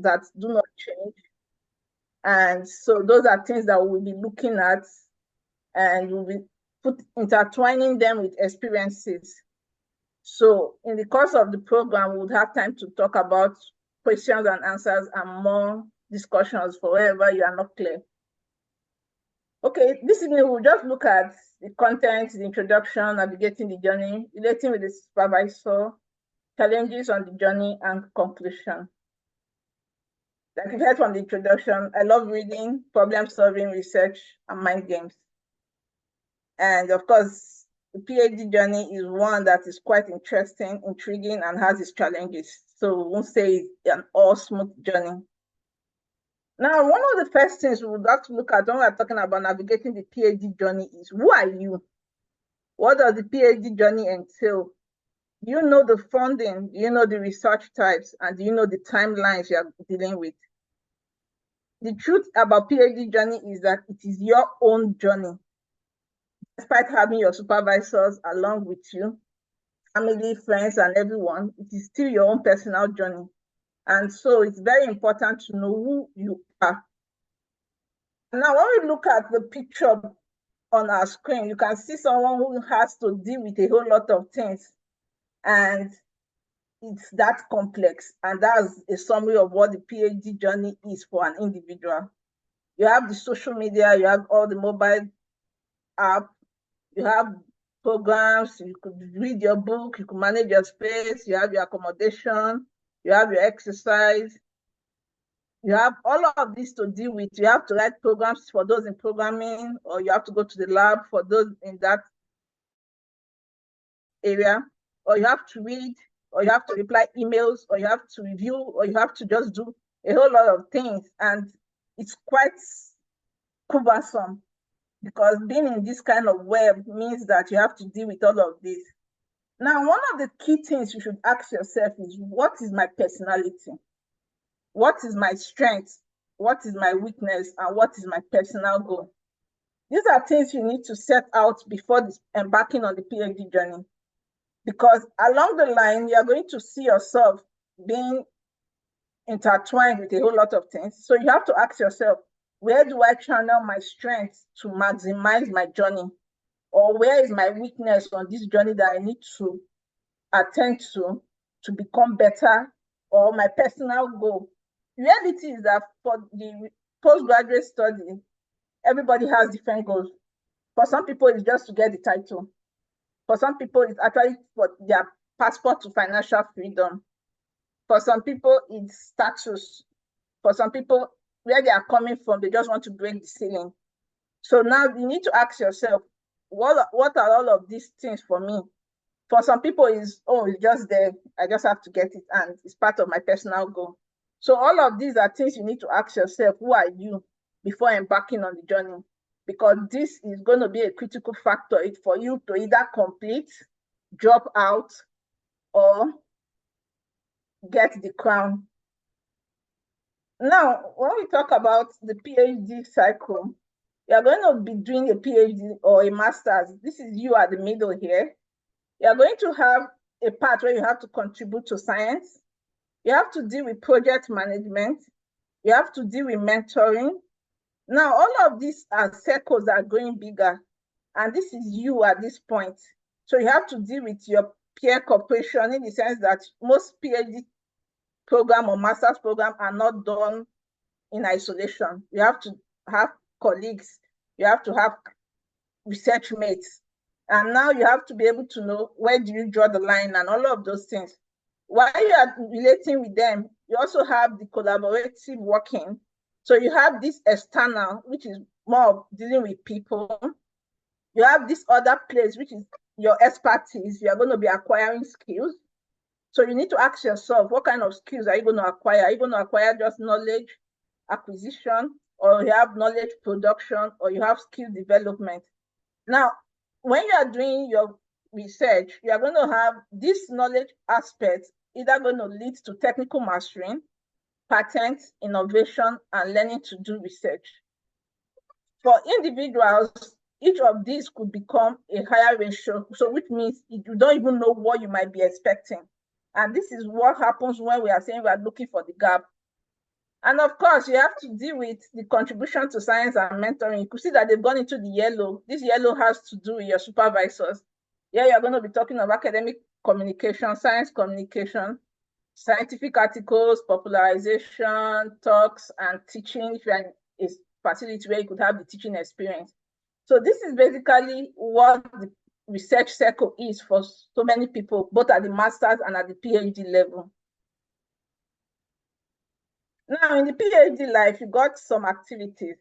that do not change. And so those are things that we'll be looking at, and we'll be intertwining them with experiences. So in the course of the program, we would have time to talk about questions and answers and more discussions for wherever you are not clear. Okay, this evening we'll just look at the content, the introduction, navigating the journey, relating with the supervisor, challenges on the journey, and conclusion. Like you heard from the introduction, I love reading, problem solving, research, and mind games. And of course, the PhD journey is one that is quite interesting, intriguing, and has its challenges. So we won't say it's an all smooth journey. Now, one of the first things we would have to look at when we're talking about navigating the PhD journey is, who are you? What does the PhD journey entail? Do you know the funding? Do you know the research types? And do you know the timelines you're dealing with? The truth about PhD journey is that it is your own journey. Despite having your supervisors along with you, family, friends, and everyone, it is still your own personal journey. And so it's very important to know who you are. Now, when we look at the picture on our screen, you can see someone who has to deal with a whole lot of things. And it's that complex. And that's a summary of what the PhD journey is for an individual. You have the social media, you have all the mobile app, you have programs, you could read your book, you could manage your space, you have your accommodation, you have your exercise, you have all of this to deal with. You have to write programs for those in programming, or you have to go to the lab for those in that area, or you have to read, or you have to reply emails, or you have to review, or you have to just do a whole lot of things. And it's quite cumbersome, because being in this kind of web means that you have to deal with all of this. Now, one of the key things you should ask yourself is, what is my personality? What is my strength? What is my weakness? And what is my personal goal? These are things you need to set out before embarking on the PhD journey. Because along the line, you're going to see yourself being intertwined with a whole lot of things. So you have to ask yourself, where do I channel my strength to maximize my journey? Or where is my weakness on this journey that I need to attend to become better, or my personal goal? Reality is that for the postgraduate study, everybody has different goals. For some people, it's just to get the title. For some people, it's actually for their passport to financial freedom. For some people, it's status. For some people, where they are coming from, they just want to break the ceiling. So now you need to ask yourself, what are all of these things for me? For some people, it's just there. I just have to get it, and it's part of my personal goal. So all of these are things you need to ask yourself, who are you, before embarking on the journey? Because this is going to be a critical factor for you to either complete, drop out, or get the crown. Now, when we talk about the PhD cycle, you're going to be doing a PhD or a master's. This is you at the middle here. You're going to have a part where you have to contribute to science. You have to deal with project management. You have to deal with mentoring. Now, all of these are circles that are going bigger. And this is you at this point. So you have to deal with your peer cooperation, in the sense that most PhD program or master's program are not done in isolation. You have to have colleagues. You have to have research mates. And now you have to be able to know, where do you draw the line, and all of those things. While you are relating with them, you also have the collaborative working. So you have this external, which is more of dealing with people. You have this other place, which is your expertise. You are going to be acquiring skills. So you need to ask yourself, what kind of skills are you going to acquire? Are you going to acquire just knowledge acquisition, or you have knowledge production, or you have skill development? Now, when you are doing your research, you are going to have this knowledge aspect either going to lead to technical mastering, patents, innovation, and learning to do research. For individuals, each of these could become a higher ratio, so which means you don't even know what you might be expecting. And this is what happens when we are saying we are looking for the gap. And of course, you have to deal with the contribution to science and mentoring. You could see that they've gone into the yellow. This yellow has to do with your supervisors. Yeah, you're going to be talking of academic communication, science communication, scientific articles, popularization, talks, and teaching if you're in a facility where you could have the teaching experience. So this is basically what the research circle is for so many people, both at the master's and at the PhD level. Now, in the PhD life, you got some activities.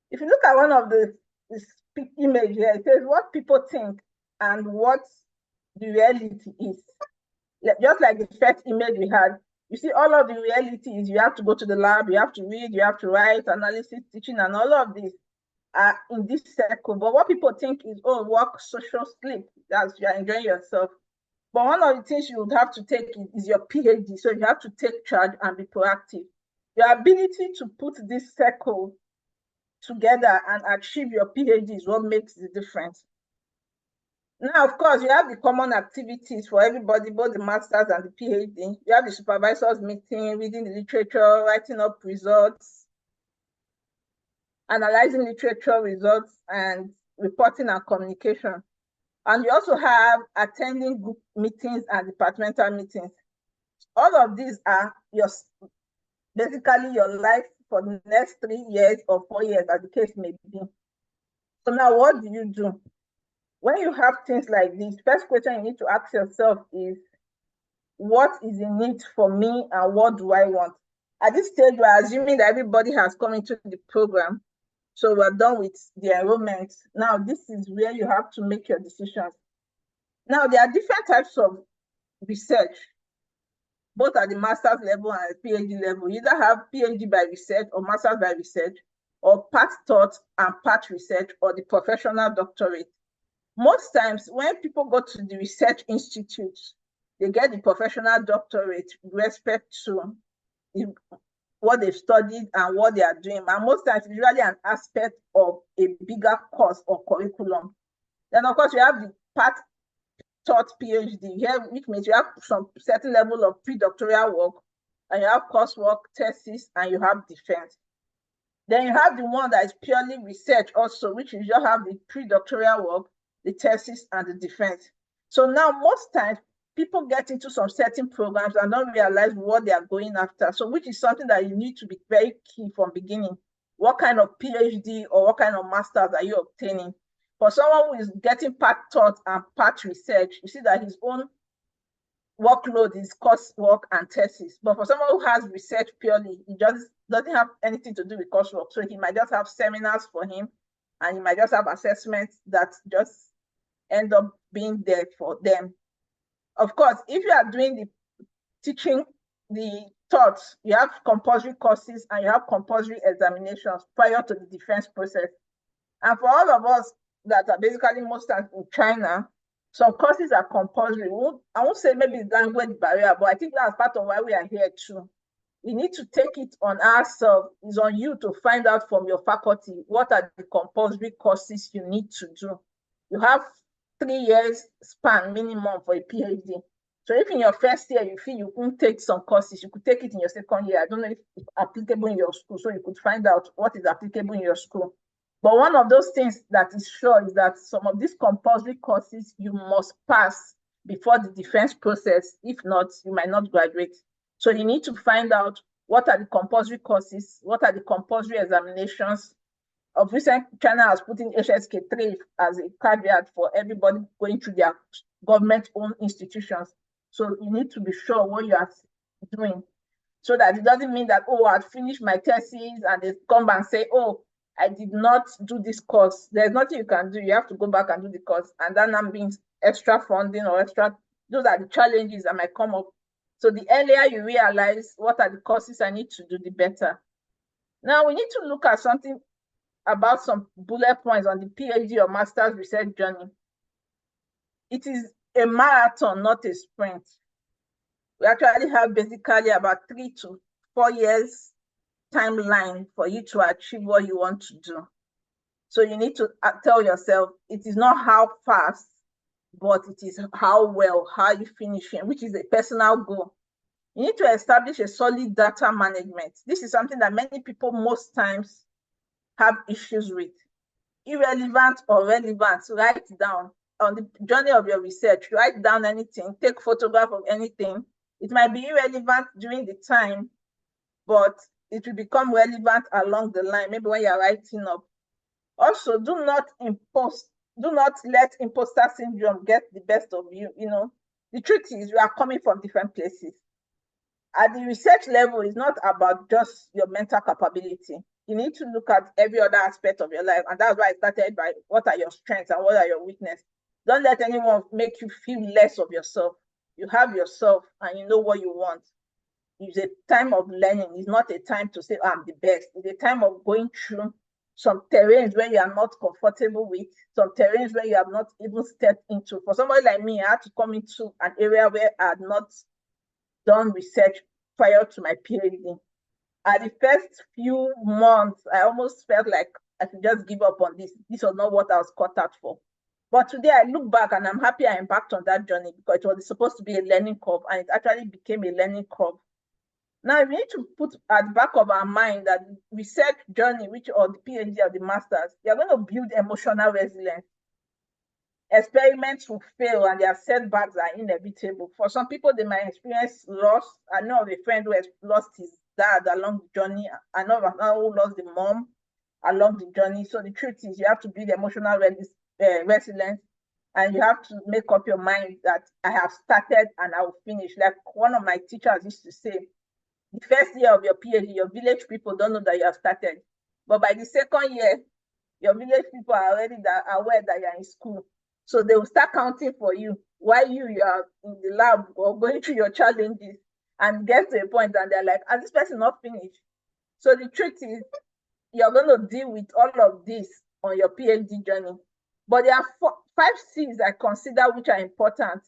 If you look at one of this image here, it says what people think and what the reality is. Just like the first image we had, you see all of the reality is you have to go to the lab, you have to read, you have to write, analysis, teaching, and all of this are in this circle. But what people think is, oh, work, social, sleep, that's you're enjoying yourself. But one of the things you would have to take is your PhD. So you have to take charge and be proactive. Your ability to put this circle together and achieve your PhD is what makes the difference. Now, of course, you have the common activities for everybody, both the master's and the PhD. You have the supervisors meeting, reading the literature, writing up results, analyzing literature results, and reporting and communication. And you also have attending group meetings and departmental meetings. All of these are basically your life for the next 3 years or 4 years, as the case may be. So now what do you do? When you have things like this, first question you need to ask yourself is, what is in it for me and what do I want? At this stage, we're assuming that everybody has come into the program. So we're done with the enrollment. Now, this is where you have to make your decisions. Now, there are different types of research, both at the master's level and at the PhD level. You either have PhD by research or master's by research, or part taught and part research, or the professional doctorate. Most times when people go to the research institutes, they get the professional doctorate with respect to what they've studied and what they are doing. And most times it's usually an aspect of a bigger course or curriculum. Then of course you have the part taught PhD here, which means you have some certain level of pre-doctoral work, and you have coursework, thesis, and you have defense. Then you have the one that is purely research also, which you just have the pre-doctoral work, the thesis, and the defense. So now most times people get into some certain programs and don't realize what they are going after. So which is something that you need to be very key from beginning. What kind of PhD or what kind of masters are you obtaining? For someone who is getting part taught and part research, you see that his own workload is coursework and thesis. But for someone who has research purely, he just doesn't have anything to do with coursework. So he might just have seminars for him, and he might just have assessments that just end up being there for them. Of course, if you are doing the teaching, the thoughts, you have compulsory courses and you have compulsory examinations prior to the defense process. And for all of us that are basically most times in China, some courses are compulsory. I won't say maybe it's language barrier, but I think that's part of why we are here too. We need to take it on ourselves. It's on you to find out from your faculty what are the compulsory courses you need to do. You have 3 years span minimum for a PhD. So if in your first year you feel you can take some courses, you could take it in your second year. I don't know if it's applicable in your school, so you could find out what is applicable in your school. But one of those things that is sure is that some of these compulsory courses you must pass before the defense process. If not, you might not graduate. So you need to find out what are the compulsory courses, what are the compulsory examinations. Of recent, China has put in HSK3 as a caveat for everybody going through their government-owned institutions. So you need to be sure what you are doing, so that it doesn't mean that, oh, I've finished my thesis and they come and say, oh, I did not do this course. There's nothing you can do. You have to go back and do the course. And that now means extra funding or extra, those are the challenges that might come up. So the earlier you realize what are the courses I need to do, the better. Now we need to look at something about some bullet points on the PhD or master's research journey. It is a marathon, not a sprint. We actually have basically about 3 to 4 years timeline for you to achieve what you want to do. So you need to tell yourself, it is not how fast, but it is how well, how you finish it, which is a personal goal. You need to establish a solid data management. This is something that many people most times have issues with. Irrelevant or relevant, write down on the journey of your research, write down anything, take photograph of anything. It might be irrelevant during the time, but it will become relevant along the line, maybe when you're writing up. Also, do not let imposter syndrome get the best of you. The truth is we are coming from different places. At the research level, it's not about just your mental capability. You need to look at every other aspect of your life. And that's why I started by what are your strengths and what are your weaknesses. Don't let anyone make you feel less of yourself. You have yourself and you know what you want. It's a time of learning. It's not a time to say, I'm the best. It's a time of going through some terrains where you are not comfortable with, some terrains where you have not even stepped into. For somebody like me, I had to come into an area where I had not done research prior to my PhD. At the first few months, I almost felt like I should just give up on this. This was not what I was cut out for. But today I look back and I'm happy I embarked on that journey because it was supposed to be a learning curve and it actually became a learning curve. Now we need to put at the back of our mind that research journey, or the PhD or the master's, you're going to build emotional resilience. Experiments will fail and their setbacks are inevitable. For some people, they might experience loss. I know of a friend who has lost his dad along the journey. I know of another who lost the mom along the journey. So the truth is you have to build emotional resilience and you have to make up your mind that I have started and I will finish. Like one of my teachers used to say, the first year of your PhD, your village people don't know that you have started. But by the second year, your village people are already aware that you're in school. So they will start counting for you while you are in the lab or going through your challenges and get to a point and they're like, has this person not finished? So the truth is, you're going to deal with all of this on your PhD journey. But there are 5 C's I consider which are important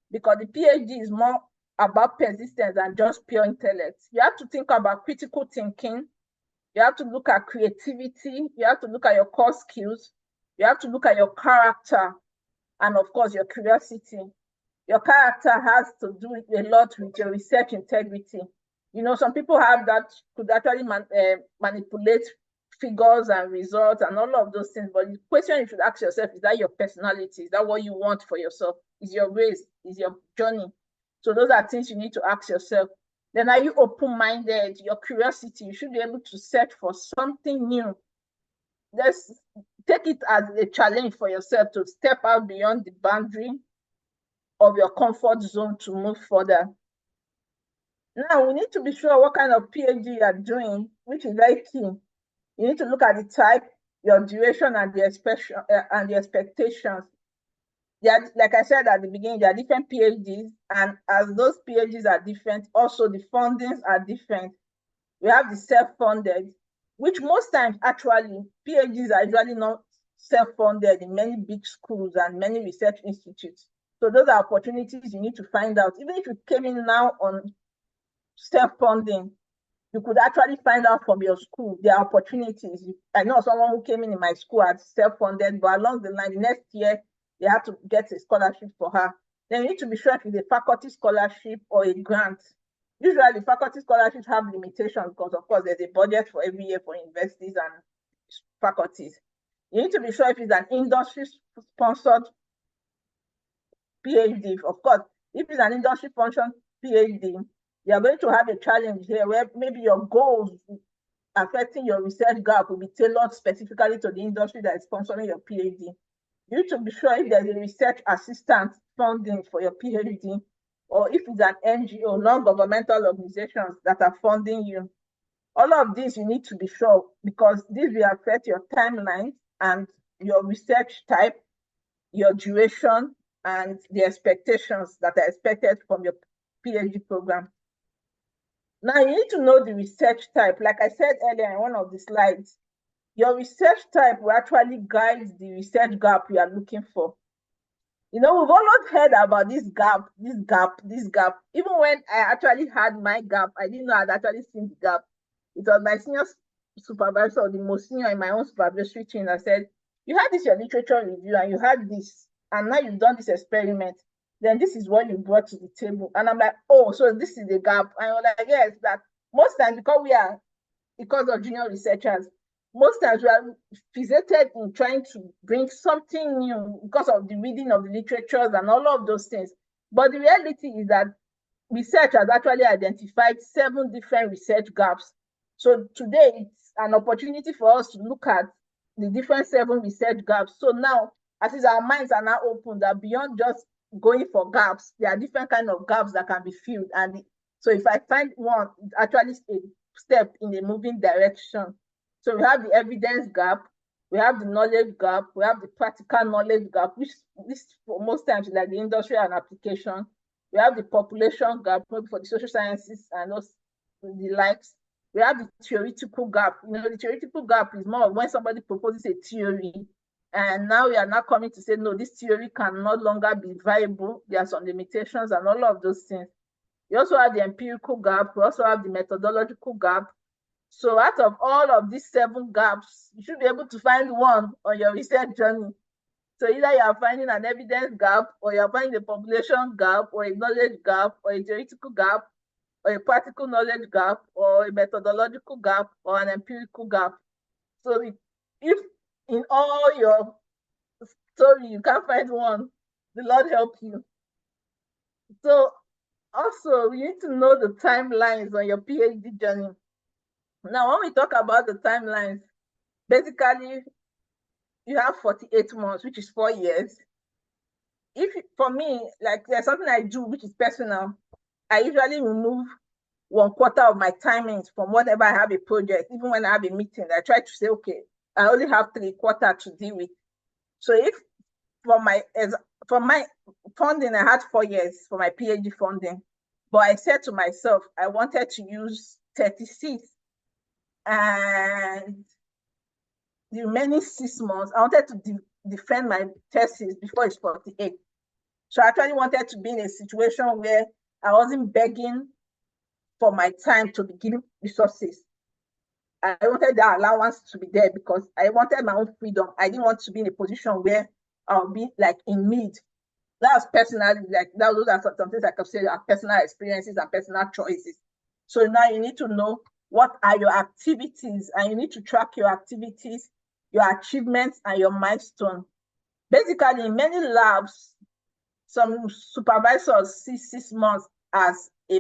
because the PhD is more about persistence than just pure intellect. You have to think about critical thinking. You have to look at creativity. You have to look at your core skills. You have to look at your character. And of course, your curiosity. Your character has to do a lot with your research integrity. Some people have that could actually manipulate figures and results and all of those things. But the question you should ask yourself, is that your personality? Is that what you want for yourself? Is your race? Is your journey? So those are things you need to ask yourself. Then are you open-minded? Your curiosity, you should be able to search for something new. Just take it as a challenge for yourself to step out beyond the boundary of your comfort zone to move further. Now, we need to be sure what kind of PhD you are doing, which is very key. You need to look at the type, your duration, and the expectations. Like I said at the beginning, there are different PhDs, and as those PhDs are different, also the fundings are different. We have the self-funded, which most times actually PhDs are usually not self-funded in many big schools and many research institutes. So those are opportunities you need to find out. Even if you came in now on self-funding, you could actually find out from your school there are opportunities. I know someone who came in my school as self-funded, but along the line, the next year, they have to get a scholarship for her. Then you need to be sure if it's a faculty scholarship or a grant. Usually, faculty scholarships have limitations because, of course, there's a budget for every year for universities and faculties. You need to be sure if it's an industry-sponsored PhD. Of course, if it's an industry-sponsored PhD, you're going to have a challenge here where maybe your goals affecting your research gap will be tailored specifically to the industry that is sponsoring your PhD. You need to be sure if there's a research assistant funding for your PhD, or if it's an NGO, non-governmental organizations that are funding you. All of these you need to be sure because this will affect your timeline and your research type, your duration, and the expectations that are expected from your PhD program. Now you need to know the research type. Like I said earlier in one of the slides, your research type will actually guide the research gap you are looking for. We've always heard about this gap. Even when I actually had my gap, I didn't know I'd actually seen the gap. It was my senior supervisor, the most senior in my own supervisory team, that said, you had this your literature review and you had this, and now you've done this experiment. then this is what you brought to the table. And I'm like, oh, so this is the gap. And I was like, yes, that most times because of junior researchers, most times we are fixated in trying to bring something new because of the reading of the literatures and all of those things. But the reality is that research has actually identified 7 different research gaps. So today it's an opportunity for us to look at the different 7 research gaps. So now, at least our minds are now open that beyond just going for gaps, there are different kind of gaps that can be filled. And so if I find one, it's actually a step in a moving direction. So we have the evidence gap, we have the knowledge gap, we have the practical knowledge gap, which for most times is like the industry and application. We have the population gap, maybe for the social sciences and those the likes. We have the theoretical gap. The theoretical gap is more of when somebody proposes a theory, and now we are now coming to say, no, this theory can no longer be viable. There are some limitations and all of those things. We also have the empirical gap. We also have the methodological gap. So out of all of these 7 gaps, you should be able to find one on your research journey. So either you are finding an evidence gap, or you are finding a population gap, or a knowledge gap, or a theoretical gap, or a practical knowledge gap, or a methodological gap, or an empirical gap. So if in all your story you can't find one, the Lord help you. So also, you need to know the timelines on your PhD journey. Now, when we talk about the timelines, basically, you have 48 months, which is 4 years. For me, like there's something I do, which is personal, I usually remove 1/4 of my timings from whatever I have a project. Even when I have a meeting, I try to say, okay, I only have 3/4 to deal with. So if for my funding, I had 4 years for my PhD funding, but I said to myself, I wanted to use 36, and the remaining 6 months, I wanted to defend my thesis before it's 48. So I actually wanted to be in a situation where I wasn't begging for my time to be given resources. I wanted that allowance to be there because I wanted my own freedom. I didn't want to be in a position where I'll be like in need. That's personally, like those are some things I can say are personal experiences and personal choices. So now you need to know what are your activities, and you need to track your activities, your achievements, and your milestone. Basically, in many labs, some supervisors see 6 months as a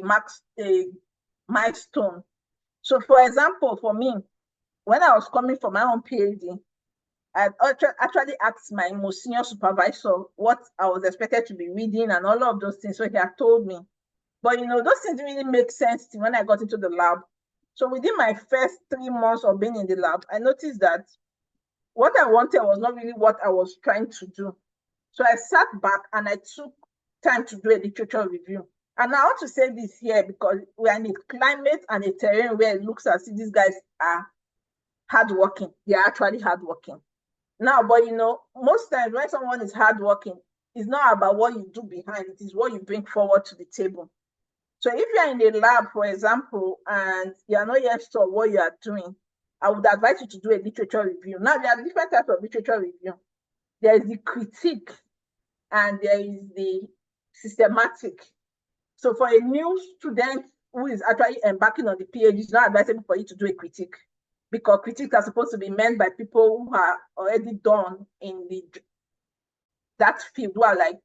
milestone. So for example, for me, when I was coming for my own PhD, I actually asked my most senior supervisor what I was expected to be reading and all of those things. So he had told me. But those things didn't really make sense to me when I got into the lab. So within my first 3 months of being in the lab, I noticed that what I wanted was not really what I was trying to do. So I sat back and I took time to do a literature review. And I want to say this here because we are in a climate and a terrain where it looks as if these guys are hardworking. They are actually hardworking. Now, but most times when someone is hardworking, it's not about what you do behind, it is what you bring forward to the table. So if you're in a lab, for example, and you're not yet sure what you are doing, I would advise you to do a literature review. Now, there are different types of literature review. There is the critique and there is the systematic. So for a new student who is actually embarking on the PhD, it's not advisable for you to do a critique, because critiques are supposed to be meant by people who are already done in that field, who are like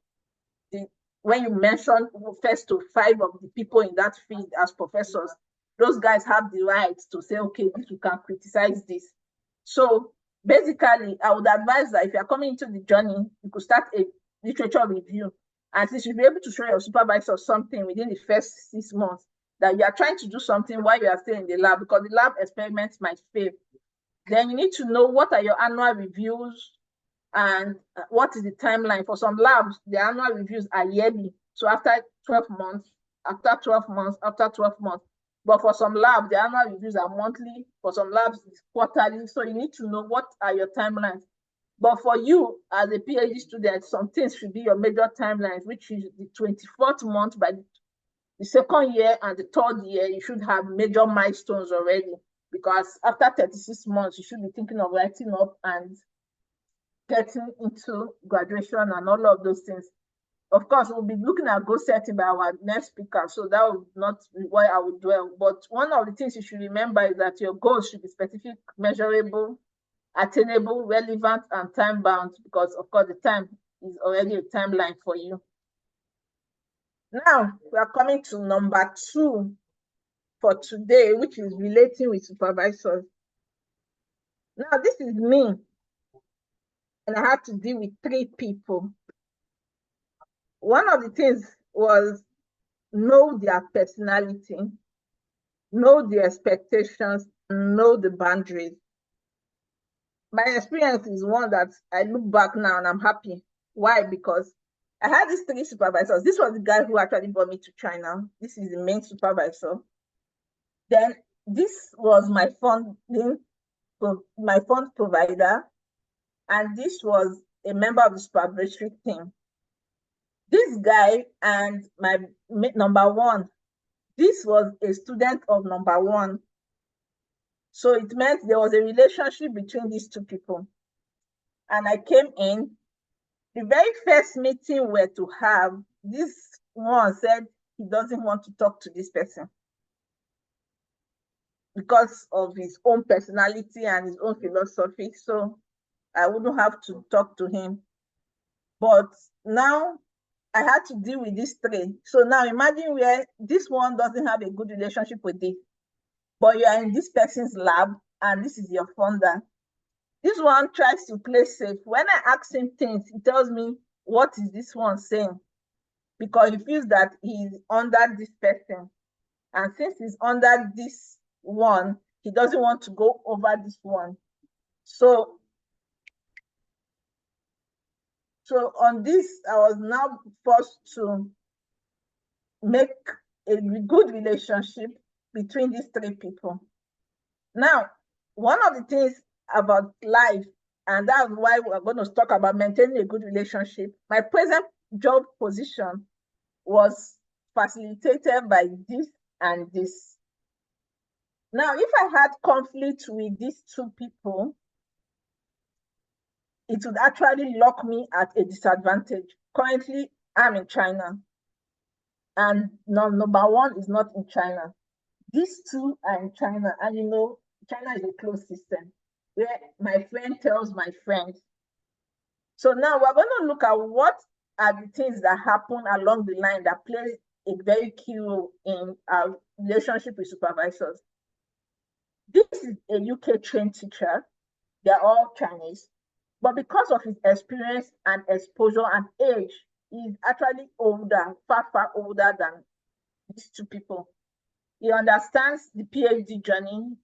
when you mention first to 5 of the people in that field as professors, those guys have the right to say, okay, you can criticize this. So basically, I would advise that if you're coming into the journey, you could start a literature review. At least you'll be able to show your supervisor something within the first 6 months that you are trying to do something while you are still in the lab, because the lab experiments might fail. Then you need to know what are your annual reviews and what is the timeline. For some labs, the annual reviews are yearly. So after 12 months, after 12 months, after 12 months. But for some labs, the annual reviews are monthly. For some labs, it's quarterly. So you need to know what are your timelines. But for you, as a PhD student, some things should be your major timelines, which is the 24th month. By the 2nd year and the 3rd year, you should have major milestones already. Because after 36 months, you should be thinking of writing up and getting into graduation and all of those things. Of course, we'll be looking at goal setting by our next speaker, so that would not be why I would dwell. But one of the things you should remember is that your goals should be specific, measurable, attainable, relevant, and time-bound, because of course the time is already a timeline for you. Now, we are coming to number 2 for today, which is relating with supervisors. Now, this is me, and I had to deal with 3 people. One of the things was know their personality, know the expectations, and know the boundaries. My experience is one that I look back now and I'm happy. Why? Because I had these 3 supervisors. This was the guy who actually brought me to China. This is the main supervisor. Then this was my fund provider, and this was a member of the supervisory team. This guy and my number 1, this was a student of number 1. So it meant there was a relationship between these 2 people. And I came in. The very first meeting we were to have, this one said he doesn't want to talk to this person because of his own personality and his own philosophy. So I wouldn't have to talk to him. But now I had to deal with these 3. So now imagine where this one doesn't have a good relationship with this, but you are in this person's lab and this is your funder. This one tries to play safe. When I ask him things, he tells me, what is this one saying? Because he feels that he's under this person. And since he's under this one, he doesn't want to go over this one. So on this, I was now forced to make a good relationship between these 3 people. Now, one of the things about life, and that's why we're going to talk about maintaining a good relationship, my present job position was facilitated by this and this. Now, if I had conflict with these 2 people, it would actually lock me at a disadvantage. Currently, I'm in China, and number 1 is not in China. These 2 are in China, and you know, China is a closed system where my friend tells my friend. So now we're going to look at what are the things that happen along the line that play a very key role in our relationship with supervisors. This is a UK trained teacher. They're all Chinese. But because of his experience and exposure and age, he's actually older, far, far older than these 2 people. He understands the PhD journey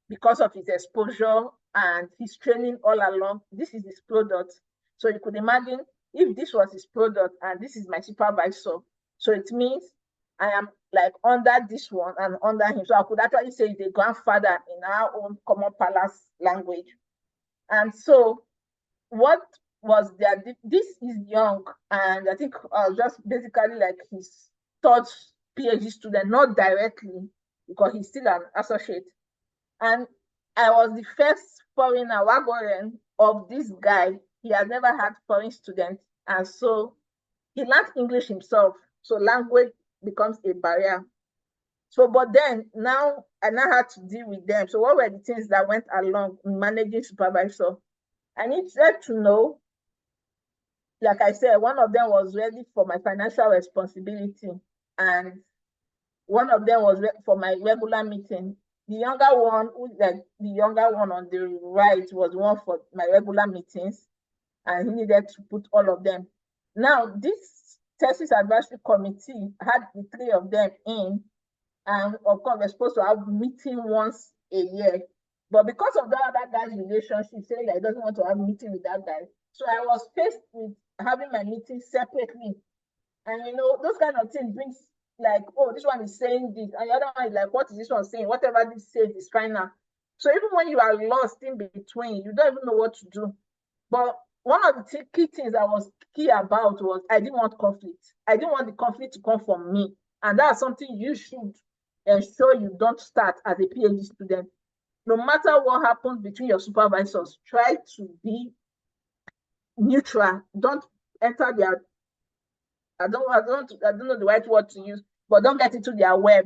because of his exposure and his training all along. This is his product. So you could imagine if this was his product and this is my supervisor. So it means I am like under this one and under him. So I could actually say he's a grandfather in our own common palace language. And so what was there? This is young, and I think just basically like his 3rd PhD student, not directly, because he's still an associate. And I was the first foreigner, Wagoren, of this guy. He has never had foreign students, and so he learned English himself. So language becomes a barrier. So, but then now I now had to deal with them. So what were the things that went along in managing supervisor? I needed to know, like I said, one of them was ready for my financial responsibility, and one of them was for my regular meeting. The younger one, the younger one on the right, was one for my regular meetings, and he needed to put all of them. Now, this thesis advisory committee had the 3 of them in, and of course, we're supposed to have meeting once a year. But because of that guy's relationship, saying that he doesn't want to have a meeting with that guy, so I was faced with having my meeting separately. And you know, those kind of things brings like, oh, this one is saying this, and the other one is like, what is this one saying? Whatever this says is final. So even when you are lost in between, you don't even know what to do. But one of the key things I was key about was I didn't want conflict. I didn't want the conflict to come from me. And that's something you should ensure you don't start as a PhD student. No matter what happens between your supervisors, try to be neutral. Don't enter their I don't know the right word to use, but don't get into their web.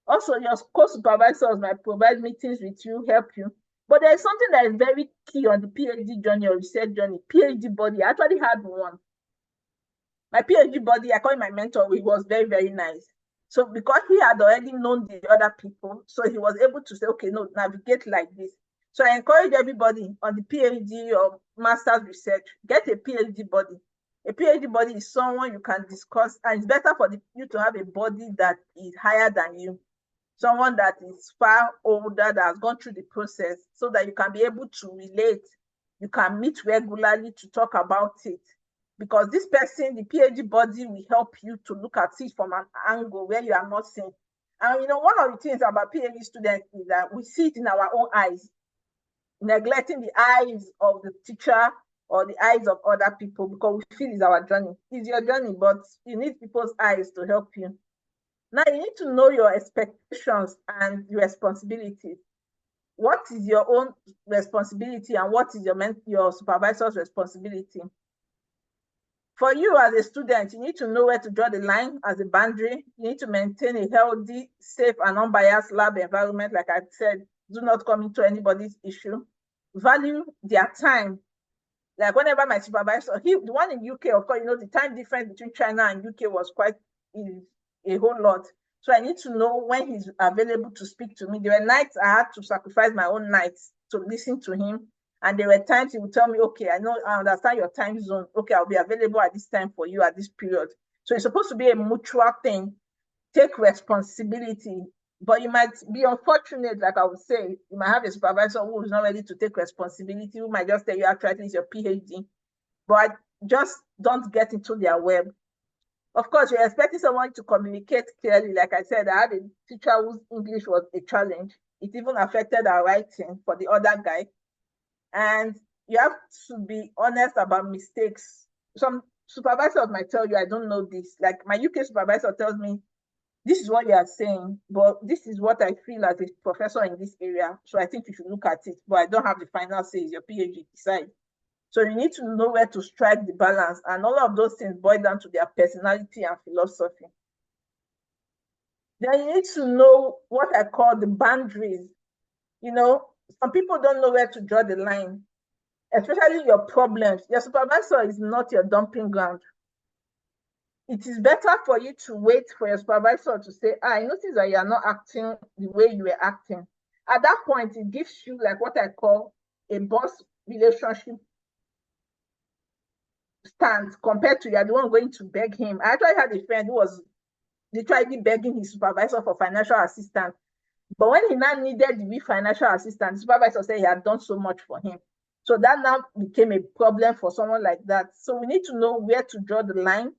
Also, your co-supervisors might provide meetings with you, help you. But there's something that is very key on the PhD journey or research journey. PhD body. I actually had one. My PhD body, I call him my mentor. He was very, very nice. So because he had already known the other people, so he was able to say, okay, no, navigate like this. So I encourage everybody on the PhD or master's research, get a PhD body. A PhD body is someone you can discuss, and it's better for you to have a body that is higher than you, someone that is far older, that has gone through the process, so that you can be able to relate. You can meet regularly to talk about it. Because this person, the PhD body, will help you to look at it from an angle where you are not seeing. And one of the things about PhD students is that we see it in our own eyes, neglecting the eyes of the teacher or the eyes of other people, because we feel it's our journey. It's your journey, but you need people's eyes to help you. Now you need to know your expectations and your responsibilities. What is your own responsibility and what is your supervisor's responsibility? For you as a student, you need to know where to draw the line as a boundary. You need to maintain a healthy, safe, and unbiased lab environment. Like I said, do not come into anybody's issue. Value their time. Like whenever my supervisor, the one in UK, of course, the time difference between China and UK was quite a whole lot. So I need to know when he's available to speak to me. There were nights I had to sacrifice my own nights to listen to him. And there were times he would tell me, okay, I understand your time zone. Okay, I'll be available at this time for you at this period. So it's supposed to be a mutual thing. Take responsibility. But you might be unfortunate, like I would say, you might have a supervisor who is not ready to take responsibility, who might just tell you, actually, it's your PhD. But just don't get into their web. Of course, you're expecting someone to communicate clearly. Like I said, I had a teacher whose English was a challenge. It even affected our writing for the other guy. And you have to be honest about mistakes. Some supervisors might tell you, I don't know this. Like my UK supervisor tells me, this is what you are saying, but this is what I feel as a professor in this area. So I think you should look at it, but I don't have the final say. It's your PhD decide. So you need to know where to strike the balance, and all of those things boil down to their personality and philosophy. Then you need to know what I call the boundaries. Some people don't know where to draw the line, especially your problems. Your supervisor is not your dumping ground. It is better for you to wait for your supervisor to say, I noticed that you are not acting the way you were acting. At that point, it gives you like what I call a boss relationship stance compared to you are the one going to beg him. I actually had a friend who was literally begging his supervisor for financial assistance. But when he now needed the financial assistance, the supervisor said he had done so much for him. So that now became a problem for someone like that. So we need to know where to draw the line.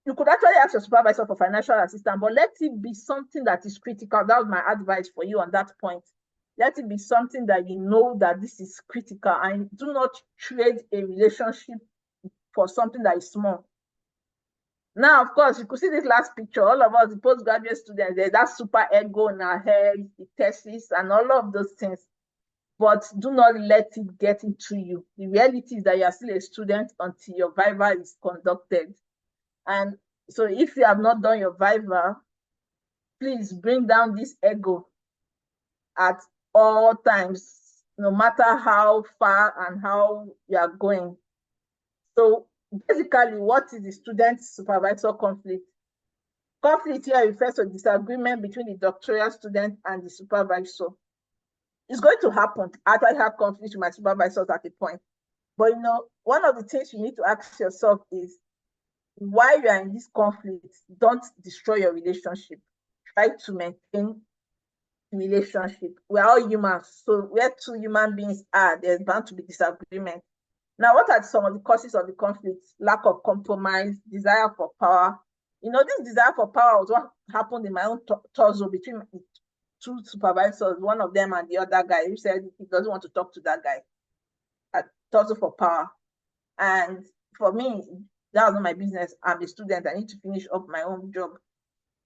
You could actually ask your supervisor for financial assistance, but let it be something that is critical. That was my advice for you on that point. Let it be something that you know that this is critical, and do not trade a relationship for something that is small. Now, of course, you could see this last picture. All of us, the postgraduate students, there's that super ego in our head, the thesis, and all of those things. But do not let it get into you. The reality is that you are still a student until your viva is conducted. And so if you have not done your viva, please bring down this ego at all times, no matter how far and how you are going. So basically, what is the student-supervisor conflict? Conflict here refers to disagreement between the doctoral student and the supervisor. It's going to happen. I actually have conflict with my supervisors at a point. But one of the things you need to ask yourself is, while you are in this conflict, don't destroy your relationship. Try to maintain the relationship. We're all humans. So where two human beings are, there's bound to be disagreement. Now, what are some of the causes of the conflict? Lack of compromise, desire for power. This desire for power was what happened in my own torso between two supervisors, one of them and the other guy, who said he doesn't want to talk to that guy. Torso for power. And for me, that was not my business. I'm a student. I need to finish up my own job.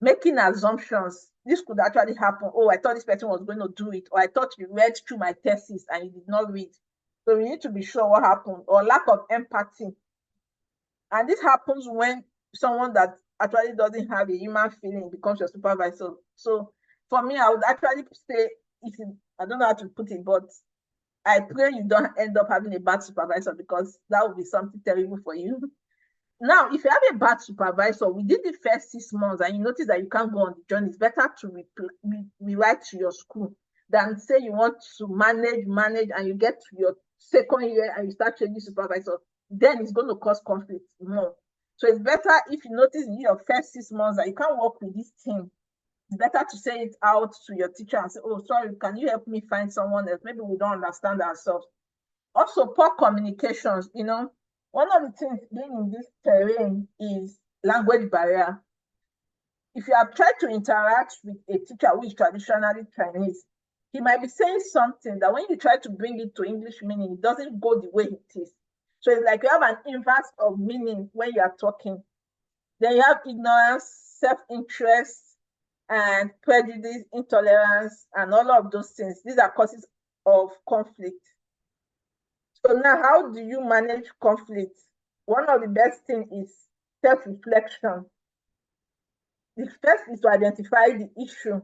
Making assumptions. This could actually happen. Oh, I thought this person was going to do it. Or I thought you read through my thesis and you did not read. So we need to be sure what happened. Or lack of empathy. And this happens when someone that actually doesn't have a human feeling becomes your supervisor. So for me, I would actually say, I don't know how to put it, but I pray you don't end up having a bad supervisor, because that would be something terrible for you. Now, if you have a bad supervisor within the first 6 months and you notice that you can't go on the journey, it's better to rewrite to your school than say you want to manage, and you get to your second year and you start changing supervisor. Then it's going to cause conflict more. So it's better if you notice in your first 6 months that you can't work with this team. It's better to say it out to your teacher and say, oh, sorry, can you help me find someone else? Maybe we don't understand ourselves. Also, poor communications, one of the things being in this terrain is language barrier. If you have tried to interact with a teacher who is traditionally Chinese, he might be saying something that when you try to bring it to English meaning, it doesn't go the way it is. So it's like you have an inverse of meaning when you are talking. Then you have ignorance, self-interest, and prejudice, intolerance, and all of those things. These are causes of conflict. So now, how do you manage conflict? One of the best things is self-reflection. The first is to identify the issue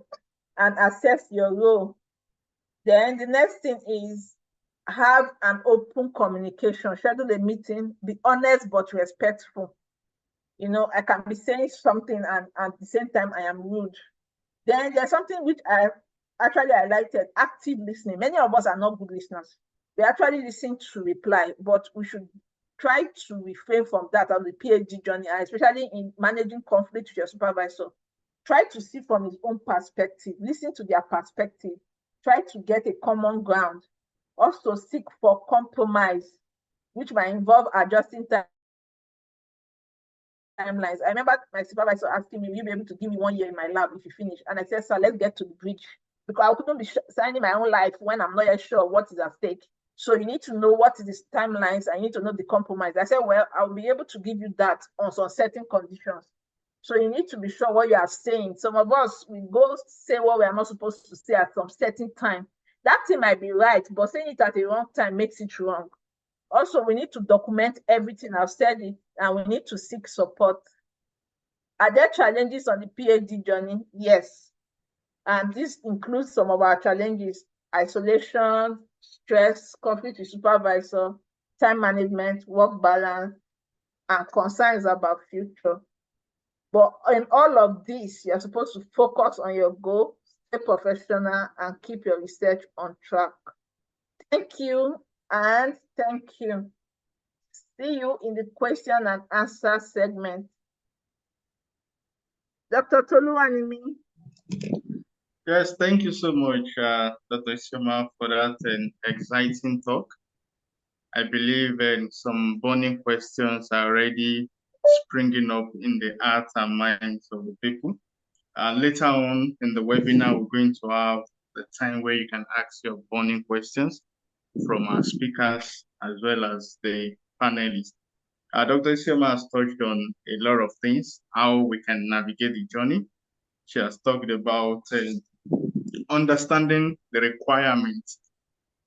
and assess your role. Then the next thing is have an open communication, schedule a meeting, be honest but respectful. I can be saying something and at the same time I am rude. Then there's something which I highlighted, active listening. Many of us are not good listeners. We actually listen to reply, but we should try to refrain from that on the PhD journey, and especially in managing conflict with your supervisor. Try to see from his own perspective, listen to their perspective, try to get a common ground. Also seek for compromise, which might involve adjusting timelines. I remember my supervisor asking me, will you be able to give me 1 year in my lab if you finish? And I said, sir, let's get to the bridge, because I couldn't be signing my own life when I'm not yet sure what is at stake. So you need to know what is the timelines. I need to know the compromise. I said, well, I'll be able to give you that on some certain conditions. So you need to be sure what you are saying. Some of us, we go say what we are not supposed to say at some certain time. That thing might be right, but saying it at the wrong time makes it wrong. Also, we need to document everything. I've said it, and we need to seek support. Are there challenges on the PhD journey? Yes. And this includes some of our challenges: isolation, stress, conflict with supervisor, time management, work balance, and concerns about future. But in all of this, you're supposed to focus on your goal, stay professional, and keep your research on track. Thank you, and thank you. See you in the question and answer segment. Dr. Toluwanimi. Yes, thank you so much, Dr. Isioma, for that exciting talk. I believe some burning questions are already springing up in the hearts and minds of the people. Later on in the webinar, we're going to have the time where you can ask your burning questions from our speakers as well as the panelists. Dr. Isioma has touched on a lot of things, how we can navigate the journey. She has talked about understanding the requirements,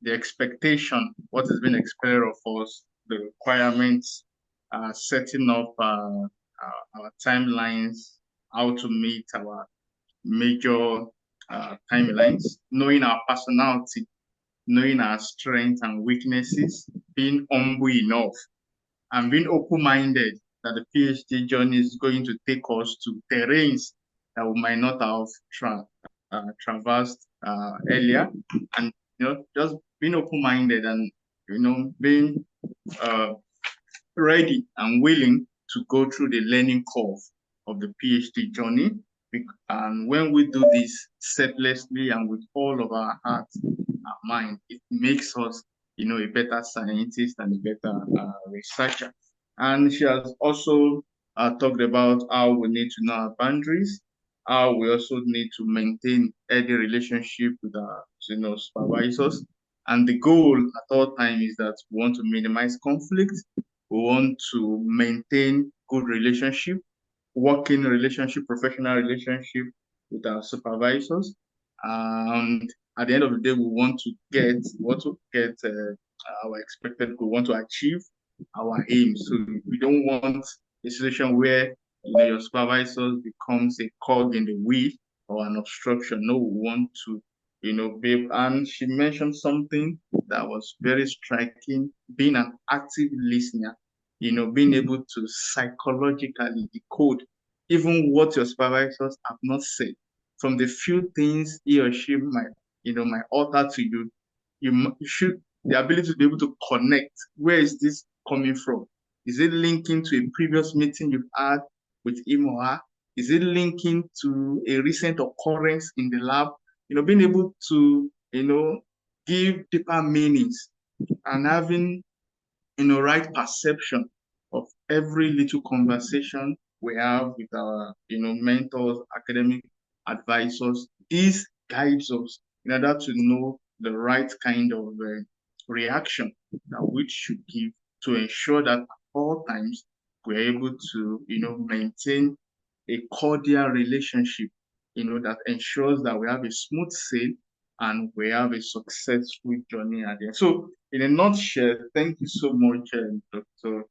the expectation, what is being expected of us, the requirements, setting up our timelines, how to meet our major timelines, knowing our personality, knowing our strengths and weaknesses, being humble enough, and being open-minded that the PhD journey is going to take us to terrains that we might not have traversed earlier, and just being open-minded and being ready and willing to go through the learning curve of the PhD journey. And when we do this selflessly and with all of our heart and mind, it makes us a better scientist and a better researcher. And she has also talked about how we need to know our boundaries, how we also need to maintain healthy relationship with our supervisors. And the goal at all times is that we want to minimize conflict. We want to maintain good relationship, working relationship, professional relationship with our supervisors. And at the end of the day, we want to get our expected goal, we want to achieve our aims. So we don't want a situation where your supervisor becomes a cog in the wheel or an obstruction. No, we want to, be. And she mentioned something that was very striking: being an active listener. Being able to psychologically decode even what your supervisors have not said. From the few things he or she might utter to you, you should the ability to be able to connect. Where is this coming from? Is it linking to a previous meeting you've had with him or her? Is it linking to a recent occurrence in the lab? Being able to, give deeper meanings and having, right perception of every little conversation we have with our, mentors, academic advisors. This guides us in order to know the right kind of reaction that we should give to ensure that at all times we're able to, maintain a cordial relationship, that ensures that we have a smooth sail and we have a successful journey at the end. So, in a nutshell, thank you so much, Dr.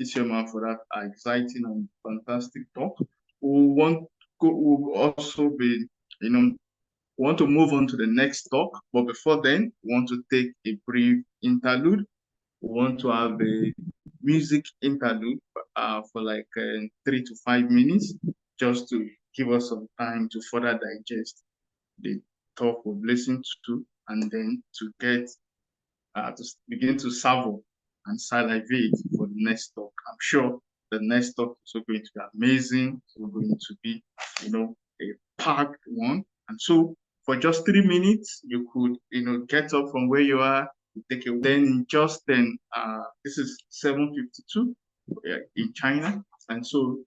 Isioma, for that exciting and fantastic talk. We'll also be, want to move on to the next talk, but before then, we want to take a brief interlude. We want to have a music interlude for like 3 to 5 minutes, just to give us some time to further digest the talk we've listened to, and then to get to begin to savor and salivate for the next talk. I'm sure the next talk is also going to be amazing. It's going to be, a packed one. And so for just 3 minutes, you could, get up from where you are, take it. Then just then, this is 7:52 in China. And so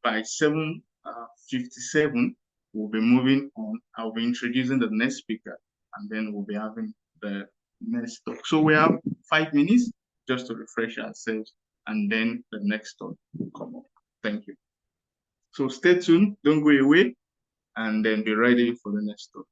by 7:57, we'll be moving on. I'll be introducing the next speaker, and then we'll be having the next talk. So we have 5 minutes just to refresh ourselves, and then the next talk will come up. Thank you. So stay tuned, don't go away, and then be ready for the next talk.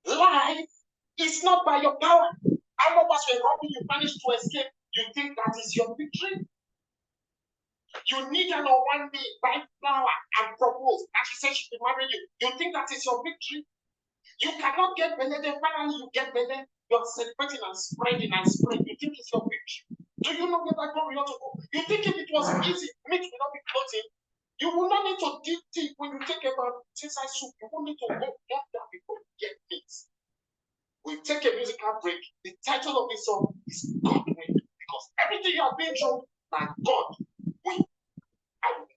Life is not by your power. How much was robbing you managed to escape? You think that is your victory? You need an one day buy flower and propose, and she said she will marry you. You think that is your victory? You cannot get better, then finally you get better. You're celebrating and spreading and spreading. You think it's your victory? Do you know where that glory ought to go? You think if it was easy, meat will not be floating. You will not need to dig deep when you take about inside soup. You won't need to go down before you get meat. We take a musical break. The title of this song is God Win. Because everything you have been through, by God win. I will.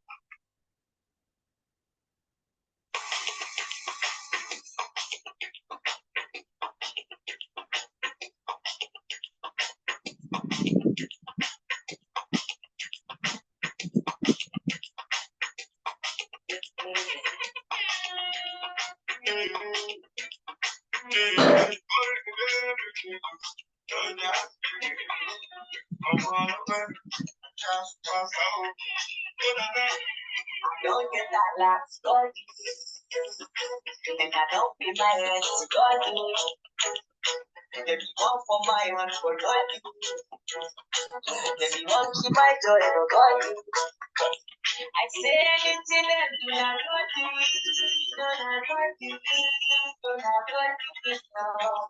Don't get that last God, and I don't be my hands to God. Let me walk for my own for God. Let me walk to my joy for God. I say anything and do not go to me. Do not go to me. Do not go to me now.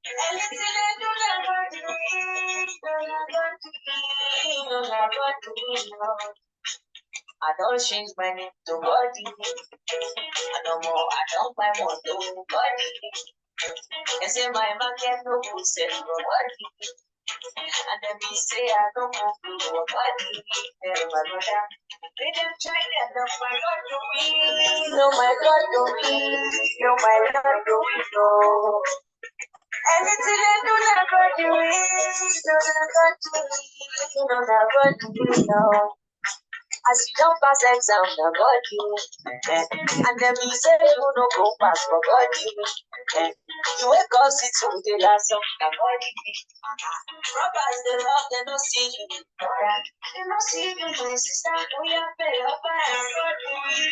Anything and do not go to me. Do not go to me. Do not go to me now. I don't change my name to body. I no more, I don't buy more to body. They say my market no good sell for body. And then me say I don't go for body. Tell my brother, they them try that no my God to me. No my God to me. No my God to me. No. Anything they do not go to me. Do not go to me. Do not go to me. No. As you don't pass exam, na God you. And then you say you no go pass for God you. You wake up, sit to the last song, na God you. Robbers, they love, they don't see you. They don't see you, my sister. We are pay up, and God you.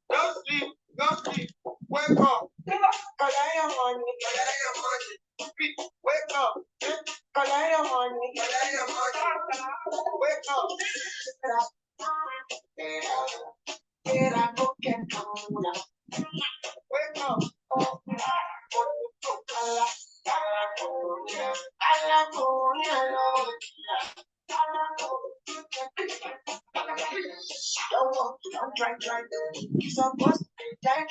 Don't sleep, don't sleep. Wake up. Kalaya money, Wake up. kalaya money, Wake up. era pocket tuna. Wake up. I'm trying. You're supposed to be tight.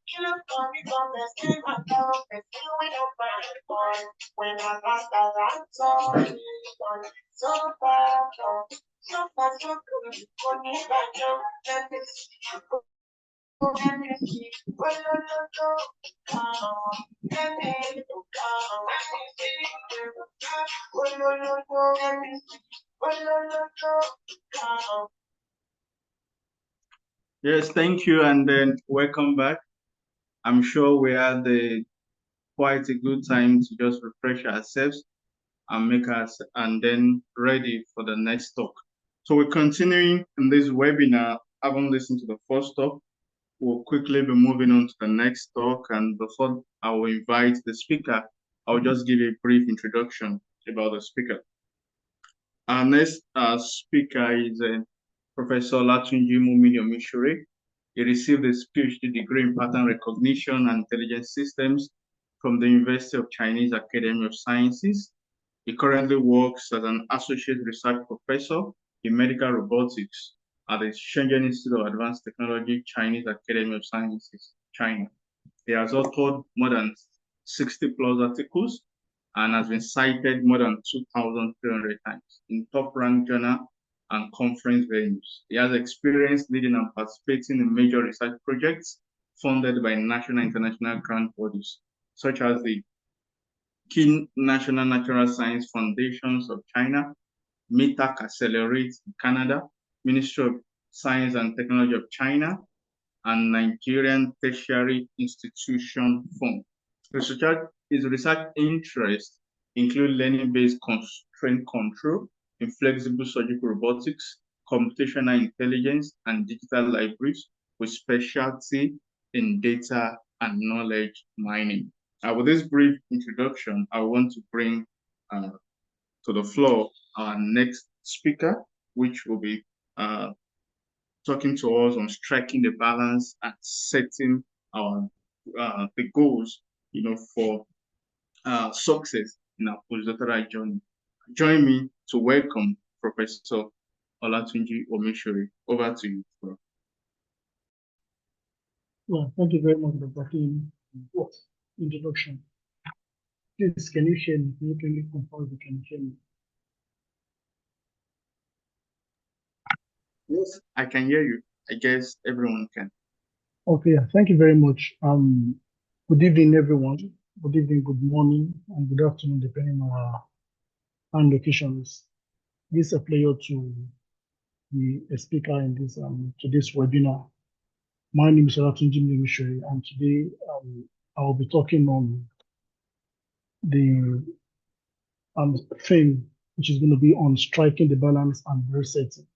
You look on me, come and stay my love. And you with a fine boy. When I got the right so far, so good. For me, back down. Let me see. Let me see. Yes, thank you, and then welcome back. I'm sure we had quite a good time to just refresh ourselves and make us and then ready for the next talk. So we're continuing in this webinar. Haven't listened to the first talk. We'll quickly be moving on to the next talk, and before I will invite the speaker, I'll just give a brief introduction about the speaker. Our next speaker is Professor Olatunji Omishore. He received his PhD degree in pattern recognition and intelligence systems from the University of Chinese Academy of Sciences. He currently works as an associate research professor in medical robotics at the Shenzhen Institute of Advanced Technology, Chinese Academy of Sciences, China. He has authored more than 60 plus articles and has been cited more than 2,300 times in top-ranked journal and conference venues. He has experience leading and participating in major research projects funded by national and international grant bodies, such as the key National Natural Science Foundations of China, MITAC Accelerate in Canada, Ministry of Science and Technology of China, and Nigerian Tertiary Institution Fund. His research interests include learning-based constraint control, inflexible surgical robotics, computational intelligence, and digital libraries with specialty in data and knowledge mining. With this brief introduction, I want to bring to the floor our next speaker, which will be talking to us on striking the balance and setting our the goals, for success in our postdoctoral journey. Join me to welcome Professor Olatunji Omishore. Over to you, bro. Well, thank you very much, Dr. Kim. What introduction? Please, can you share me? Can you confirm you can share me? Yes, I can hear you. I guess everyone can. Okay, thank you very much. Good evening, everyone. Good evening, good morning, and good afternoon, depending on our time locations. This is a pleasure to be a speaker in this today's webinar. My name is Olatunji Omishore, and today I will be talking on the theme, which is going to be on striking the balance and resetting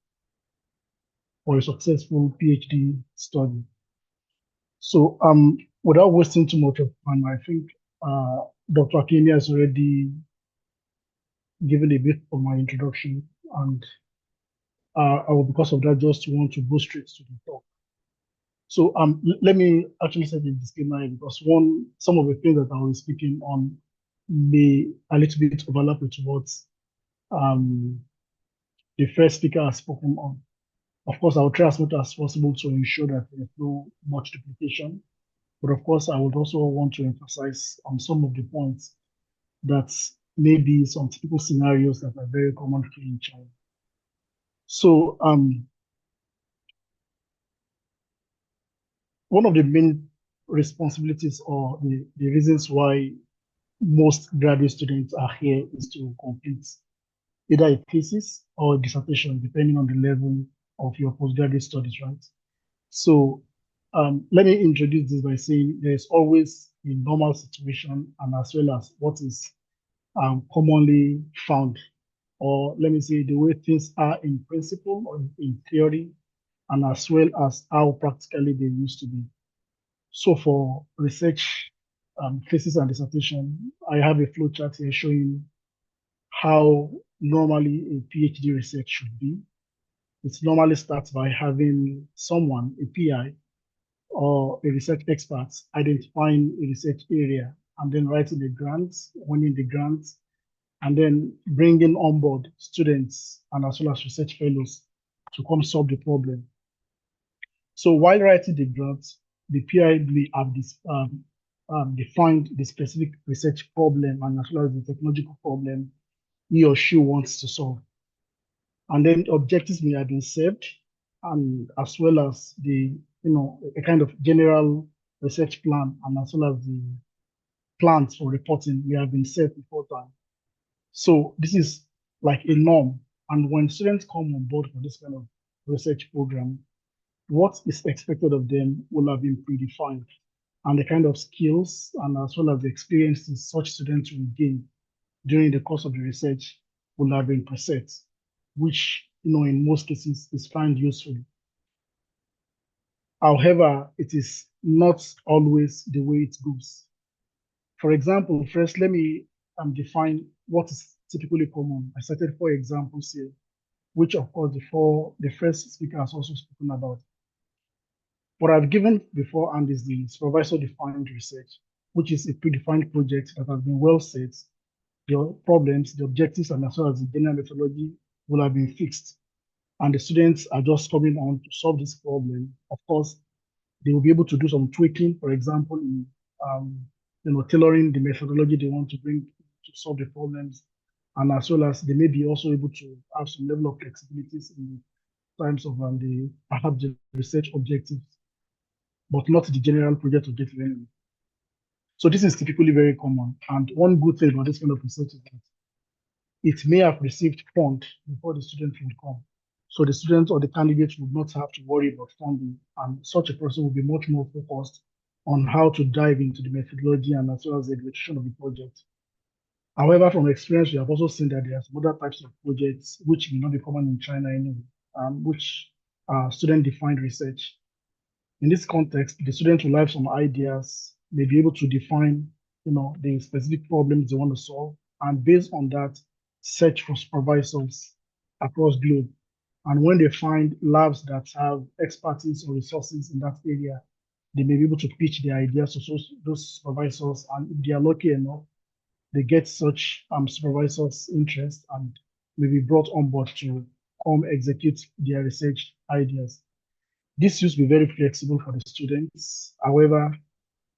for a successful PhD study. So without wasting too much of time, I think Dr. Akemi has already given a bit of my introduction, and I will, because of that, just want to go straight to the talk. So let me actually set the disclaimer, because some of the things that I will be speaking on may a little bit overlap with what the first speaker has spoken on. Of course, I will try as much as possible to ensure that there's no much duplication. But of course, I would also want to emphasize on some of the points that may be some typical scenarios that are very common in China. So one of the main responsibilities or the reasons why most graduate students are here is to complete either a thesis or a dissertation, depending on the level of your postgraduate studies, right? So let me introduce this by saying there's always a normal situation and as well as what is commonly found, or let me say the way things are in principle or in theory, and as well as how practically they used to be. So for research, thesis and dissertation, I have a flow chart here showing how normally a PhD research should be. It normally starts by having someone, a PI, or a research expert identifying a research area and then writing the grants, winning the grants, and then bringing on board students and as well as research fellows to come solve the problem. So while writing the grants, the PI may have defined the specific research problem and as well as the technological problem he or she wants to solve. And then objectives may have been set, and as well as a kind of general research plan and as well as the plans for reporting may have been set before time. So this is like a norm. And when students come on board for this kind of research program, what is expected of them will have been predefined, and the kind of skills and as well as the experiences such students will gain during the course of the research will have been preset, which in most cases is found useful. However, it is not always the way it goes. For example, first let me define what is typically common. I cited 4 examples here, which of course the first speaker has also spoken about. What I've given beforehand is the supervisor-defined research, which is a predefined project that has been well set. The problems, the objectives, and as well as the general methodology will have been fixed. And the students are just coming on to solve this problem. Of course, they will be able to do some tweaking, for example, in tailoring the methodology they want to bring to solve the problems. And as well as they may be also able to have some level of flexibilities in terms of perhaps the research objectives, but not the general project objective anyway. So this is typically very common. And one good thing about this kind of research is that it may have received fund before the student will come. So the student or the candidate would not have to worry about funding, and such a person will be much more focused on how to dive into the methodology and as well as the execution of the project. However, from experience, we have also seen that there are some other types of projects which may not be common in China anyway, which are student-defined research. In this context, the student will have some ideas, may be able to define, the specific problems they want to solve, and based on that, search for supervisors across globe. And when they find labs that have expertise or resources in that area, they may be able to pitch their ideas to those supervisors. And if they are lucky enough, they get such supervisors' interest and may be brought on board to come execute their research ideas. This used to be very flexible for the students. However,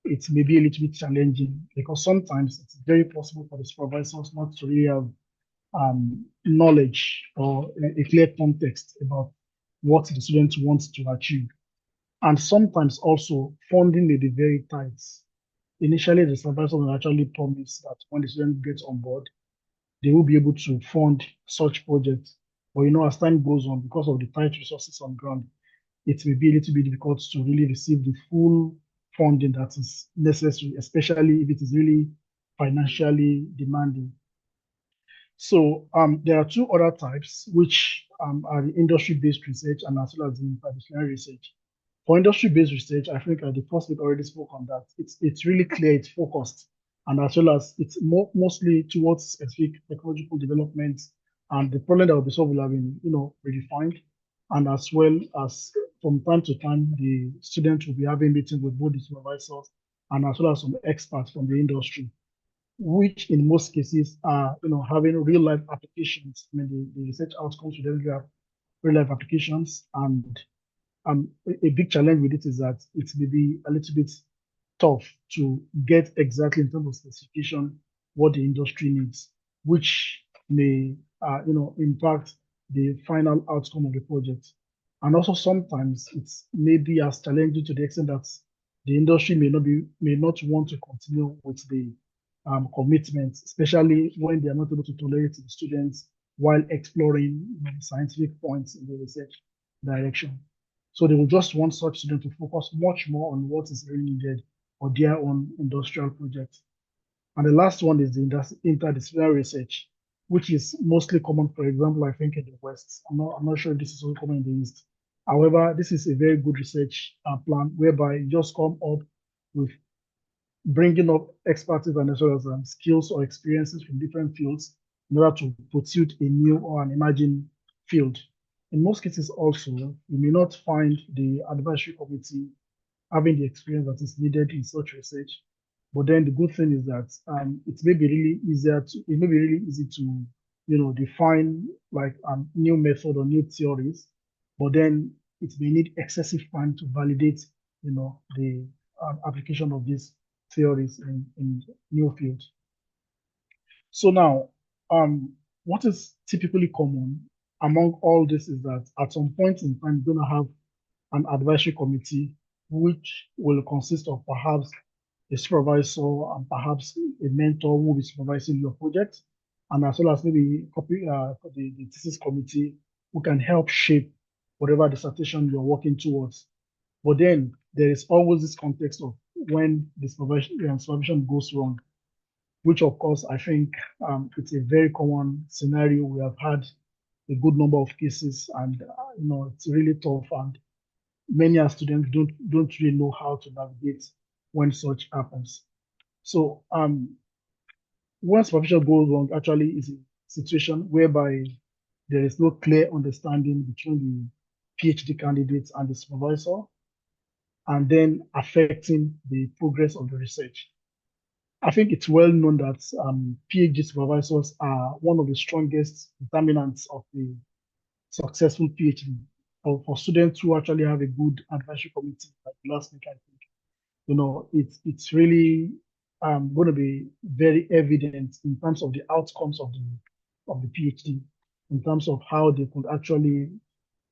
it may be a little bit challenging because sometimes it's very possible for the supervisors not to really have knowledge or a clear context about what the student wants to achieve. And sometimes also funding may be very tight. Initially, the supervisor will actually promise that when the student gets on board, they will be able to fund such projects. But as time goes on, because of the tight resources on ground, it may be a little bit difficult to really receive the full funding that is necessary, especially if it is really financially demanding. So there are 2 other types, which are the industry-based research and as well as the interdisciplinary research. For industry-based research, I think the first week already spoke on that. It's really clear, it's focused, and as well as it's mostly towards specific technological development, and the problem that will be solved will have been, redefined, and as well as from time to time, the students will be having meetings with both the supervisors and as well as some experts from the industry, which in most cases are, having real life applications. I mean, the research outcomes will have real life applications, and a big challenge with it is that it may be a little bit tough to get exactly in terms of specification what the industry needs, which may, impact the final outcome of the project. And also sometimes it's maybe as challenging to the extent that the industry may not want to continue with the commitment, especially when they are not able to tolerate the students while exploring scientific points in the research direction. So they will just want such students to focus much more on what is really needed for their own industrial projects. And the last one is the interdisciplinary research, which is mostly common, for example, I think in the West. I'm not sure if this is also common in the East. However, this is a very good research plan whereby you just come up with bringing up expertise and as well as skills or experiences from different fields in order to pursue a new or an emerging field. In most cases also, you may not find the advisory committee having the experience that is needed in such research. But then the good thing is that it may be really easy to, define like a new method or new theories, but then it may need excessive time to validate, the application of these theories in new fields. So now, what is typically common among all this is that at some point in time, you're going to have an advisory committee which will consist of perhaps a supervisor and perhaps a mentor who will be supervising your project, and as well as maybe the thesis committee who can help shape whatever dissertation you're working towards. But then there is always this context of when the supervision goes wrong, which of course I think it's a very common scenario. We have had a good number of cases, and it's really tough, and many our students don't really know how to navigate when such happens. So when supervision goes wrong, actually is a situation whereby there is no clear understanding between the PhD candidates and the supervisor, and then affecting the progress of the research. I think it's well known that PhD supervisors are one of the strongest determinants of the successful PhD. For students who actually have a good advisory committee, like last week, I think, it's really going to be very evident in terms of the outcomes of the PhD, in terms of how they could actually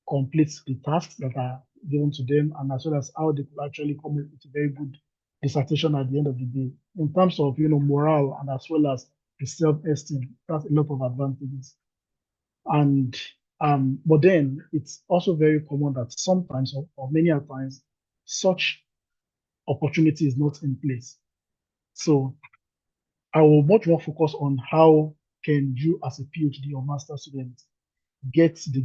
complete the tasks that are given to them, and as well as how they could actually come up with a very good dissertation at the end of the day. In terms of morale and as well as the self-esteem, that's a lot of advantages. And but then it's also very common that sometimes or many times such opportunity is not in place. So I will much more focus on how can you as a PhD or master student get the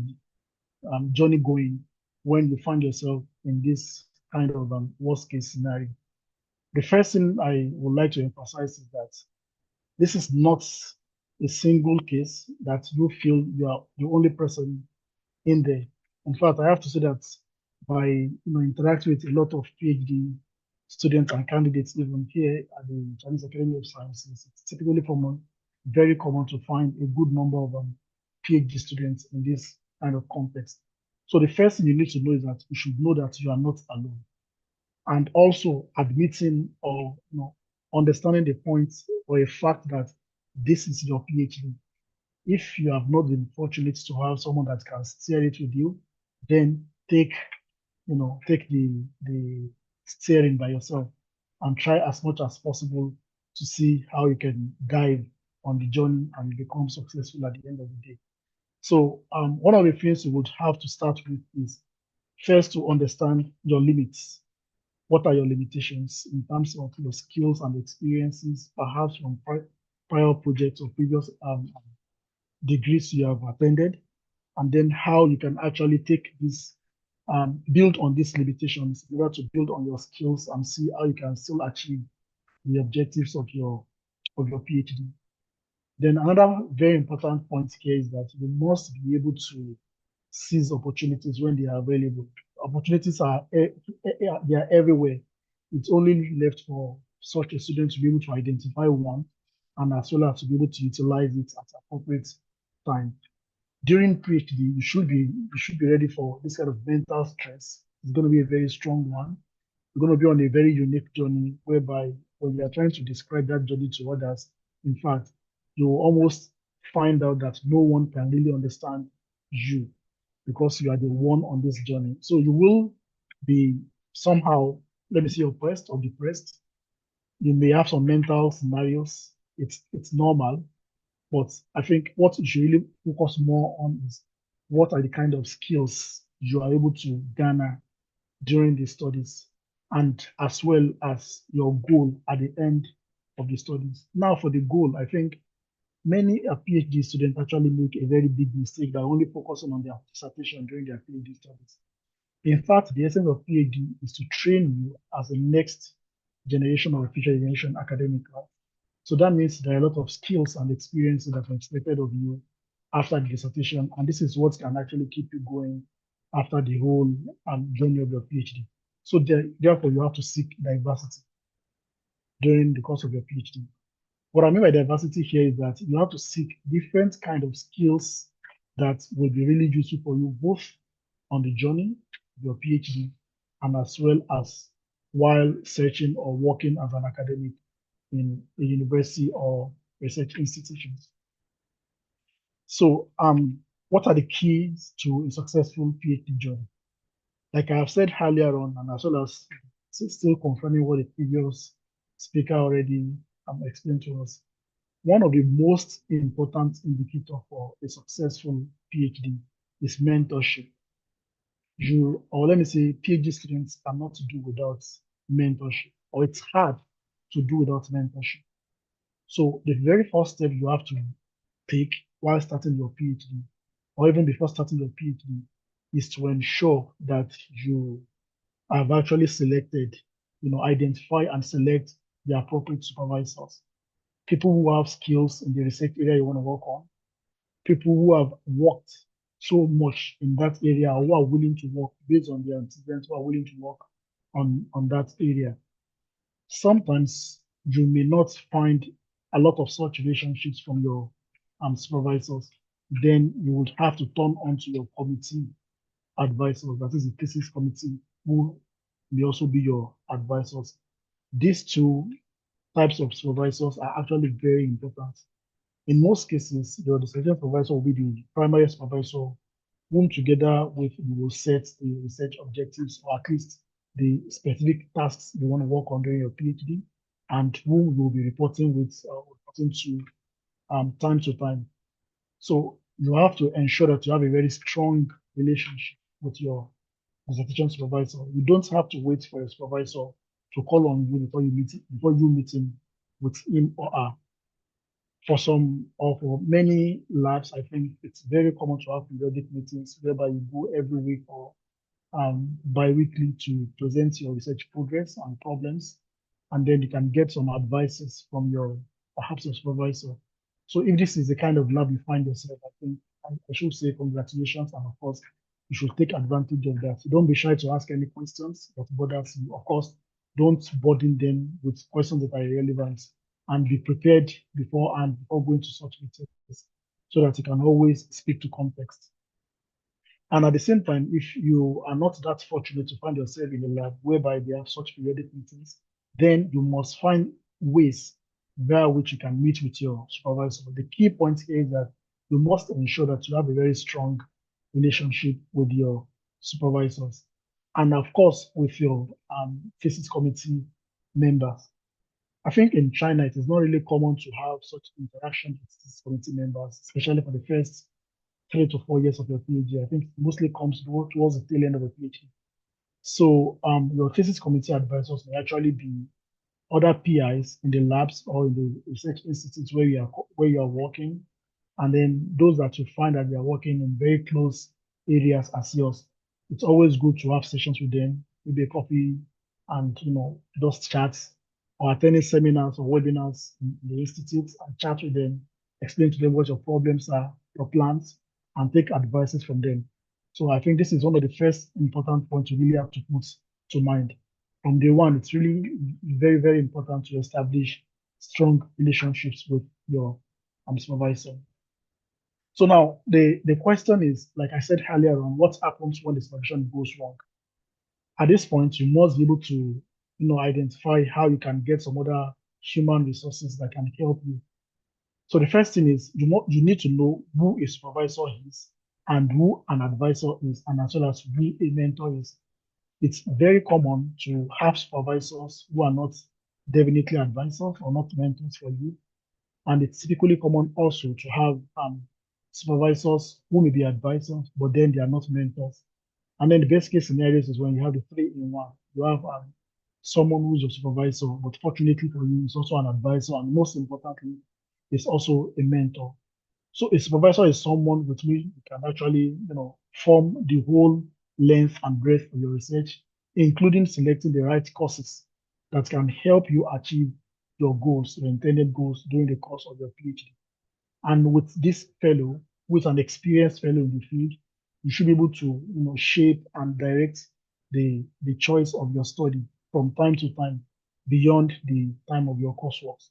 journey going when you find yourself in this kind of worst case scenario. The first thing I would like to emphasize is that this is not a single case that you feel you are the only person in there. In fact, I have to say that by interacting with a lot of PhD students and candidates, even here at the Chinese Academy of Sciences, it's typically very common to find a good number of PhD students in this kind of context. So the first thing you need to know is that you should know that you are not alone, and also admitting or understanding the point or a fact that this is your PhD. If you have not been fortunate to have someone that can steer it with you, then take the steering by yourself and try as much as possible to see how you can guide on the journey and become successful at the end of the day. So one of the things you would have to start with is first to understand your limits. What are your limitations in terms of your skills and experiences, perhaps from prior projects or previous degrees you have attended, and then how you can actually take this, build on these limitations in order to build on your skills and see how you can still achieve the objectives of your PhD. Then another very important point here is that you must be able to seize opportunities when they are available. Opportunities they are everywhere. It's only left for such a student to be able to identify one, and as well as to be able to utilize it at appropriate time. During PhD, you should be ready for this kind of mental stress. It's going to be a very strong one. You're going to be on a very unique journey whereby when you are trying to describe that journey to others, in fact, you will almost find out that no one can really understand you. because you are the one on this journey. So you will be somehow, let me say, oppressed or depressed. You may have some mental scenarios. It's normal, but I think what you should really focus more on is what are the kind of skills you are able to garner during the studies, and as well as your goal at the end of the studies. Now, for the goal, I think many PhD students actually make a very big mistake by only focusing on their dissertation during their PhD studies. In fact, the essence of PhD is to train you as the next generation or future generation academic. So that means there are a lot of skills and experiences that are expected of you after the dissertation, and this is what can actually keep you going after the whole journey of your PhD. So therefore, you have to seek diversity during the course of your PhD. What I mean by diversity here is that you have to seek different kind of skills that will be really useful for you, both on the journey of your PhD and as well as while searching or working as an academic in a university or research institutions. So, what are the keys to a successful PhD journey? Like I have said earlier on, and as well as still confirming what the previous speaker already explained to us, one of the most important indicators for a successful PhD is mentorship. Or let me say, PhD students cannot do without mentorship, or it's hard to do without mentorship. So the very first step you have to take while starting your PhD, or even before starting your PhD, is to ensure that you have actually selected, identify and select the appropriate supervisors, people who have skills in the research area you want to work on, people who have worked so much in that area, who are willing to work based on their antecedents, who are willing to work on that area. Sometimes you may not find a lot of such relationships from your supervisors. Then you would have to turn onto your committee advisors, that is the thesis committee, who may also be your advisors. These two types of supervisors are actually very important. In most cases, your dissertation supervisor will be the primary supervisor, whom together with you will set the research objectives, or at least the specific tasks you want to work on during your PhD, and whom you will be reporting to time to time. So you have to ensure that you have a very strong relationship with your dissertation supervisor. You don't have to wait for a supervisor to call on you before you meet him with him or her. For many labs, I think it's very common to have periodic meetings whereby you go every week or bi-weekly to present your research progress and problems, and then you can get some advices from perhaps your supervisor. So if this is the kind of lab you find yourself, I think I should say congratulations, and of course, you should take advantage of that. Don't be shy to ask any questions that bothers you. Of course, don't burden them with questions that are irrelevant, and be prepared beforehand before going to such meetings so that you can always speak to context. And at the same time, if you are not that fortunate to find yourself in a lab whereby they have such periodic meetings, then you must find ways via which you can meet with your supervisor. The key point here is that you must ensure that you have a very strong relationship with your supervisors, and of course with your thesis committee members. I think in China, it is not really common to have such interaction with thesis committee members, especially for the first 3 to 4 years of your PhD. I think it mostly comes towards the tail end of a PhD. So your thesis committee advisors may actually be other PIs in the labs or in the research institutes where you are working, and then those that you find that they are working in very close areas as yours. It's always good to have sessions with them, maybe a coffee, and just chats, or attending seminars or webinars in the institutes and chat with them, explain to them what your problems are, your plans, and take advices from them. So I think this is one of the first important points you really have to put to mind. From day one, it's really very, very important to establish strong relationships with your supervisor. So now the question is, like I said earlier on, what happens when the supervision goes wrong? At this point, you must be able to identify how you can get some other human resources that can help you. So the first thing is you need to know who a supervisor is and who an advisor is, and as well as who a mentor is. It's very common to have supervisors who are not definitely advisors or not mentors for you. And it's typically common also to have supervisors who may be advisors, but then they are not mentors. And then the best case scenarios is when you have the three in one. You have someone who's your supervisor, but fortunately for you, is also an advisor, and most importantly, is also a mentor. So a supervisor is someone with whom you can actually, form the whole length and breadth of your research, including selecting the right courses that can help you achieve your goals, your intended goals during the course of your PhD. And with this fellow, with an experienced fellow in the field, you should be able to, shape and direct the choice of your study from time to time beyond the time of your coursework.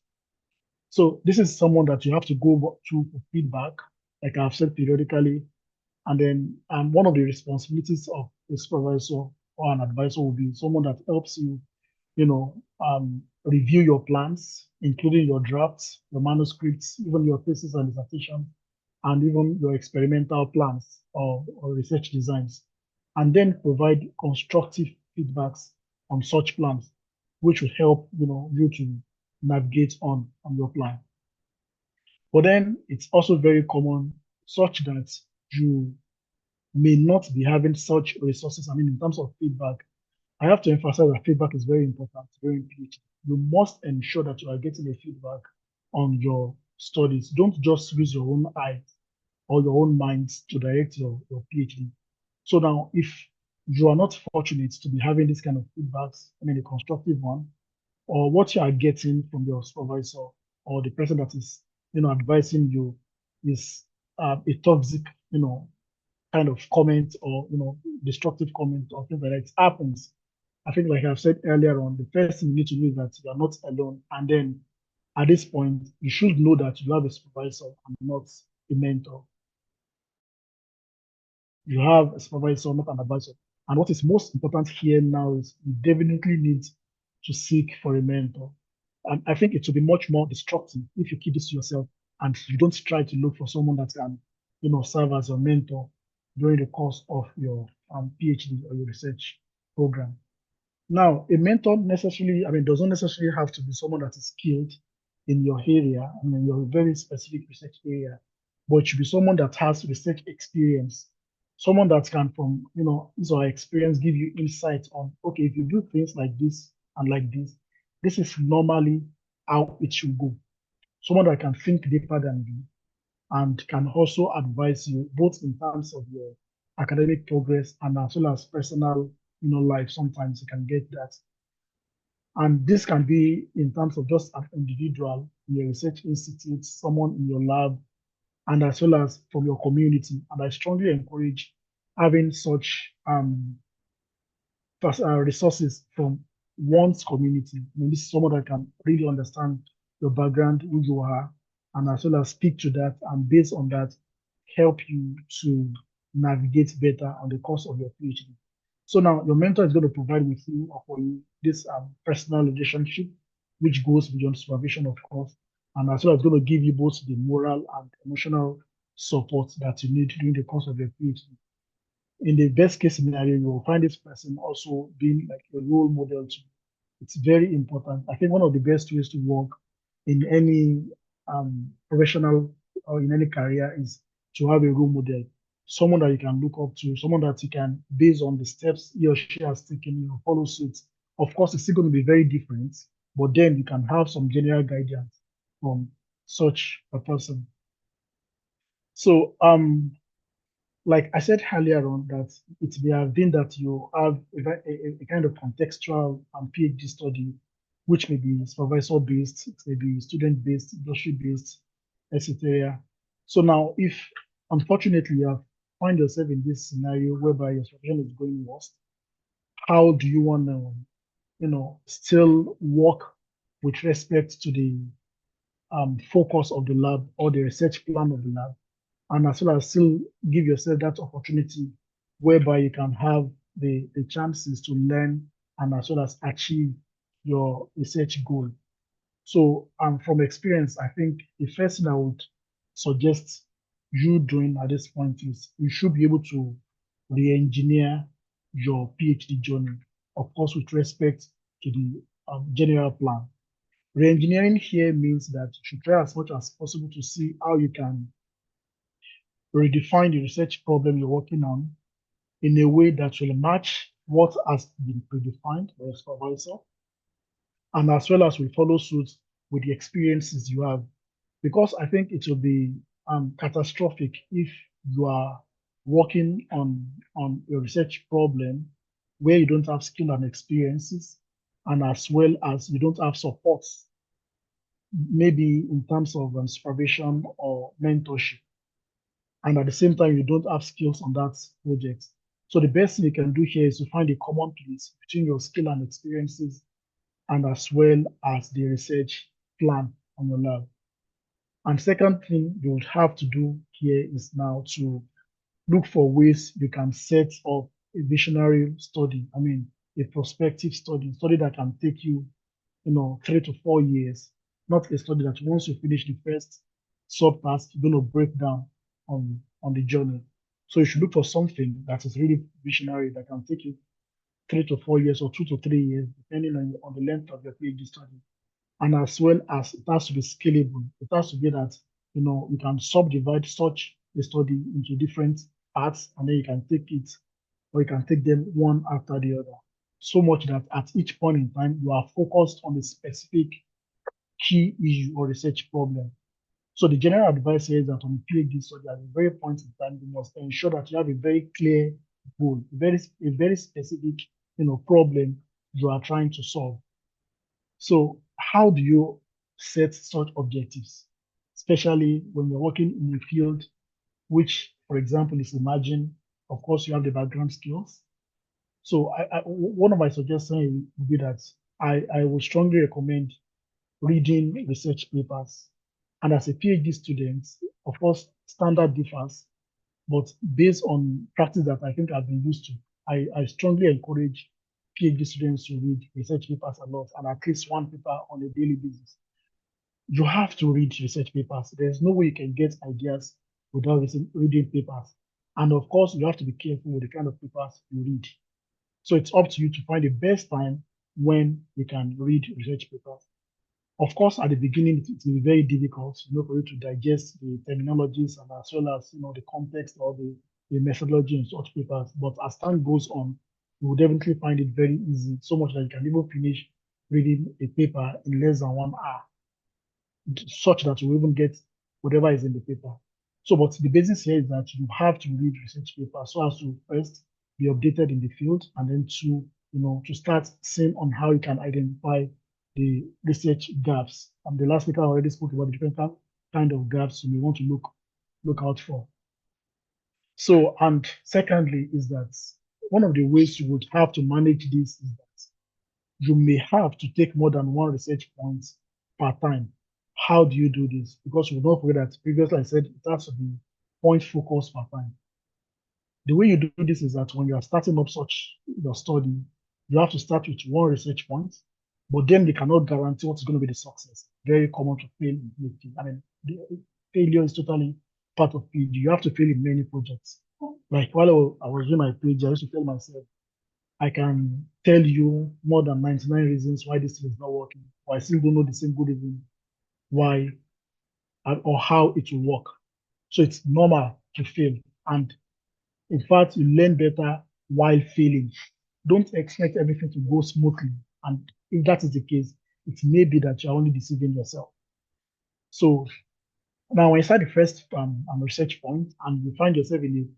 So this is someone that you have to go to for feedback, like I've said periodically. And then one of the responsibilities of a supervisor or an advisor will be someone that helps you, review your plans, including your drafts, your manuscripts, even your thesis and dissertation, and even your experimental plans or research designs, and then provide constructive feedbacks on such plans, which will help, you to navigate on your plan. But then it's also very common such that you may not be having such resources. I mean, in terms of feedback, I have to emphasize that feedback is very important during PhD. You must ensure that you are getting a feedback on your studies. Don't just use your own eyes or your own minds to direct your PhD. So now, if you are not fortunate to be having this kind of feedbacks, I mean, a constructive one, or what you are getting from your supervisor or the person that is, advising you is a toxic, kind of comment or, destructive comment or things like that, it happens. I think, like I've said earlier on, the first thing you need to know is that you are not alone. And then at this point, you should know that you have a supervisor and not a mentor. You have a supervisor, not an advisor. And what is most important here now is you definitely need to seek for a mentor. And I think it will be much more destructive if you keep this to yourself and you don't try to look for someone that can, serve as a mentor during the course of your PhD or your research program. Now, a mentor doesn't necessarily have to be someone that is skilled in your area, your very specific research area, but it should be someone that has research experience, someone that can, from, his or her experience, give you insight on, okay, if you do things like this and like this is normally how it should go. Someone that can think deeper than you and can also advise you both in terms of your academic progress and as well as personal, life. Sometimes you can get that. And this can be in terms of just an individual in your research institute, someone in your lab, and as well as from your community. And I strongly encourage having such resources from one's community. I mean, this is someone that can really understand your background, who you are, and as well as speak to that, and based on that, help you to navigate better on the course of your PhD. So now your mentor is going to provide with you or for you this personal relationship, which goes beyond supervision, of course, and as well as going to give you both the moral and emotional support that you need during the course of your PhD. In the best case scenario, you will find this person also being like a role model to you. It's very important. I think one of the best ways to work in any professional or in any career is to have a role model, someone that you can look up to, someone that you can, based on the steps he or she has taken, follow suit. Of course, it's still going to be very different, but then you can have some general guidance from such a person. So, like I said earlier on, that it may have been that you have a kind of contextual PhD study, which may be supervisor-based, it may be student-based, industry-based, etc. So now, if unfortunately you have find yourself in this scenario whereby your supervision is going worse, how do you want to, still work with respect to the focus of the lab or the research plan of the lab, and as well as still give yourself that opportunity whereby you can have the chances to learn and as well as achieve your research goal. So from experience, I think the first thing I would suggest you doing at this point is you should be able to re-engineer your PhD journey, of course, with respect to the general plan. Re-engineering here means that you should try as much as possible to see how you can redefine the research problem you're working on in a way that will match what has been predefined by your supervisor, and as well as will follow suit with the experiences you have. Because I think it will be catastrophic if you are working on a research problem where you don't have skill and experiences, and as well as you don't have support, maybe in terms of supervision or mentorship, and at the same time you don't have skills on that project. So the best thing you can do here is to find a common place between your skill and experiences, and as well as the research plan on your lab. And second thing you would have to do here is now to look for ways you can set up a visionary study. I mean, a prospective study that can take you, 3 to 4 years, not a study that once you finish the first subtask, you're going to break down on the journey. So you should look for something that is really visionary that can take you 3 to 4 years or 2 to 3 years, depending on the length of your PhD study. And as well as it has to be scalable. It has to be that, you can subdivide such a study into different parts, and then you can take it, or you can take them one after the other. So much that at each point in time, you are focused on a specific key issue or research problem. So the general advice here is that on a PhD study, at a very point in time, you must ensure that you have a very clear goal, a very specific, problem you are trying to solve. So how do you set such objectives, especially when you're working in a field which, for example, is emerging? Of course, you have the background skills. So one of my suggestions would be that I would strongly recommend reading research papers. And as a PhD student, of course, standard differs, but based on practice that I think I've been used to, I strongly encourage PhD students to read research papers a lot, and at least one paper on a daily basis. You have to read research papers. There's no way you can get ideas without reading papers. And of course, you have to be careful with the kind of papers you read. So it's up to you to find the best time when you can read research papers. Of course, at the beginning, it will be very difficult, for you to digest the terminologies and as well as, the context or the methodology in such papers. But as time goes on, you will definitely find it very easy, so much that you can even finish reading a paper in less than 1 hour, such that you even get whatever is in the paper. So, but the basis here is that you have to read research papers so as to first be updated in the field, and then to start seeing on how you can identify the research gaps. And the last speaker already spoke about the different kind of gaps you may want to look out for. So, and secondly, is that one of the ways you would have to manage this is that you may have to take more than one research point per time. How do you do this? Because you don't forget that previously I said it has to be point focus per time. The way you do this is that when you are starting up such your study, you have to start with one research point, but then they cannot guarantee what's going to be the success. Very common to fail in PhD. I mean, failure is totally part of PhD. You have to fail in many projects. Like while I was doing my PhD, I used to tell myself, I can tell you more than 99 reasons why this thing is not working, but I still don't know the same good reason why or how it will work. So it's normal to fail. And in fact, you learn better while failing. Don't expect everything to go smoothly. And if that is the case, it may be that you're only deceiving yourself. So now when you start the first research point and you find yourself in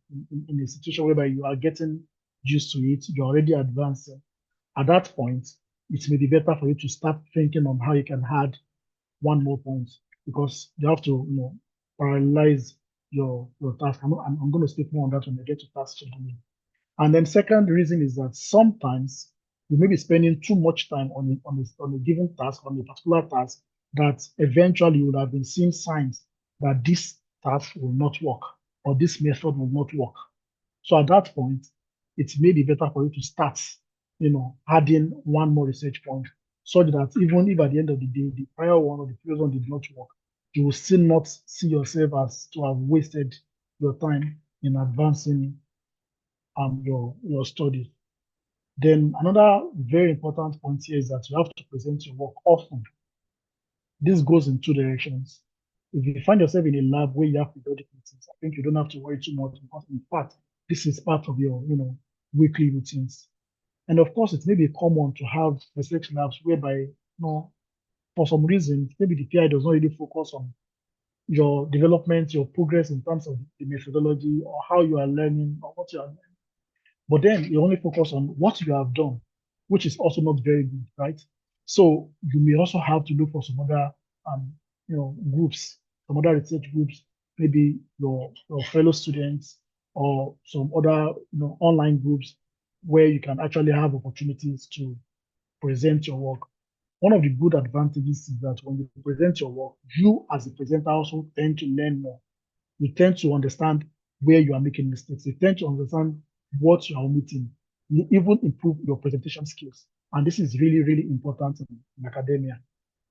a situation whereby you are getting used to it, you're already advancing, at that point, it may be better for you to start thinking on how you can add one more point, because you have to, parallelize your task. I'm going to speak more on that when I get to task scheduling. And then second reason is that sometimes you may be spending too much time on a given task, on a particular task, that eventually you would have been seeing signs that this task will not work or this method will not work. So at that point, it may be better for you to start, adding one more research point, so that even if at the end of the day, the prior one or the previous one did not work, you will still not see yourself as to have wasted your time in advancing your studies. Then another very important point here is that you have to present your work often. This goes in two directions. If you find yourself in a lab where you have periodic meetings, I think you don't have to worry too much because in fact, this is part of your, weekly routines. And of course, it may be common to have research labs whereby, for some reason, maybe the PI does not really focus on your development, your progress in terms of the methodology or how you are learning or what you are learning. But then you only focus on what you have done, which is also not very good, right? So you may also have to look for some other, groups, some other research groups, maybe your fellow students or some other, online groups where you can actually have opportunities to present your work. One of the good advantages is that when you present your work, you as a presenter also tend to learn more. You tend to understand where you are making mistakes. You tend to understand what you are omitting. You even improve your presentation skills. And this is really, really important in academia.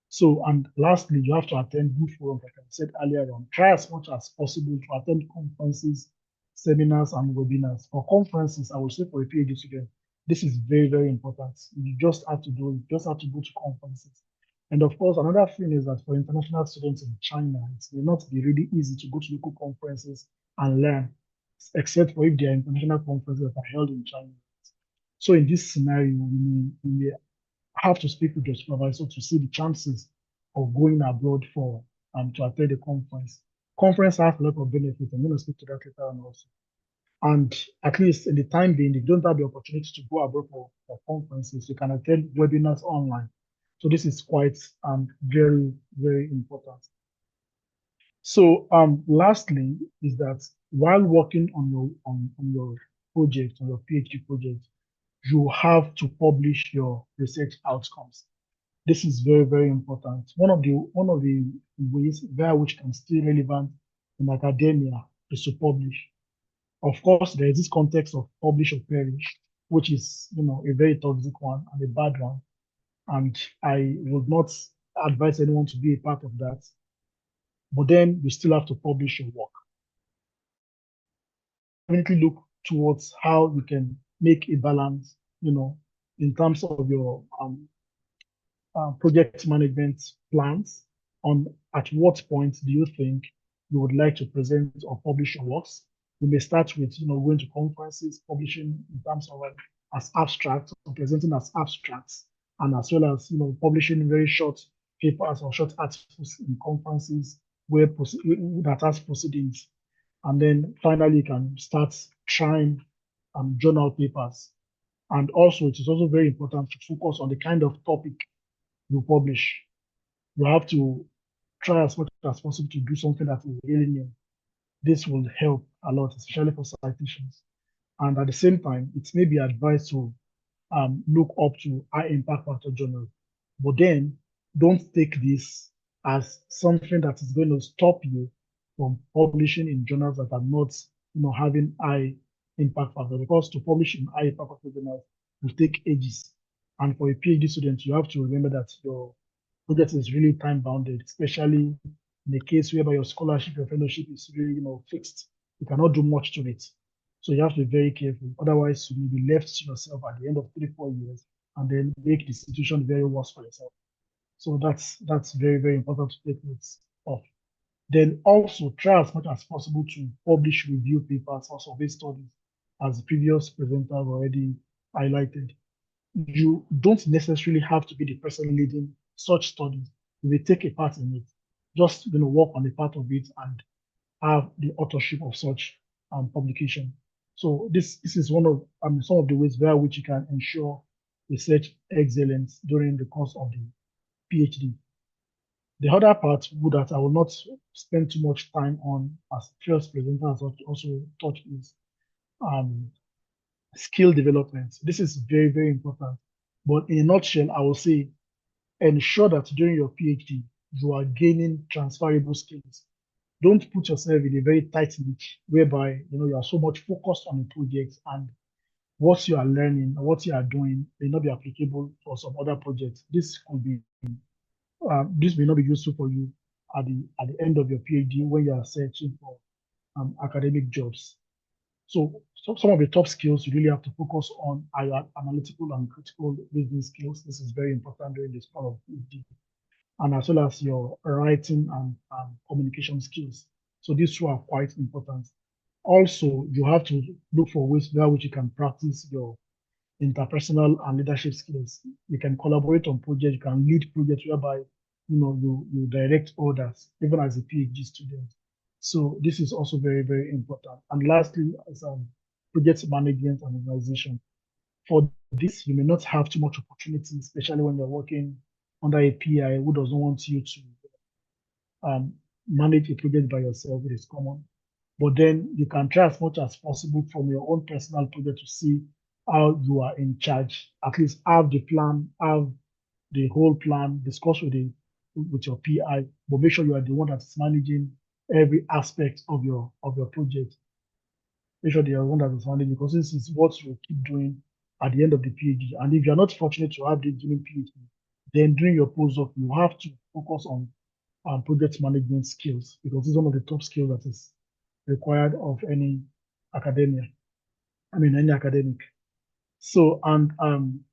So, and lastly, you have to attend good forums, like I said earlier on. Try as much as possible to attend conferences, seminars, and webinars. For conferences, I would say for a PhD student, this is very, very important. You just have to do it. You just have to go to conferences. And of course, another thing is that for international students in China, it may not be really easy to go to local conferences and learn, except for if there are international conferences that are held in China. So in this scenario, you may have to speak with your supervisor to see the chances of going abroad for to attend a conference. Conference has a lot of benefits. I'm going to speak to that later on also. And at least in the time being, if you don't have the opportunity to go abroad for conferences, you can attend webinars online. So this is quite very, very important. So lastly is that while working on your project, on your PhD project, you have to publish your research outcomes. This is very, very important. One of the ways via which can stay relevant in academia is to publish. Of course, there is this context of publish or perish, which is a very toxic one and a bad one. And I would not advise anyone to be a part of that. But then you still have to publish your work. Definitely look towards how you can make a balance, in terms of your project management plans on at what point do you think you would like to present or publish your works. You may start with, going to conferences, publishing in terms of as abstracts or presenting as abstracts, and as well as, publishing very short papers or short articles in conferences that has proceedings. And then finally, you can start trying journal papers. And also, it is also very important to focus on the kind of topic you publish. You have to try as much as possible to do something that is really new. This will help a lot, especially for citations. And at the same time, it may be advised to look up to high impact factor journals. But then don't take this as something that is going to stop you from publishing in journals that are not, having high impact factor. Because to publish in high impact factor journals will take ages. And for a PhD student, you have to remember that your project is really time bounded, especially in a case whereby your scholarship, your fellowship is really, fixed. You cannot do much to it. So you have to be very careful. Otherwise, you may be left to yourself at the end of 3-4 years and then make the situation very worse for yourself. So that's very, very important to take notes of. Then also try as much as possible to publish review papers or survey studies, as the previous presenter already highlighted. You don't necessarily have to be the person leading such studies. You will take a part in it. Just work on a part of it and have the authorship of such publication. So this is one of some of the ways via which you can ensure research excellence during the course of the PhD. The other part that I will not spend too much time on, as first presenter has also touched, is skill development. This is very, very important. But in a nutshell, I will say ensure that during your PhD, you are gaining transferable skills. Don't put yourself in a very tight niche whereby you are so much focused on the project and what you are learning, what you are doing may not be applicable for some other projects. This may not be useful for you at the end of your PhD when you are searching for academic jobs. So some of the top skills you really have to focus on are your analytical and critical reasoning skills. This is very important during this part of PhD, and as well as your writing and communication skills. So these two are quite important. Also, you have to look for ways by which you can practice your interpersonal and leadership skills. You can collaborate on projects, you can lead projects whereby you direct others, even as a PhD student. So this is also very, very important. And lastly, as project management and organization. For this, you may not have too much opportunity, especially when you're working under a PI who doesn't want you to manage a project by yourself. It is common. But then you can try as much as possible from your own personal project to see how you are in charge. At least have the plan, have the whole plan, discuss with your PI, but make sure you are the one that is managing every aspect of your project. Make sure they are the one that is managing, because this is what you keep doing at the end of the PhD. And if you're not fortunate to have this during PhD, then during your postdoc, you have to focus on project management skills, because it's one of the top skills that is required of any academia. Any academic. So, and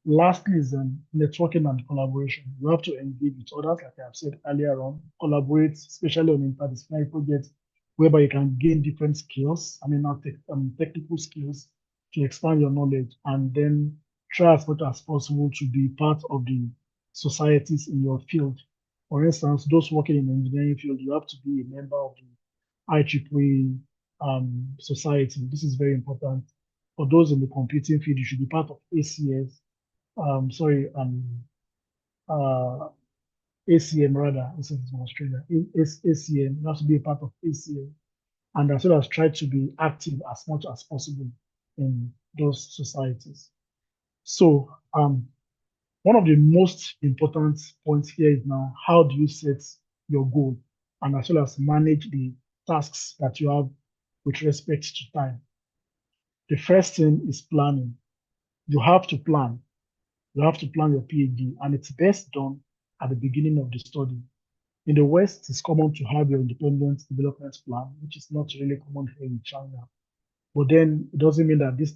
lastly is networking and collaboration. You have to engage with others, like I have said earlier on, collaborate, especially on interdisciplinary projects, whereby you can gain different skills, technical skills to expand your knowledge, and then try as much as possible to be part of the societies in your field. For instance, those working in the engineering field, you have to be a member of the IEEE society. This is very important. For those in the computing field, you should be part of ACS. ACM rather, this is in Australia. ACM, you have to be a part of ACM, and as well as try to be active as much as possible in those societies. So, one of the most important points here is now, how do you set your goal, and as well as manage the tasks that you have with respect to time. The first thing is planning. You have to plan. You have to plan your PhD, and it's best done at the beginning of the study. In the West, it's common to have your independent development plan, which is not really common here in China. But then it doesn't mean that this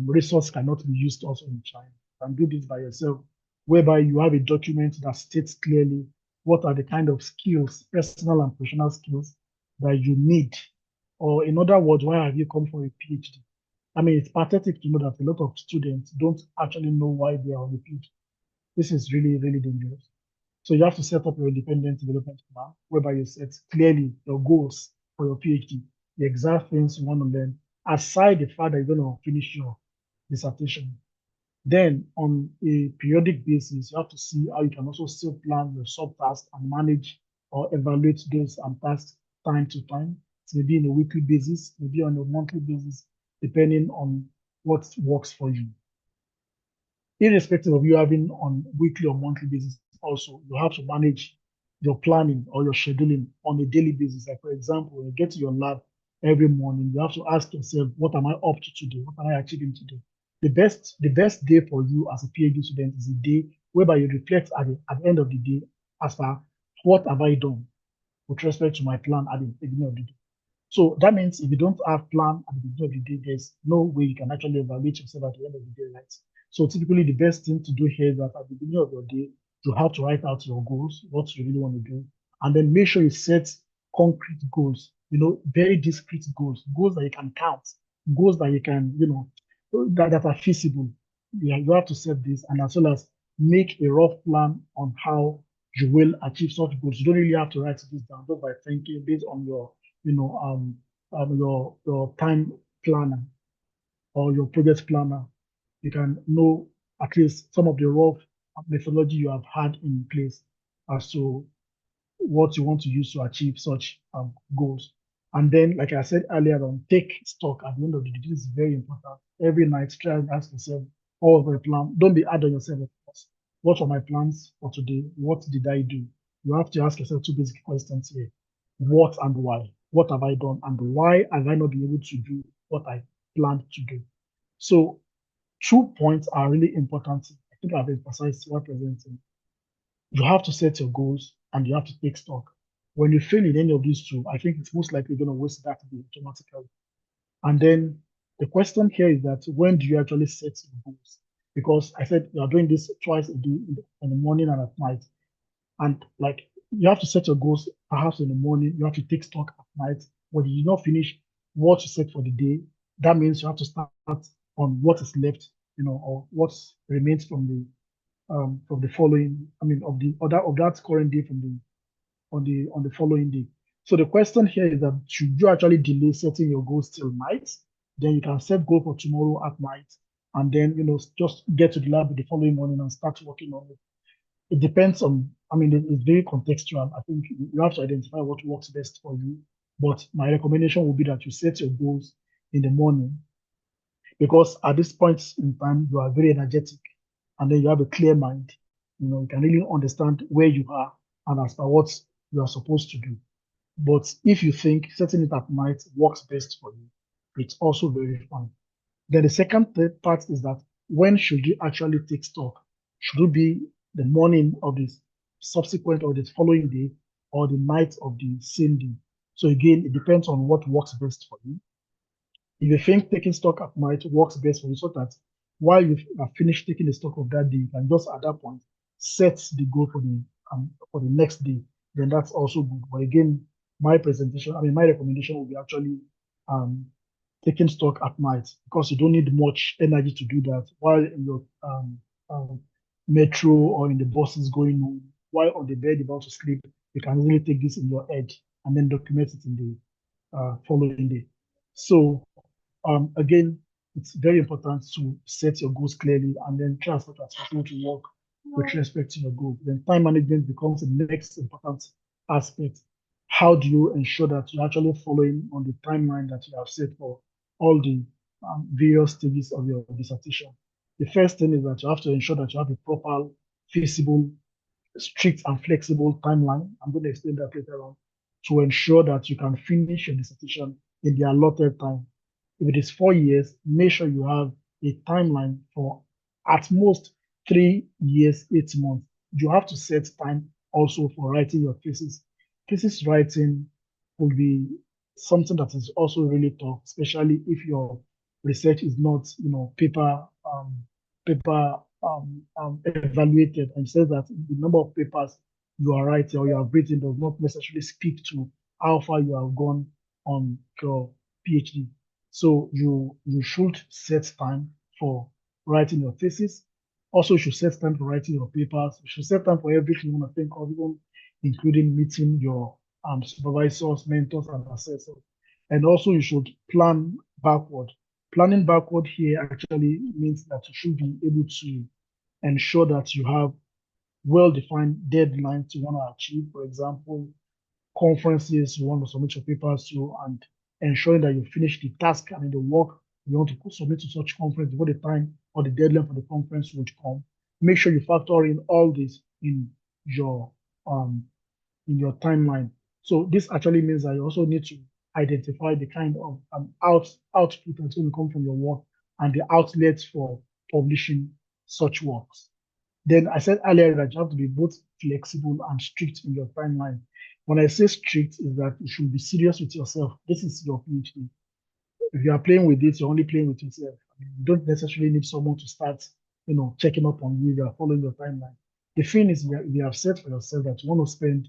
resource cannot be used also in China. You can do this by yourself, whereby you have a document that states clearly what are the kind of skills, personal and professional skills, that you need. Or in other words, why have you come for a PhD? It's pathetic to know that a lot of students don't actually know why they are on a PhD. This is really, really dangerous. So you have to set up your independent development plan, whereby you set clearly your goals for your PhD, the exact things you want to learn, aside the fact that you're going to finish your dissertation. Then on a periodic basis, you have to see how you can also still plan your subtasks and manage or evaluate those tasks time to time. It may be on a weekly basis, maybe on a monthly basis, depending on what works for you. Irrespective of you having on weekly or monthly basis, also, you have to manage your planning or your scheduling on a daily basis. Like, for example, when you get to your lab every morning, you have to ask yourself, what am I up to today? What am I achieving today? The best day for you as a PhD student is a day whereby you reflect at the end of the day as far what have I done with respect to my plan at the beginning of the day. So that means if you don't have plan at the beginning of the day, there's no way you can actually evaluate yourself at the end of the day, right? So typically the best thing to do here is that at the beginning of your day, you have to write out your goals, what you really want to do, and then make sure you set concrete goals, very discrete goals that you can count, goals that you can, that are feasible. You have to set this, and as well as make a rough plan on how you will achieve such goals. You don't really have to write this down, just by thinking based on your, your time planner or your project planner. You can know at least some of the rough methodology you have had in place as to what you want to use to achieve such goals. And then, like I said earlier on, take stock at the end of the day. This is very important. Every night, try and ask yourself, what was my plan? Don't be hard on yourself, of course. What were my plans for today? What did I do? You have to ask yourself two basic questions here. What and why? What have I done? And why have I not been able to do what I planned to do? So 2 points are really important. I think I've emphasized while presenting. you have to set your goals and you have to take stock. When you fail in any of these two, I think it's most likely going to waste that day automatically. And then the question here is that when do you actually set your goals? Because I said you are doing this twice a day in the morning and at night. And like you have to set your goals perhaps in the morning, you have to take stock at night. When you not finish what you set for the day, that means you have to start on what is left, or what remains from the following, I mean, of that current day from the on the following day. So the question here is that should you actually delay setting your goals till night? Then you can set goal for tomorrow at night, and then just get to the lab the following morning and start working on it. It depends on, I mean, it's very contextual. I think you have to identify what works best for you. But my recommendation would be that you set your goals in the morning, because at this point in time you are very energetic, and then you have a clear mind. You can really understand where you are and as per what you are supposed to do. But if you think setting it at night works best for you, it's also very fine. Then the second part is that when should you actually take stock? Should it be the morning of the subsequent or the following day, or the night of the same day? So again, it depends on what works best for you. If you think taking stock at night works best for you, so that while you have finished taking the stock of that day, you can just at that point set the goal for the next day, then that's also good. But again, my recommendation will be actually um, taking stock at night, because you don't need much energy to do that while in your metro or in the buses going home, while on the bed about to sleep. You can really take this in your head and then document it in the following day. So again, it's very important to set your goals clearly and then try as much as possible to work with respect to your goal. Then time management becomes the next important aspect. How do you ensure that you're actually following on the timeline that you have set for all the various stages of your dissertation? The first thing is that you have to ensure that you have a proper, feasible, strict, and flexible timeline. I'm going to explain that later on, to ensure that you can finish your dissertation in the allotted time. If it is 4 years, make sure you have a timeline for at most 3 years, 8 months. You have to set time also for writing your thesis. Thesis writing will be something that is also really tough, especially if your research is not, paper evaluated, and says that the number of papers you are writing or you have written does not necessarily speak to how far you have gone on your PhD. So you should set time for writing your thesis. Also, you should set time for writing your papers. You should set time for everything you want to think of, even including meeting your supervisors, mentors, and assessors. And also, you should plan backward. Planning backward here actually means that you should be able to ensure that you have well-defined deadlines you want to achieve. For example, conferences you want to submit your papers to, and ensuring that you finish the task and the work you want to submit to such conference before the time or the deadline for the conference would come. Make sure you factor in all this your um in your timeline. So this actually means that you also need to identify the kind of output that's going to come from your work and the outlets for publishing such works. Then I said earlier that you have to be both flexible and strict in your timeline. When I say strict, is that you should be serious with yourself. This is your PhD. If you are playing with it, you're only playing with yourself. I mean, you don't necessarily need someone to start, checking up on you if you are following your timeline. The thing is, you have set for yourself that you want to spend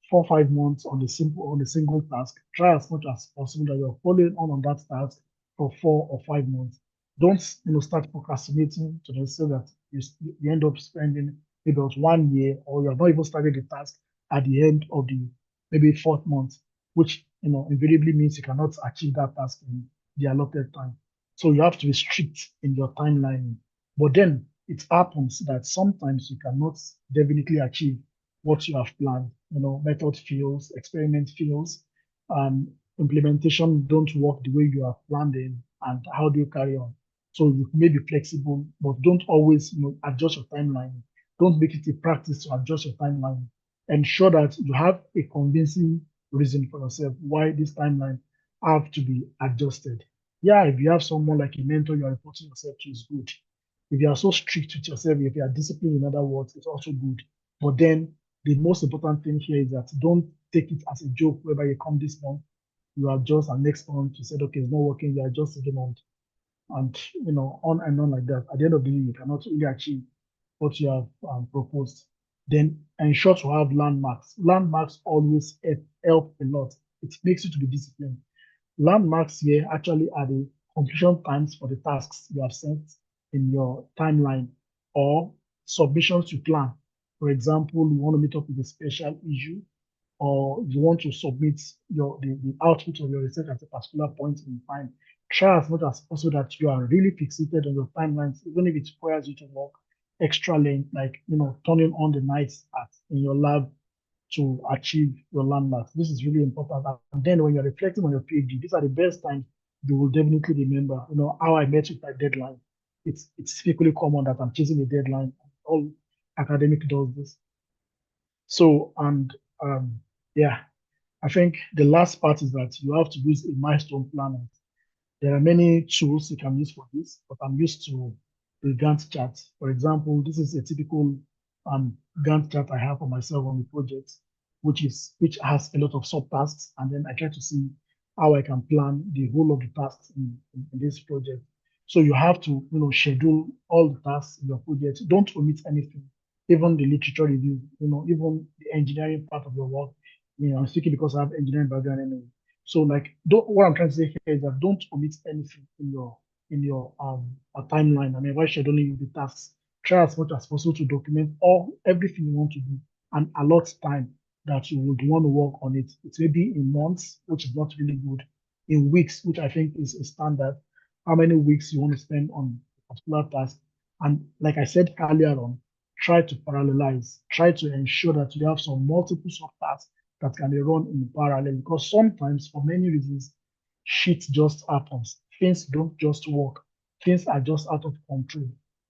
4 or 5 months on a single task. Try as much as possible that you're following on that task for 4 or 5 months. Don't start procrastinating to the extent that you end up spending maybe about 1 year, or you have not even started the task at the end of the maybe fourth month, which invariably means you cannot achieve that task in the allotted time. So you have to be strict in your timeline. But then it happens that sometimes you cannot definitely achieve what you have planned. Method fails, experiment fails, and implementation don't work the way you have planned it. And how do you carry on? So you may be flexible, but don't always adjust your timeline. Don't make it a practice to adjust your timeline. Ensure that you have a convincing reason for yourself why this timeline have to be adjusted. Yeah, if you have someone like a mentor you are reporting yourself to, is good. If you are so strict with yourself, if you are disciplined, in other words, it's also good. But then the most important thing here is that don't take it as a joke whereby you come this month, you adjust, and next month you said, okay, it's not working, you adjust again, and on and on like that. At the end of the day, you cannot really achieve what you have proposed. Then ensure to have landmarks. Landmarks always help a lot. It makes you to be disciplined. Landmarks here actually are the completion times for the tasks you have set in your timeline or submissions to plan. For example, you want to meet up with a special issue, or you want to submit the output of your research at a particular point in time. Try as much as possible that you are really fixated on your timelines, even if it requires you to work extra length, like turning on the nights in your lab to achieve your landmarks. This is really important. And then when you're reflecting on your PhD, these are the best times you will definitely remember, how I met with my deadline. It's typically common that I'm chasing a deadline. All academic does this. So, and yeah, I think the last part is that you have to use a milestone planner. There are many tools you can use for this, but I'm used to the Gantt chart. For example, this is a typical Gantt chart I have for myself on the project, which has a lot of subtasks, and then I try to see how I can plan the whole of the tasks in this project. So you have to schedule all the tasks in your project. Don't omit anything, even the literature review, even the engineering part of your work. I'm speaking because I have engineering background anyway. So what I'm trying to say here is that don't omit anything in your timeline. I mean, while scheduling the tasks, try as much as possible to document everything you want to do and allot time that you would want to work on it. It may be in months, which is not really good, in weeks, which I think is a standard. How many weeks you want to spend on a particular task. And like I said earlier on, try to parallelize, try to ensure that you have some multiple subtasks that can be run in parallel, because sometimes for many reasons, shit just happens. Things don't just work. Things are just out of control.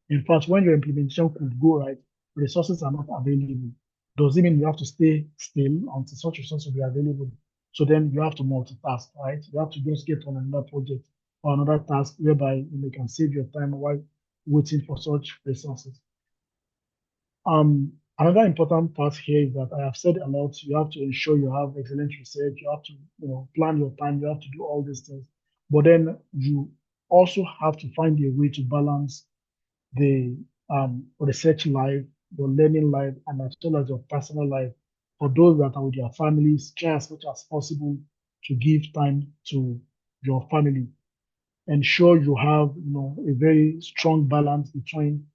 In fact, when your implementation could go right, resources are not available. Does it mean you have to stay still until such resources will be available? So then you have to multitask, right? You have to just get on another project or another task whereby you can save your time while waiting for such resources. Another important part here is that I have said a lot. You have to ensure you have excellent research. You have to, plan your time. You have to do all these things. But then you also have to find a way to balance the research life, your learning life, and as well as your personal life. For those that are with their families, try as much as possible to give time to your family. Ensure you have, a very strong balance between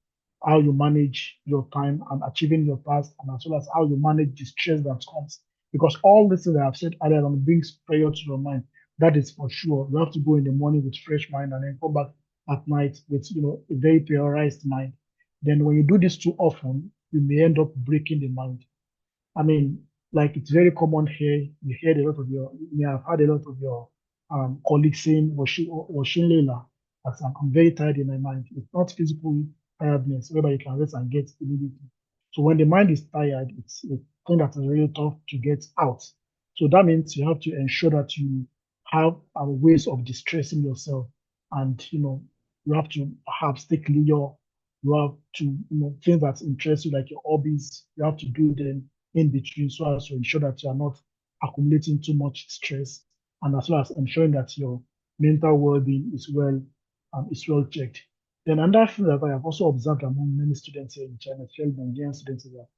how you manage your time and achieving your task, and as well as how you manage the stress that comes. Because all this things I have said earlier on brings prayer to your mind. That is for sure. You have to go in the morning with fresh mind and then come back at night with a very prioritized mind. Then when you do this too often, you may end up breaking the mind. I mean, like it's very common here. You may have had a lot of your colleagues saying, Washin Leila, as I'm very tired in my mind. It's not physical tiredness, whereby you can rest and get immediately. So when the mind is tired, it's a thing that is really tough to get out. So that means you have to ensure that you have ways of distressing yourself, and you have to have stay clear. You have to things that interest you, like your hobbies. You have to do them in between, so as to ensure that you are not accumulating too much stress, and as well as ensuring that your mental well-being is well checked. Then another thing that I have also observed among many students here in China, especially Nigerian students, is that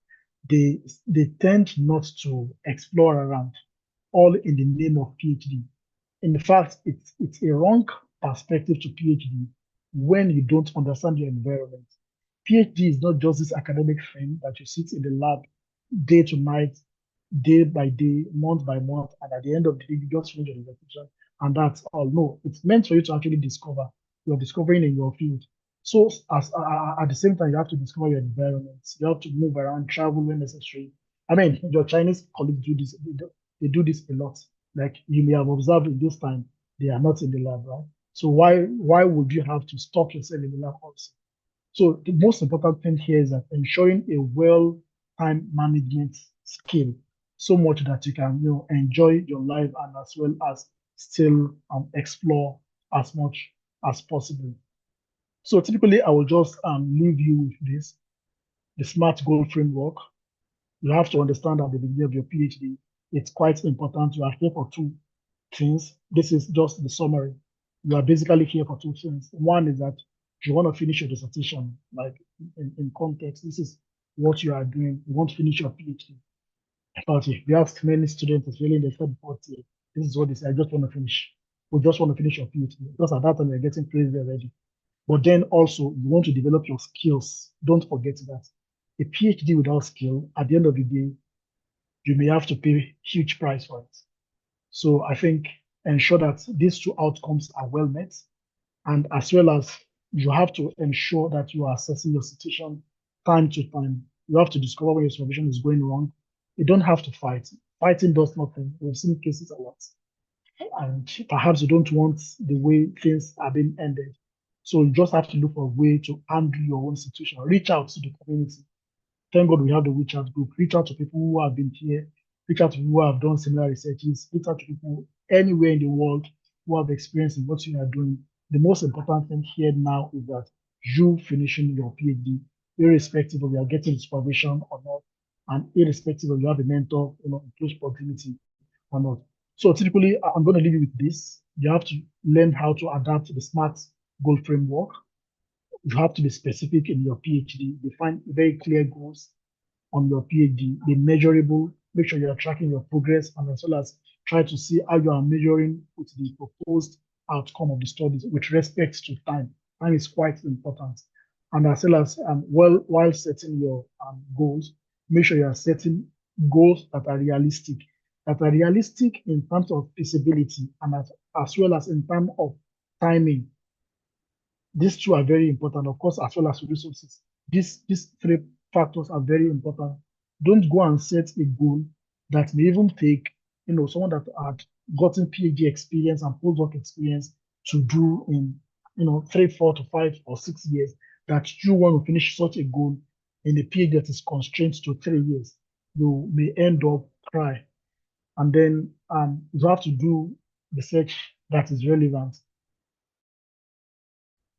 they tend not to explore around, all in the name of PhD. In fact, it's a wrong perspective to PhD when you don't understand your environment. PhD is not just this academic thing that you sit in the lab day to night, day by day, month by month, and at the end of the day, you just finish your dissertation, and that's all. No, it's meant for you to actually discover. You're discovering in your field. So at the same time, you have to discover your environment. You have to move around, travel when necessary. I mean, your Chinese colleagues do this. They do this a lot. Like you may have observed in this time, they are not in the lab, right? So why would you have to stop yourself in the lab also? So the most important thing here is that ensuring a well time management skill, so much that you can enjoy your life and as well as still explore as much as possible. So typically, I will just leave you with this: the SMART goal framework. You have to understand at the beginning of your PhD, it's quite important. You are here for two things. This is just the summary. You are basically here for two things. One is that you want to finish your dissertation, like in context, this is what you are doing. You want to finish your PhD. But if you have many students, especially in the third, fourth year, this is what they say, I just want to finish. We just want to finish your PhD. Because at that time, you're getting crazy already. But then also, you want to develop your skills. Don't forget that. A PhD without skill, at the end of the day, you may have to pay huge price for it. So I think ensure that these two outcomes are well met, and as well as you have to ensure that you are assessing your situation time to time. You have to discover when your supervision is going wrong. You don't have to fight. Fighting does nothing. We've seen cases a lot. And perhaps you don't want the way things are being ended. So you just have to look for a way to handle your own situation. Reach out to the community. Thank God we have the WeChat group. Reach out to people who have been here. Reach out to people who have done similar researches. Reach out to people anywhere in the world who have experience in what you are doing. The most important thing here now is that you finishing your PhD, irrespective of you are getting supervision or not, and irrespective of you have a mentor, in close proximity or not. So typically, I'm going to leave you with this. You have to learn how to adapt to the SMART goal framework. You have to be specific in your PhD. Define very clear goals on your PhD. Be measurable. Make sure you are tracking your progress, and as well as try to see how you are measuring with the proposed outcome of the studies with respect to time. Time is quite important. And as well as while setting your goals, make sure you are setting goals that are realistic, in terms of feasibility and as well as in terms of timing. These two are very important, of course, as well as resources. These three factors are very important. Don't go and set a goal that may even take, someone that had gotten PhD experience and postdoc experience to do in, 3, 4 to 5 or 6 years, that you want to finish such a goal in a PhD that is constrained to 3 years. You may end up cry. And then you have to do research that is relevant,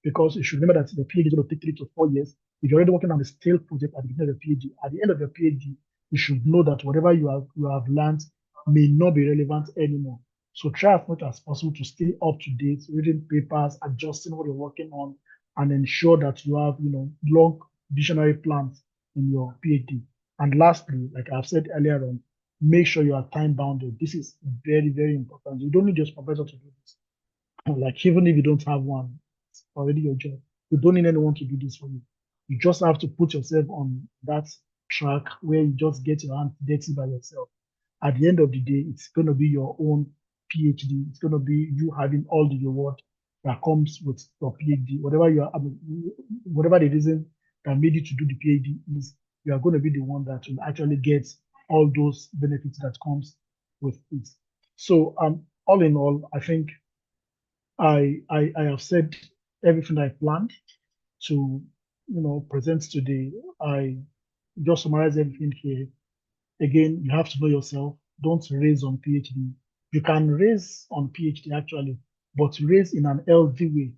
because you should remember that the PhD is going to take 3 to 4 years. If you're already working on a stale project at the beginning of the PhD, at the end of your PhD, you should know that whatever you have learned may not be relevant anymore. So try as much as possible to stay up to date, reading papers, adjusting what you're working on, and ensure that you have, long visionary plans in your PhD. And lastly, like I've said earlier on, make sure you are time bounded. This is very, very important. You don't need your supervisor to do this. Like even if you don't have one, it's already your job. You don't need anyone to do this for you. You just have to put yourself on that track where you just get your hands dirty by yourself. At the end of the day, it's going to be your own PhD. It's going to be you having all the reward that comes with your PhD. Whatever the reason that made you to do the PhD is, you are going to be the one that will actually get all those benefits that comes with it. So, all in all, I think I have said everything I planned to present today. I just summarize everything here. Again, you have to know yourself. Don't raise on PhD. You can raise on PhD actually, but raise in an healthy way.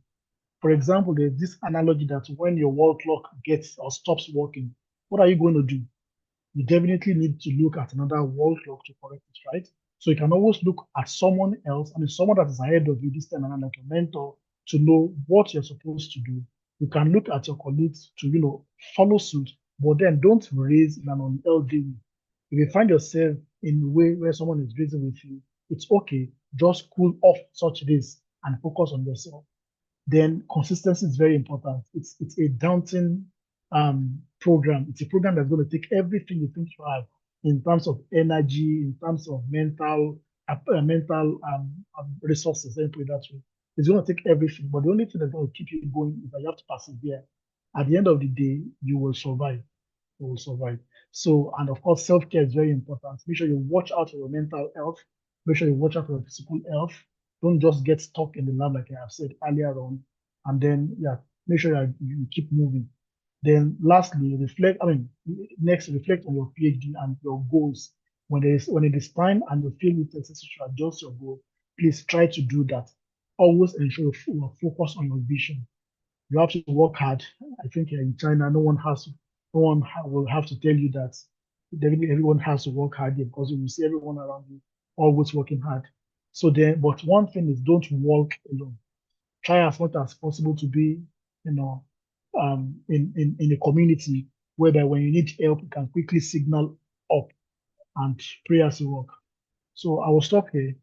For example, there's this analogy that when your wall clock gets or stops working, what are you going to do? You definitely need to look at another wall clock to correct it, right? So you can always look at someone else, someone that is ahead of you this time around, like a mentor, to know what you're supposed to do. You can look at your colleagues to, follow suit, but then don't raise in an unhealthy way. If you find yourself in a way where someone is raising with you, it's okay. Just cool off such days and focus on yourself. Then consistency is very important. It's a daunting program. It's a program that's going to take everything you think you have in terms of energy, in terms of mental resources. Let me put it that way. It's going to take everything, but the only thing that's going to keep you going is that you have to persevere. At the end of the day, you will survive. You will survive. So, and of course, self-care is very important. Make sure you watch out for your mental health. Make sure you watch out for your physical health. Don't just get stuck in the lab like I have said earlier on. And then, make sure you keep moving. Then lastly, reflect on your PhD and your goals. When it is time and you feel it necessary to adjust your goal, please try to do that. Always ensure you are focused on your vision. You have to work hard. I think in China, no one will have to tell you that definitely everyone has to work hard because you will see everyone around you always working hard. So then, but one thing is don't work alone. Try as much as possible to be, you know, in a community whereby when you need help, you can quickly signal up and pray as you work. So I will stop here.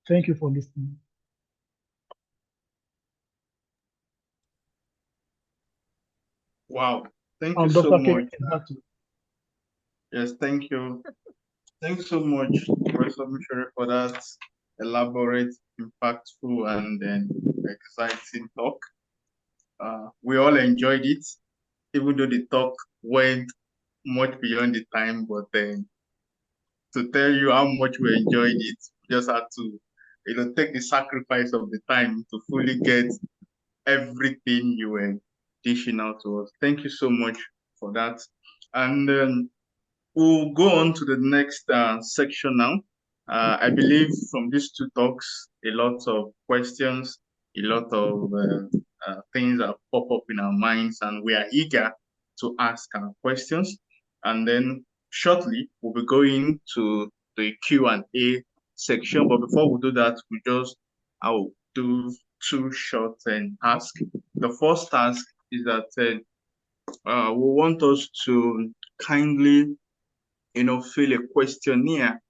Thank you for listening. Wow. Thank you so Dr. K, much. back to you. Yes, thank you. Thanks so much, Professor Mishore, for that elaborate, impactful, and then exciting talk. We all enjoyed it, even though the talk went much beyond the time, but then to tell you how much we enjoyed it, we just had to, take the sacrifice of the time to fully get everything you were dishing out to us. Thank you so much for that. And we'll go on to the next section now. I believe from these two talks, a lot of questions, a lot of things that pop up in our minds, and we are eager to ask our questions. And then shortly, we'll be going to the Q&A section. But before we do that, I'll do two short tasks. The first task is that we want us to kindly fill a questionnaire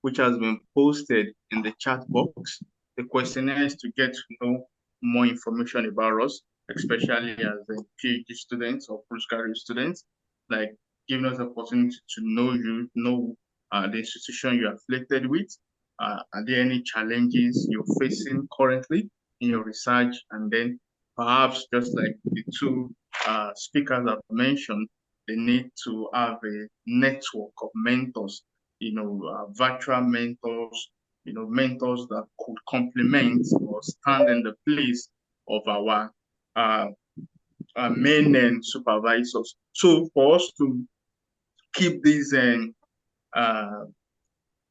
which has been posted in the chat box. The questionnaire is to get to know more information about us, especially as a PhD students or postgraduate students, like giving us the opportunity to know you, know the institution you're affiliated with. Are there any challenges you're facing currently in your research? And then perhaps just like the two speakers have mentioned, they need to have a network of mentors, virtual mentors, mentors that could complement or stand in the place of our main supervisors. So for us to keep these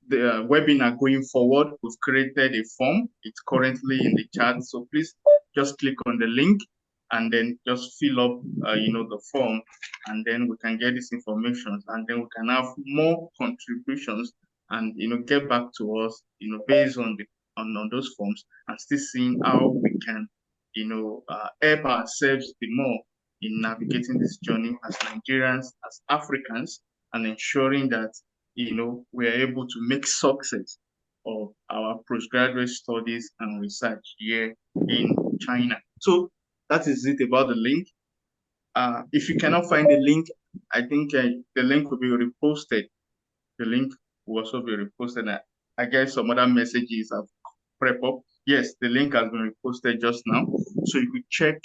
the webinar going forward, we've created a form. It's currently in the chat. So please just click on the link and then just fill up, the form, and then we can get this information, and then we can have more contributions and, get back to us, based on on those forms, and still seeing how we can, help ourselves the more in navigating this journey as Nigerians, as Africans, and ensuring that we are able to make success of our postgraduate studies and research here in China. So that is it about the link. If you cannot find the link, I think the link will be reposted. The link will also be reposted. I guess some other messages have prepped up. Yes, the link has been reposted just now. So you could check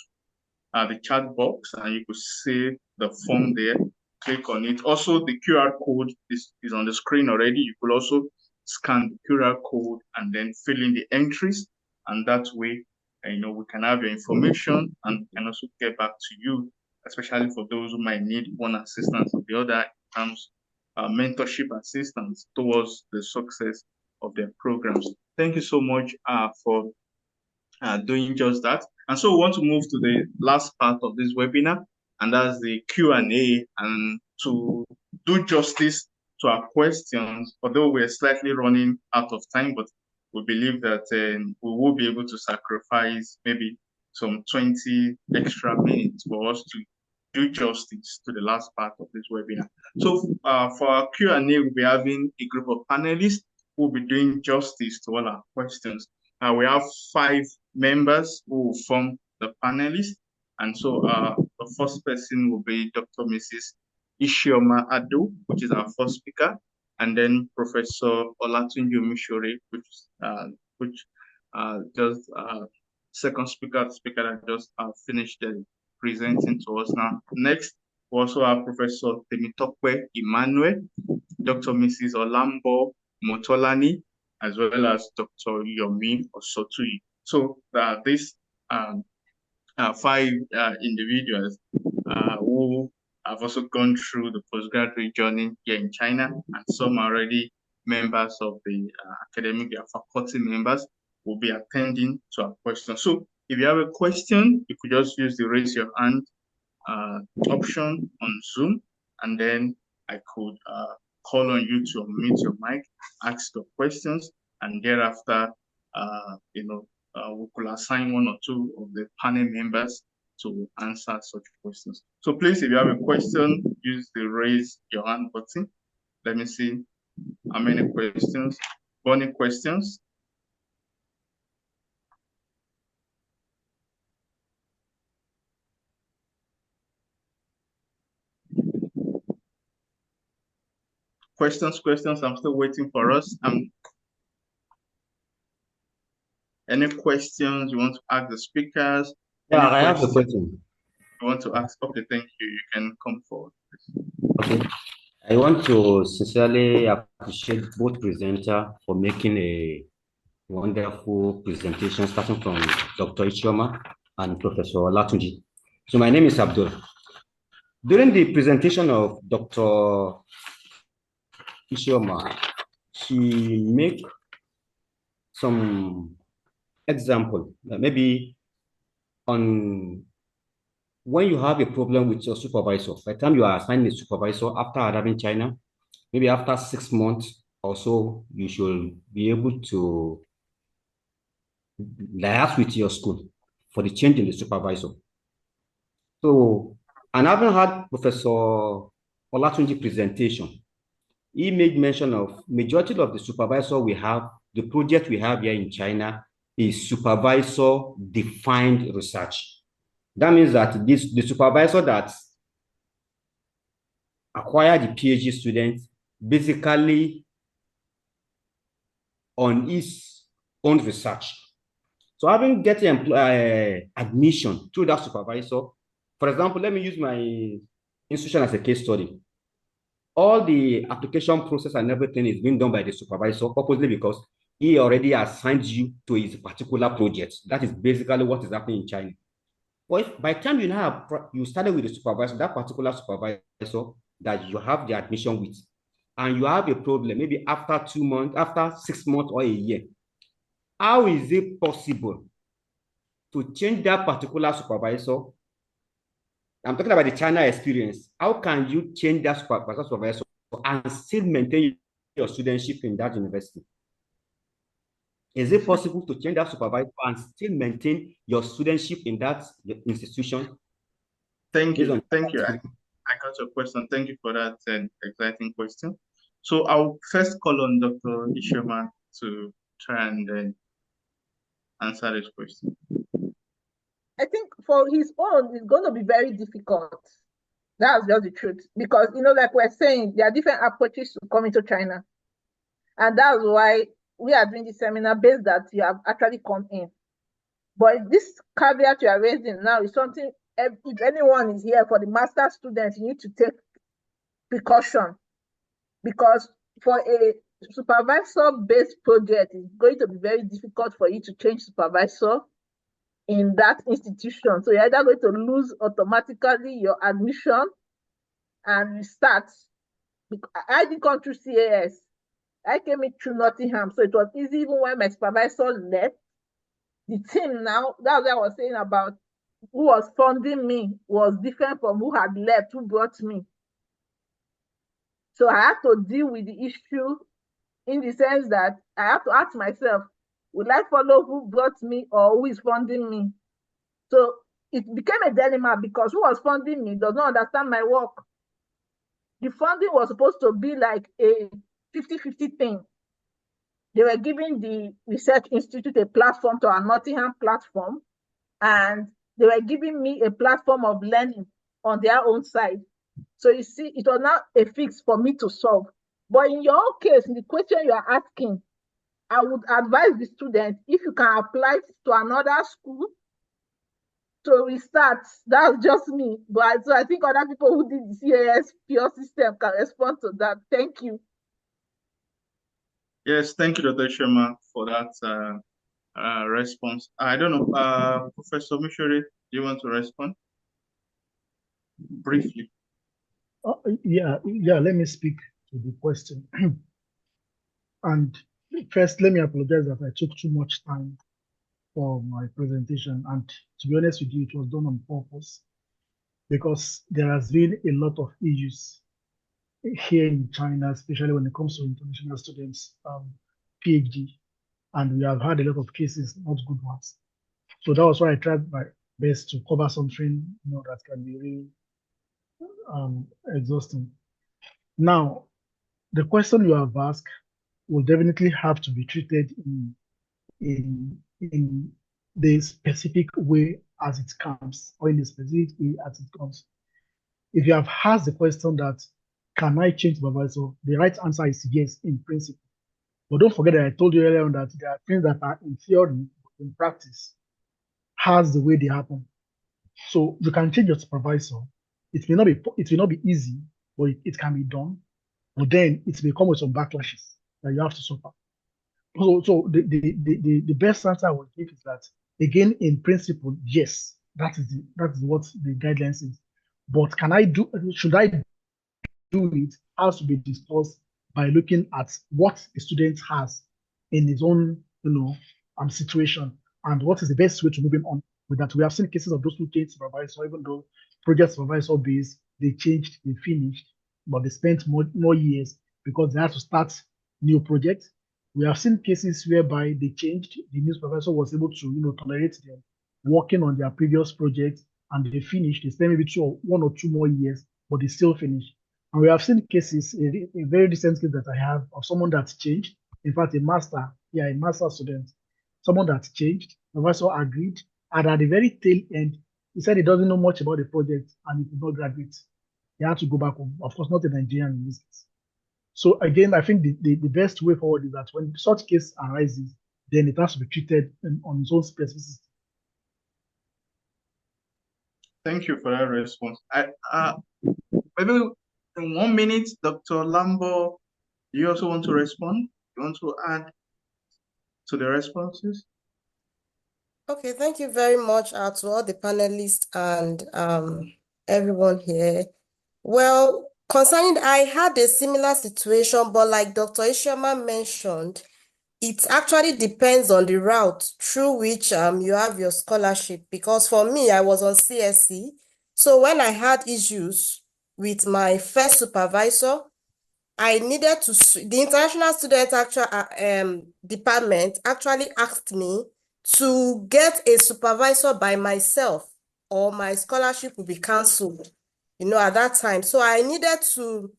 the chat box and you could see the form there. Click on it. Also, the QR code is on the screen already. You could also scan the QR code and then fill in the entries. And that way, we can have your information and can also get back to you, especially for those who might need one assistance or the other in terms of mentorship assistance towards the success of their programs. Thank you so much for doing just that. And so we want to move to the last part of this webinar, and that's the Q&A. And to do justice to our questions, although we're slightly running out of time, but we believe that we will be able to sacrifice maybe some 20 extra minutes for us to do justice to the last part of this webinar. So for our Q&A, we'll be having a group of panelists who will be doing justice to all our questions. We have 5 members who will form the panelists. And so the first person will be Dr. Mrs. Ishioma Ado, which is our first speaker, and then Professor Olatunji Omishore, which just second speaker, the speaker that just finished presenting to us now. Next, we also have Professor Temitope Emmanuel, Dr. Mrs. Olambo Motolani, as well as Dr. Yomi Osotui. So these 5 individuals who have also gone through the postgraduate journey here in China, and some are already members of the academic, faculty members, will be attending to our questions. So if you have a question, you could just use the raise your hand option on Zoom, and then I could call on you to unmute your mic, ask your questions, and thereafter, we could assign one or two of the panel members to answer such questions. So please, if you have a question, use the raise your hand button. Let me see how many questions. Burning questions? Questions. I'm still waiting for us. Any questions you want to ask the speakers? Yeah, I have a question. You want to ask? Okay, thank you. You can come forward, please. Okay. I want to sincerely appreciate both presenters for making a wonderful presentation, starting from Dr. Ichioma and Professor Latunji. So my name is Abdul. During the presentation of Dr. Ichioma, she make some example, maybe on when you have a problem with your supervisor. By the time you are assigned a supervisor after arriving in China, maybe after 6 months or so, you should be able to liaise with your school for the change in the supervisor. So, and having had Professor Olatunji presentation, he made mention of majority of the supervisor we have, the project we have here in China is supervisor-defined research. That means that the supervisor that acquired the PhD student basically on his own research. So having getting admission through that supervisor, for example, let me use my institution as a case study. All the application process and everything is being done by the supervisor purposely because he already assigned you to his particular project. That is basically what is happening in China. But if by the time you started with the supervisor, that particular supervisor that you have the admission with, and you have a problem, maybe after 2 months, after 6 months or a year, how is it possible to change that particular supervisor? I'm talking about the China experience. How can you change that supervisor and still maintain your studentship in that university? Is it possible to change that supervisor and still maintain your studentship in that institution? Thank you. Thank you. I got your question. Thank you for that exciting question. So I'll first call on Dr. Ichioma to try and answer this question. I think for his own, it's going to be very difficult. That's just the truth. Because, like we're saying, there are different approaches to coming to China. And that's why we are doing the seminar based that you have actually come in. But this caveat you are raising now is something, if anyone is here for the master students, you need to take precaution. Because for a supervisor-based project, it's going to be very difficult for you to change supervisor in that institution. So you're either going to lose automatically your admission and restart. I didn't come through CAS. I came in through Nottingham. So it was easy even when my supervisor left. The team now, that's what I was saying about who was funding me was different from who had left, who brought me. So I had to deal with the issue in the sense that I have to ask myself, will I follow who brought me or who is funding me? So it became a dilemma because who was funding me does not understand my work. The funding was supposed to be like a 50-50 thing. They were giving the Research Institute a platform to our Nottingham platform, and they were giving me a platform of learning on their own side. So you see, it was not a fix for me to solve. But in your case, in the question you are asking, I would advise the student, if you can apply to another school to restart. That's just me. But so I think other people who did the CAS pure system can respond to that. Thank you. Yes, thank you, Dr. Sharma, for that response. I don't know, Professor Mishori, do you want to respond briefly? Yeah, let me speak to the question. And first, let me apologize that I took too much time for my presentation. And to be honest with you, it was done on purpose because there has been a lot of issues here in China, especially when it comes to international students, PhD, and we have had a lot of cases, not good ones. So that was why I tried my best to cover something, that can be really exhausting. Now, the question you have asked will definitely have to be treated in the specific way as it comes, or in the specific way as it comes. If you have asked the question that, can I change supervisor? The right answer is yes, in principle. But don't forget that I told you earlier on that there are things that are in theory, but in practice, has the way they happen. So you can change your supervisor. It may not be easy, but it can be done. But then it may come with some backlashes that you have to suffer. So the best answer I would give is that, again, in principle, yes, that is what the guidelines is. But should I do it, has to be discussed by looking at what the student has in his own, situation, and what is the best way to move him on with that. We have seen cases of those who changed supervisor, even though project supervisor base, they changed, they finished, but they spent more years because they had to start new projects. We have seen cases whereby they changed, the new supervisor was able to, tolerate them working on their previous project, and they finished. They spent maybe 1 or 2 more years, but they still finished. And we have seen cases, a very recent case that I have, of someone that's changed. In fact, a master student, someone that's changed, the professor agreed, and at the very tail end, he said he doesn't know much about the project and he could not graduate. He had to go back home. Of course, not a Nigerian in this case. So again, I think the best way forward is that when such case arises, then it has to be treated on its own specificity. Thank you for that response. Maybe in 1 minute, Dr. Lambo, you also want to respond? You want to add to the responses? Okay, thank you very much to all the panelists and everyone here. Well, concerning, I had a similar situation, but like Dr. Ishama mentioned, it actually depends on the route through which you have your scholarship. Because for me, I was on CSC. So when I had issues with my first supervisor, I needed to, the international student department actually asked me to get a supervisor by myself, or my scholarship will be cancelled, at that time. So I needed to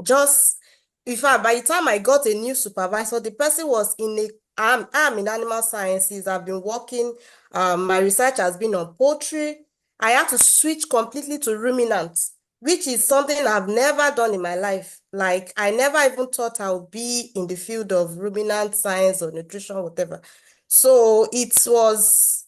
just, in fact, by the time I got a new supervisor, the person was I'm in animal sciences. I've been working, my research has been on poultry. I had to switch completely to ruminants, which is something I've never done in my life. Like, I never even thought I would be in the field of ruminant science or nutrition, whatever. So the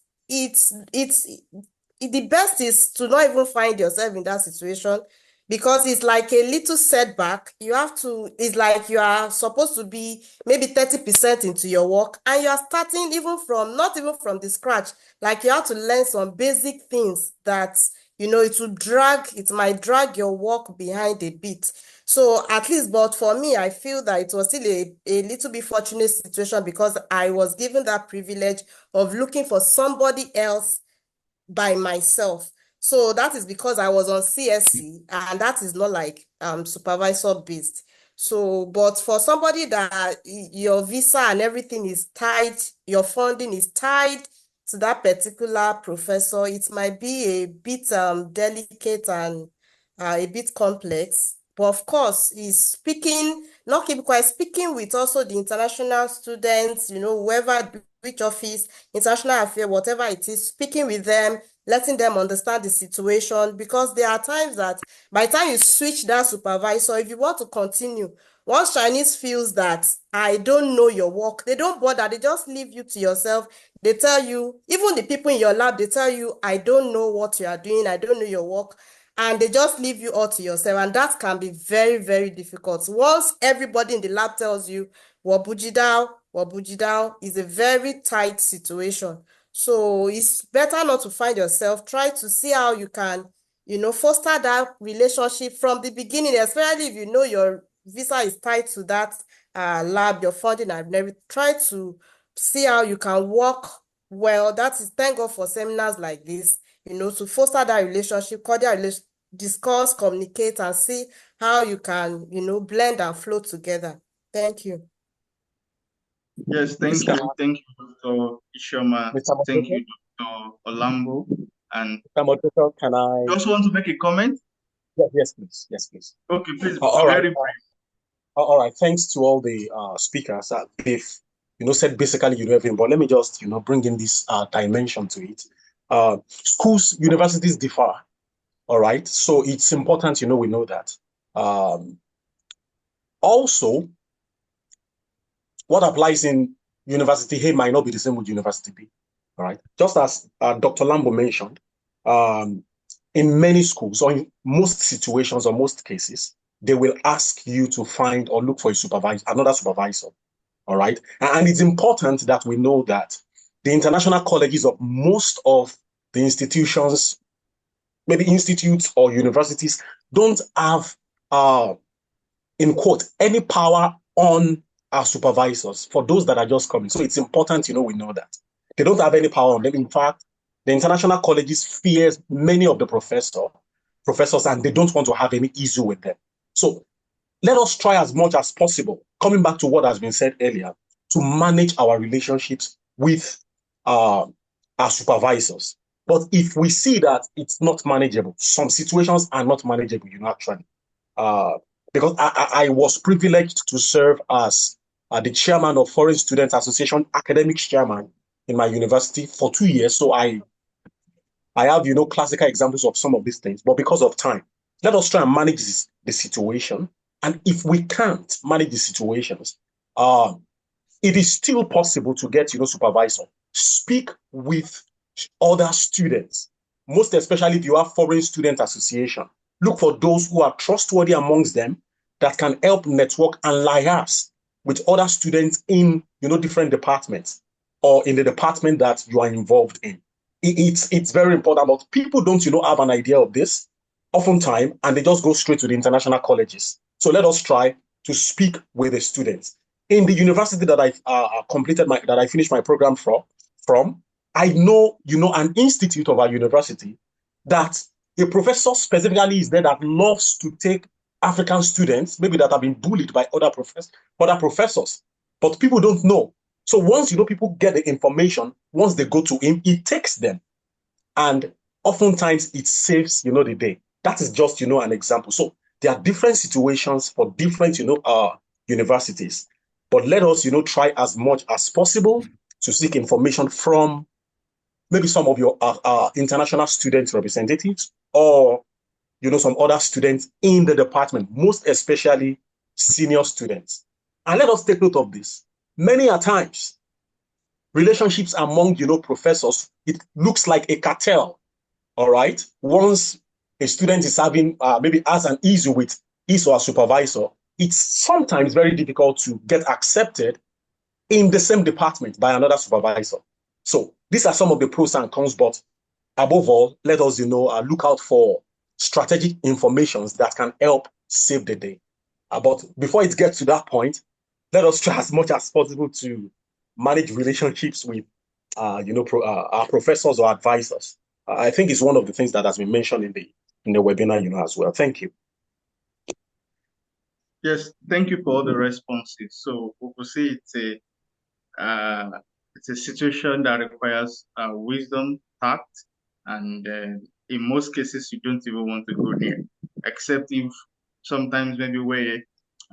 best is to not even find yourself in that situation, because it's like a little setback. It's like you are supposed to be maybe 30% into your work, and you are starting not even from the scratch. Like, you have to learn some basic things that, it might drag your work behind a bit. So at least, but for me, I feel that it was still a little bit fortunate situation, because I was given that privilege of looking for somebody else by myself. So that is because I was on CSC, and that is not like supervisor based. So, but for somebody that your visa and everything is tied, your funding is tied to that particular professor, it might be a bit delicate and a bit complex. But of course, not keep quiet, speaking with also the international students, whoever, which office, international affairs, whatever it is, speaking with them, letting them understand the situation, because there are times that by the time you switch that supervisor, if you want to continue, once Chinese feels that I don't know your work, they don't bother, they just leave you to yourself. They tell you, even the people in your lab, they tell you, I don't know what you are doing, I don't know your work, and they just leave you all to yourself, and that can be very, very difficult. Once everybody in the lab tells you, Wabujidao is a very tight situation. So it's better not to find yourself. Try to see how you can, foster that relationship from the beginning, especially if you know your visa is tied to that lab, your funding and everything. Try to see how you can work well. That is, thank God for seminars like this, to foster that relationship, cordial discuss, communicate, and see how you can, blend and flow together. Thank you. Yes, thank you. Thank you, Dr. Ishoma. Thank you, Dr. Olambo. And Mr. Moderator, can I? You also want to make a comment? Yes, please. Yes, please. Okay, please. All right. Very brief. All right. Thanks to all the speakers. They've, said basically everything, but let me just, bring in this dimension to it. Schools, universities differ. All right. So it's important, we know that. Also, what applies in University A might not be the same with University B. All right. Just as Dr. Lambo mentioned, in many schools or in most situations or most cases, they will ask you to find or look for a supervisor, another supervisor. All right. And it's important that we know that the international colleges of most of the institutions, maybe institutes or universities, don't have, in quote, any power on our supervisors for those that are just coming. So it's important, we know that. They don't have any power on them. In fact, the international colleges fears many of the professors, and they don't want to have any issue with them. So let us try as much as possible, coming back to what has been said earlier, to manage our relationships with our supervisors. But if we see that it's not manageable, some situations are not manageable, actually. Because I was privileged to serve as the chairman of Foreign Students Association, academic chairman in my university for 2 years. So I have, classical examples of some of these things, but because of time, let us try and manage the situation. And if we can't manage the situations, it is still possible to get, supervisor. Speak with other students, most especially if you have Foreign Student Association. Look for those who are trustworthy amongst them that can help network and liaise with other students in, different departments or in the department that you are involved in. It's very important, but people don't, have an idea of this oftentimes, and they just go straight to the international colleges. So let us try to speak with the students. In the university that I finished my program from, I know, an institute of our university that a professor specifically is there that loves to take African students, maybe that have been bullied by other professors, but people don't know. So once, people get the information, once they go to him, he takes them. And oftentimes it saves, the day. That is just, an example. So there are different situations for different, universities. But let us, try as much as possible to seek information from maybe some of your international student representatives or, some other students in the department, most especially senior students. And let us take note of this. Many a times, relationships among, professors, it looks like a cartel, all right? Once a student is having, maybe has an issue with his or her supervisor, it's sometimes very difficult to get accepted in the same department by another supervisor. So these are some of the pros and cons, but above all, let us, look out for strategic informations that can help save the day. But before it gets to that point, let us try as much as possible to manage relationships with, our professors or advisors. I think it's one of the things that has been mentioned in the webinar, as well. Thank you. Yes, thank you for all the responses. So we could say it's a situation that requires wisdom, tact, and in most cases you don't even want to go there, except if sometimes maybe where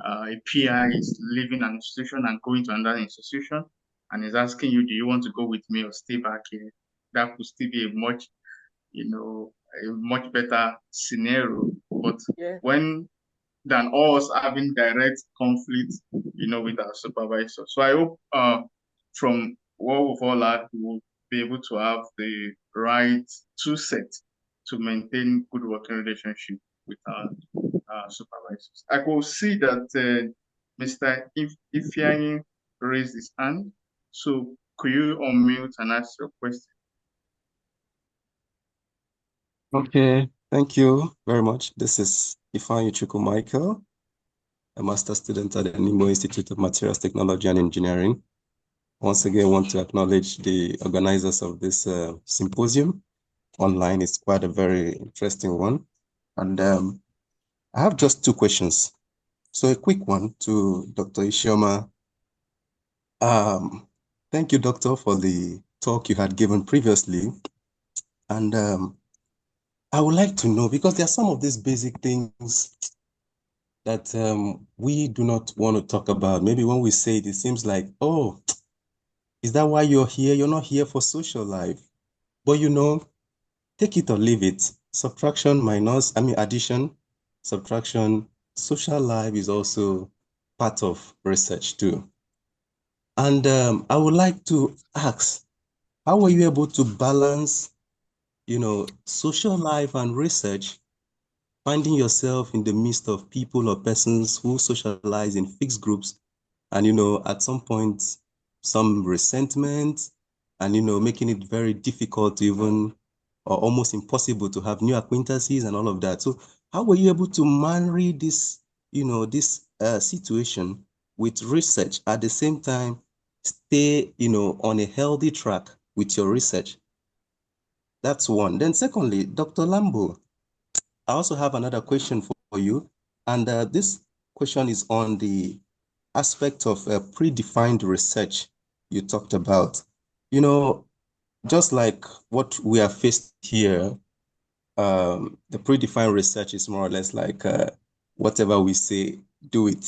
a PI is leaving an institution and going to another institution and is asking you, do you want to go with me or stay back here? That could still be a much better scenario. But when than us having direct conflict, with our supervisor. So I hope from what we've all had, we'll be able to have the right tool set to maintain good working relationship with our supervisors. I could see that Mr. Ifeanyi raised his hand. So could you unmute and ask your question? Okay, thank you very much. This is Ifeanyi Chukwu Michael, a master's student at the Nimo Institute of Materials Technology and Engineering. Once again, I want to acknowledge the organizers of this symposium online. It's quite a very interesting one. And I have just 2 questions. So a quick one to Dr. Isioma. Thank you, Doctor, for the talk you had given previously. And I would like to know, because there are some of these basic things that we do not want to talk about. Maybe when we say it, it seems like, oh, is that why you're here? You're not here for social life. But you know, take it or leave it. Subtraction minus, addition, subtraction, social life is also part of research too. And I would like to ask, how were you able to balance, social life and research, finding yourself in the midst of people or persons who socialize in fixed groups and, at some point, some resentment and, making it very difficult to even or almost impossible to have new acquaintances and all of that. So how were you able to marry this, this situation with research at the same time, stay, on a healthy track with your research? That's one. Then secondly, Dr. Lambo, I also have another question for you. And this question is on the aspect of predefined research you talked about. Just like what we are faced here, the predefined research is more or less like whatever we say, do it,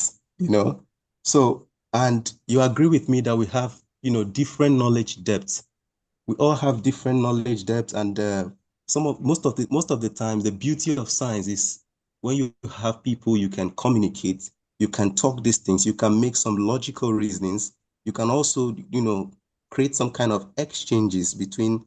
So, and you agree with me that we have, different knowledge depths. We all have different knowledge depths, and most of the time, the beauty of science is when you have people you can communicate, you can talk these things, you can make some logical reasonings, you can also, create some kind of exchanges between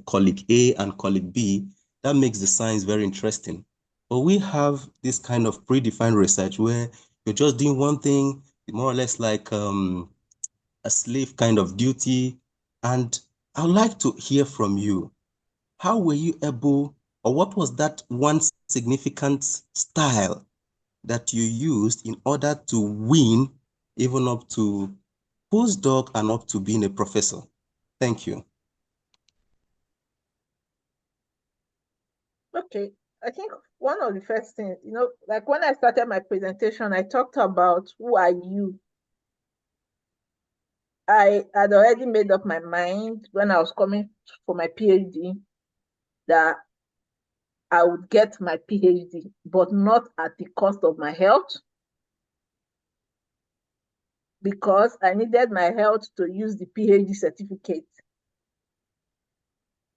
colleague A and colleague B. That makes the science very interesting. But we have this kind of predefined research where you're just doing one thing, more or less like a slave kind of duty. And I'd like to hear from you. How were you able, or what was that one significant style that you used in order to win even up to postdoc and up to being a professor? Thank you. Okay, I think one of the first things, like when I started my presentation, I talked about who are you. I had already made up my mind when I was coming for my PhD that I would get my PhD, but not at the cost of my health, because I needed my health to use the PhD certificate.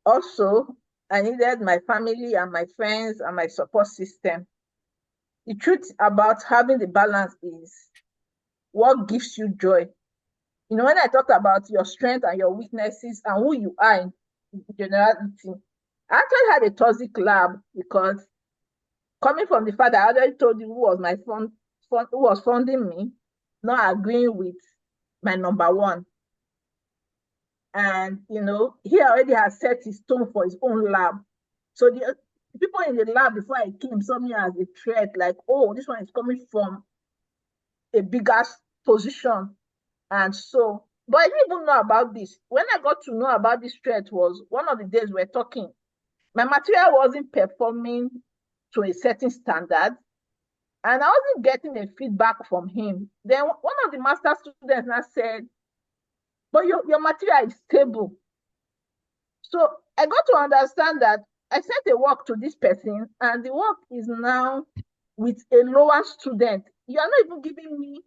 Also, I needed my family and my friends and my support system. The truth about having the balance is what gives you joy. When I talked about your strengths and your weaknesses and who you are in generality, I actually had a toxic lab because coming from the fact that I already told you who was my who was funding me, not agreeing with my number one. And he already has set his tone for his own lab. So the people in the lab before I came saw me as a threat, like, oh, this one is coming from a bigger position. And so, but I didn't even know about this. When I got to know about this threat was one of the days we were talking. My material wasn't performing to a certain standard, and I wasn't getting a feedback from him. Then one of the master students now said, but your material is stable. So I got to understand that I sent a work to this person, and the work is now with a lower student. You are not even giving me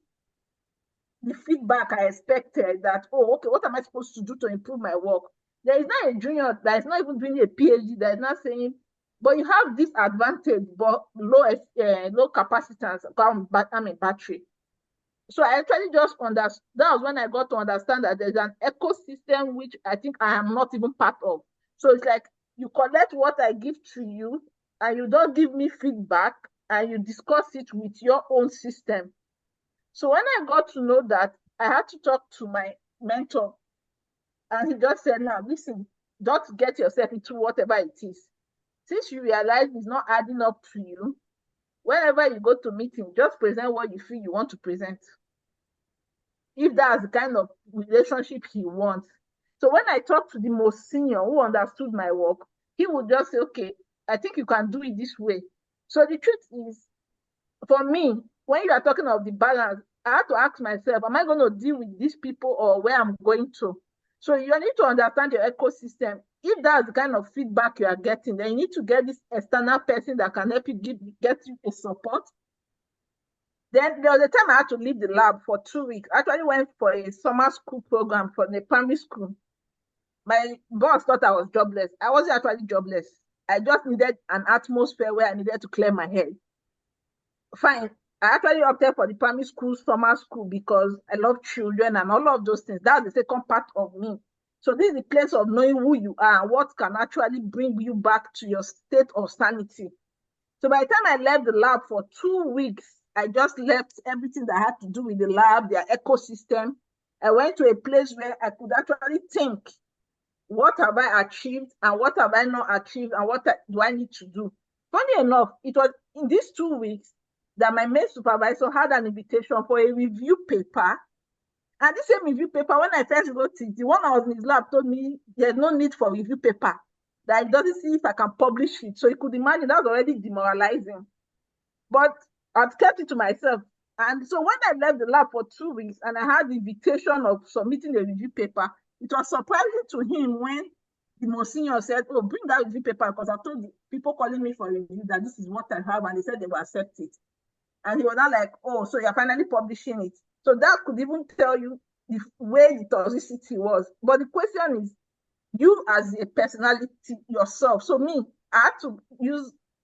the feedback I expected that, oh, okay, what am I supposed to do to improve my work? There is not a junior that is not even doing a PhD that is not saying, but you have this advantage, but low capacitance, battery. So I actually just understood. That was when I got to understand that there's an ecosystem which I think I am not even part of. So it's like you collect what I give to you, and you don't give me feedback, and you discuss it with your own system. So when I got to know that, I had to talk to my mentor, and he just said, now listen, don't get yourself into whatever it is. Since you realize it's not adding up to you, whenever you go to meeting, just present what you feel you want to present. If that's the kind of relationship he wants. So when I talked to the most senior who understood my work, he would just say, okay, I think you can do it this way. So the truth is, for me, when you are talking of the balance, I have to ask myself, am I going to deal with these people or where I'm going to? So you need to understand your ecosystem. If that's the kind of feedback you are getting, then you need to get this external person that can help you get you a support. Then there was a time I had to leave the lab for 2 weeks. I actually went for a summer school program for the primary school. My boss thought I was jobless. I wasn't actually jobless. I just needed an atmosphere where I needed to clear my head. Fine. I actually opted for the primary school, summer school, because I love children and all of those things. That's the second part of me. So this is the place of knowing who you are and what can actually bring you back to your state of sanity. So by the time I left the lab for 2 weeks, I just left everything that had to do with the lab, their ecosystem. I went to a place where I could actually think, what have I achieved and what have I not achieved and what do I need to do? Funny enough, it was in these 2 weeks that my main supervisor had an invitation for a review paper. And this same review paper, when I first wrote it, the one I was in his lab told me there's no need for review paper, that he doesn't see if I can publish it. So you could imagine that was already demoralizing. But I've kept it to myself. And so when I left the lab for 2 weeks and I had the invitation of submitting a review paper, it was surprising to him when the Monsignor said, oh, bring that review paper, because I told the people calling me for review that this is what I have, and they said they will accept it. And he was not like, oh, so you're finally publishing it. So that could even tell you the way the toxicity was. But the question is, you as a personality yourself. So me, I had to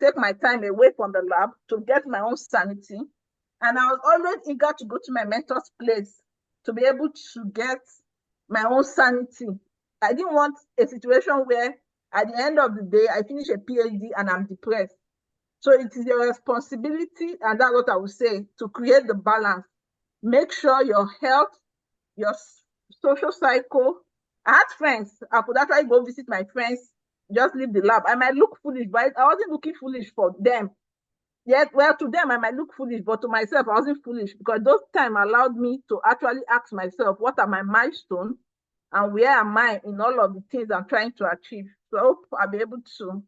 take my time away from the lab to get my own sanity. And I was always eager to go to my mentor's place to be able to get my own sanity. I didn't want a situation where at the end of the day, I finish a PhD and I'm depressed. So it is your responsibility, and that's what I would say, to create the balance. Make sure your health, your social cycle. I had friends. I could actually go visit my friends, just leave the lab. I might look foolish, but I wasn't looking foolish for them. Yet, well, to them, I might look foolish, but to myself, I wasn't foolish, because those time allowed me to actually ask myself, what are my milestones and where am I in all of the things I'm trying to achieve? So I hope I'll be able to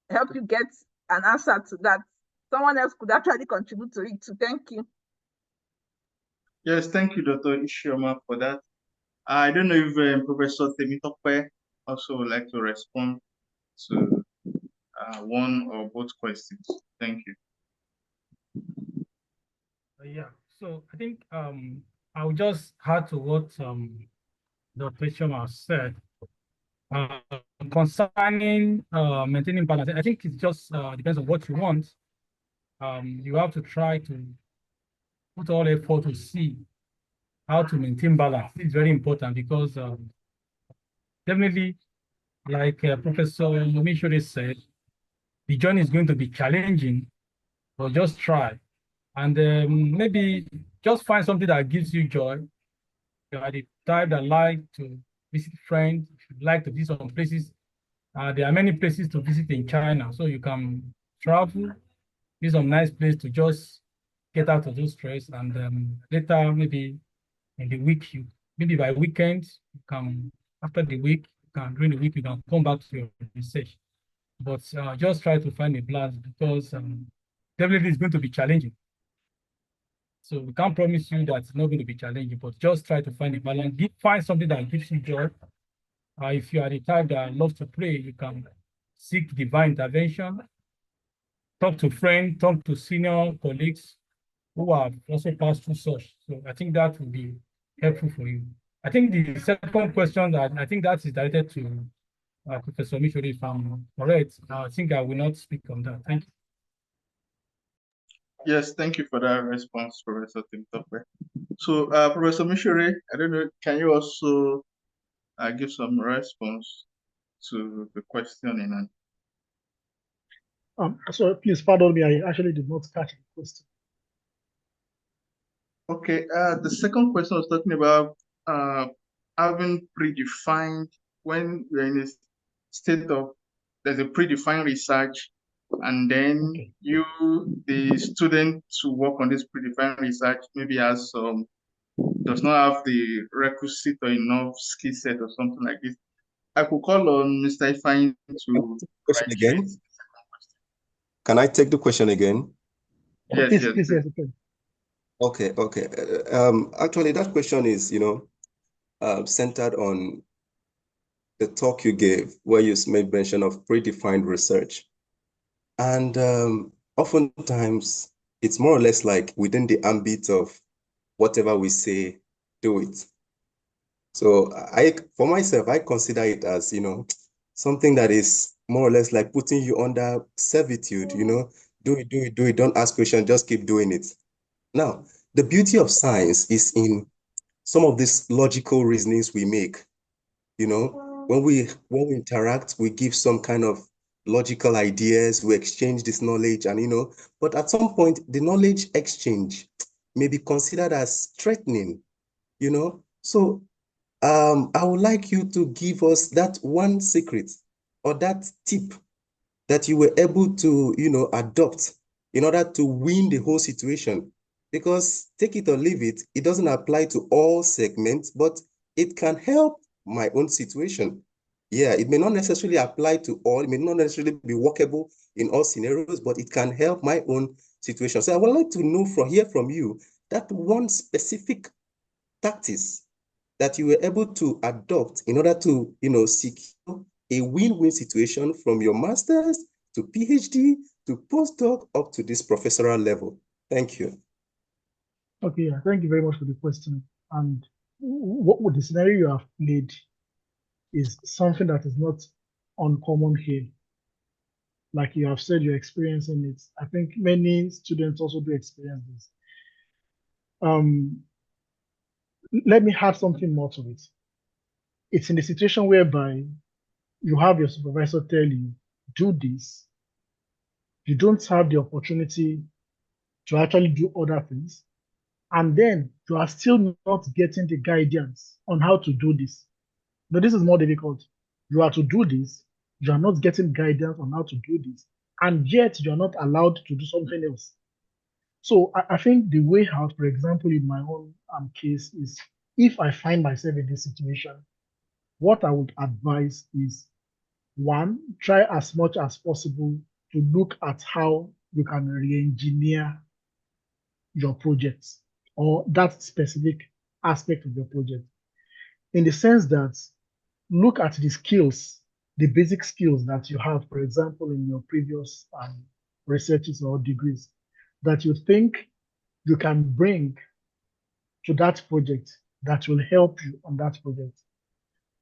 help you get an answer to that. Someone else could actually contribute to it. So thank you. Yes, thank you, Dr. Ishioma, for that. I don't know if Professor Temitope also would like to respond to one or both questions. Thank you. Yeah, so I think I'll just add to what Dr. Ishioma said. Concerning maintaining balance, I think it just depends on what you want. You have to try to put all effort to see how to maintain balance. It's very important because definitely, like Professor Yomishore said, the journey is going to be challenging, but just try. And maybe just find something that gives you joy. You are the type that like to visit friends, if you like to visit some places. There are many places to visit in China, so you can travel, visit some nice place to just get out of those stress, and later maybe in the week, maybe by weekends, you can, after the week, during the week, you can come back to your research. But just try to find a balance, because definitely it's going to be challenging. So we can't promise you that it's not going to be challenging, but just try to find a balance. Find something that gives you joy. If you are the type that loves to pray, you can seek divine intervention. Talk to friends, talk to senior colleagues who have also passed through such. So I think that will be helpful for you. I think the second question, I think that is directed to Professor Mishori, if I'm correct. I think I will not speak on that. Thank you. Yes, thank you for that response, Professor Timtope. So, Professor Mishore, I don't know, can you also give some response to the question in hand? So please pardon me, I actually did not catch the question. Okay, the second question was talking about having predefined, when you're in a state of, there's a predefined research, and then you, the student to work on this predefined research, maybe has does not have the requisite or enough skill set or something like this. I could call on Mr. Ifeanyi to Question reiterate again? the second question. Can I take the question again? Yes, Please, yes, please, please. yes, okay. Okay. Actually, that question is, centered on the talk you gave, where you made mention of predefined research. And oftentimes, it's more or less like within the ambit of whatever we say, do it. So for myself, I consider it as, something that is more or less like putting you under servitude, do it, don't ask questions, just keep doing it. Now, the beauty of science is in some of these logical reasonings we make. When we interact, we give some kind of logical ideas, we exchange this knowledge, and but at some point, the knowledge exchange may be considered as threatening. So I would like you to give us that one secret or that tip that you were able to, adopt in order to win the whole situation. Because take it or leave it, it doesn't apply to all segments, but it can help my own situation. Yeah, it may not necessarily apply to all, it may not necessarily be workable in all scenarios, but it can help my own situation. So I would like to hear from you that one specific tactics that you were able to adopt in order to, secure a win-win situation from your master's to PhD to postdoc up to this professorial level. Thank you. Okay, yeah, thank you very much for the question. And what would the scenario you have played is something that is not uncommon here. Like you have said, you're experiencing it. I think many students also do experience this. Let me add something more to it. It's in the situation whereby you have your supervisor tell you, do this. You don't have the opportunity to actually do other things. And then you are still not getting the guidance on how to do this. Now, this is more difficult. You are to do this, you are not getting guidance on how to do this, and yet you are not allowed to do something else. So I think the way out, for example, in my own case, is if I find myself in this situation, what I would advise is one, try as much as possible to look at how you can re-engineer your projects or that specific aspect of your project, in the sense that look at the skills, the basic skills that you have, for example, in your previous researches or degrees, that you think you can bring to that project that will help you on that project.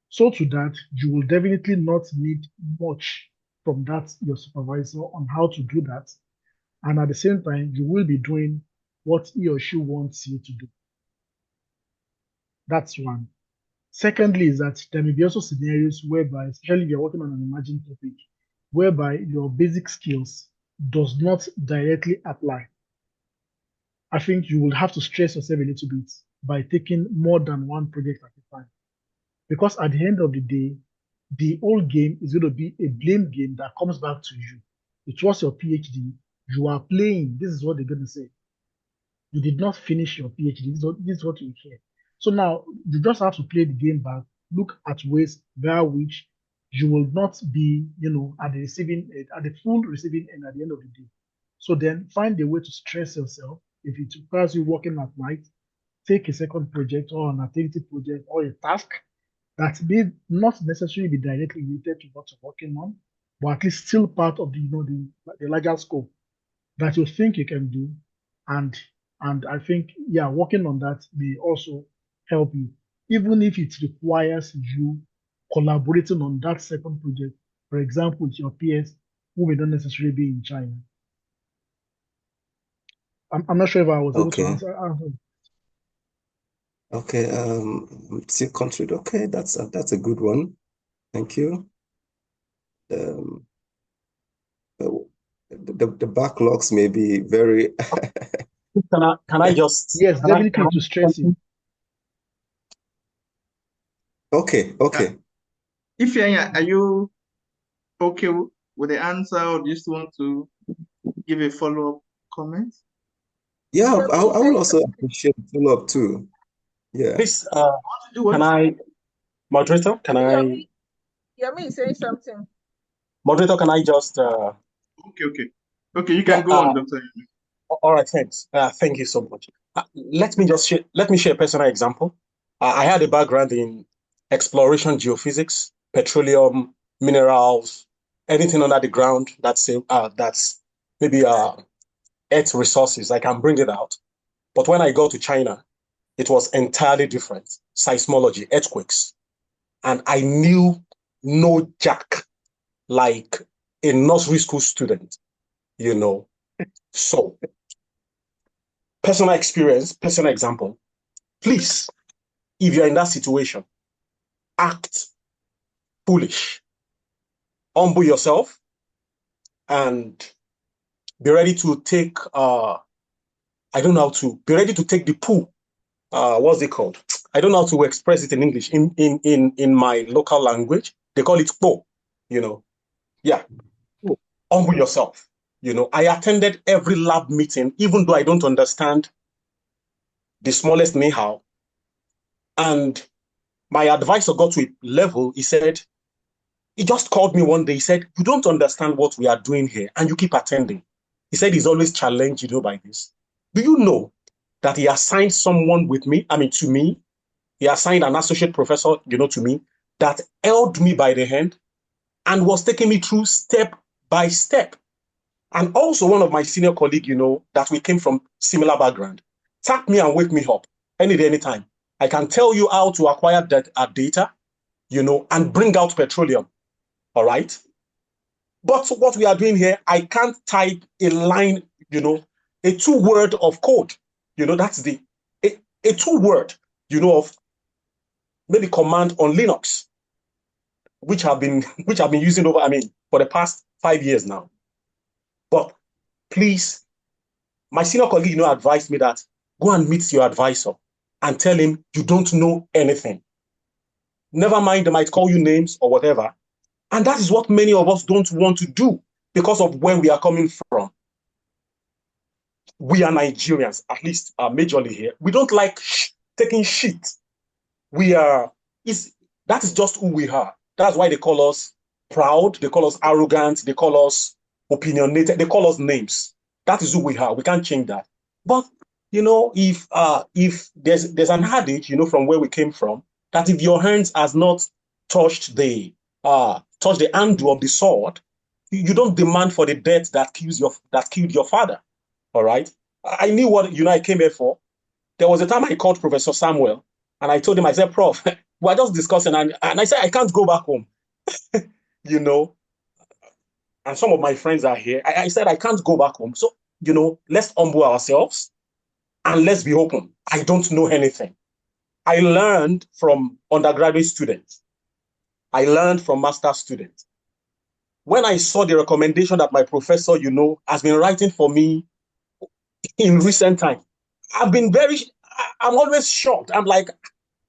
So to that, you will definitely not need much from that your supervisor on how to do that. And at the same time, you will be doing what he or she wants you to do. That's one. Secondly, is that there may be also scenarios whereby, especially if you're working on an emerging topic, whereby your basic skills does not directly apply. I think you will have to stress yourself a little bit by taking more than one project at a time. Because at the end of the day, the whole game is going to be a blame game that comes back to you. It was your PhD. You are playing. This is what they're going to say. You did not finish your PhD. This is what you hear. So now you just have to play the game back, look at ways via which you will not be, at the full receiving end at the end of the day. So then find a way to stress yourself. If it requires you working at night, take a second project or an activity project or a task that may not necessarily be directly related to what you're working on, but at least still part of the larger scope that you think you can do. And I think, yeah, working on that may also help you, even if it requires you collaborating on that second project, for example, with your peers who may not necessarily be in China. I'm not sure if I was able to Okay. answer. Okay. Still contribute. Okay, that's a good one. Thank you. The backlogs may be very. Can I just? Yes, definitely to stress you. Okay. Ifeanyi, are you okay with the answer, or do you still want to give a follow-up comment? Yeah, I will also appreciate follow-up too. Yeah. Please, can I, moderator, can I Yami is saying something. Moderator, can I just Okay, you can go on, Dr. all right, thanks. Thank you so much. Let me share a personal example. I had a background in exploration, geophysics, petroleum, minerals, anything under the ground that's maybe earth resources. I can bring it out. But when I go to China, it was entirely different. Seismology, earthquakes, and I knew no jack like a nursery school student, you know. So personal experience, personal example. Please, if you're in that situation, act foolish, humble yourself, and be ready to take I don't know how to be ready to take the poo. What's it called? I don't know how to express it in English. In my local language, they call it po. You know, yeah. Humble yourself. You know, I attended every lab meeting, even though I don't understand the smallest how. And my advisor got to a level. He just called me one day. He said, "You don't understand what we are doing here, and you keep attending." He said he's always challenged, by this. Do you know that he assigned someone to me? He assigned an associate professor, to me, that held me by the hand and was taking me through step by step. And also one of my senior colleagues, that we came from similar background, tap me and wake me up any day, anytime. I can tell you how to acquire that data, and bring out petroleum. All right. But what we are doing here, I can't type a line, a 2-word of code. That's a 2-word, of maybe command on Linux, which I've been using for the past 5 years now. But please, my senior colleague, advised me that go and meet your advisor and tell him you don't know anything. Never mind, they might call you names or whatever. And that is what many of us don't want to do because of where we are coming from. We are Nigerians, at least majorly here. We don't like taking shit. That is just who we are. That's why they call us proud. They call us arrogant. They call us opinionated. They call us names. That is who we are. We can't change that. But if there's an adage, from where we came from, that if your hands has not touched the handle of the sword, you don't demand for the death that killed your father. All right. I knew what I came here for. There was a time I called Professor Samuel and I told him, I said, Prof, we're just discussing, and I said I can't go back home. And some of my friends are here. I said I can't go back home. So, let's humble ourselves and let's be open. I don't know anything. I learned from undergraduate students. I learned from master's students. When I saw the recommendation that my professor, has been writing for me in recent time, I'm always shocked. I'm like,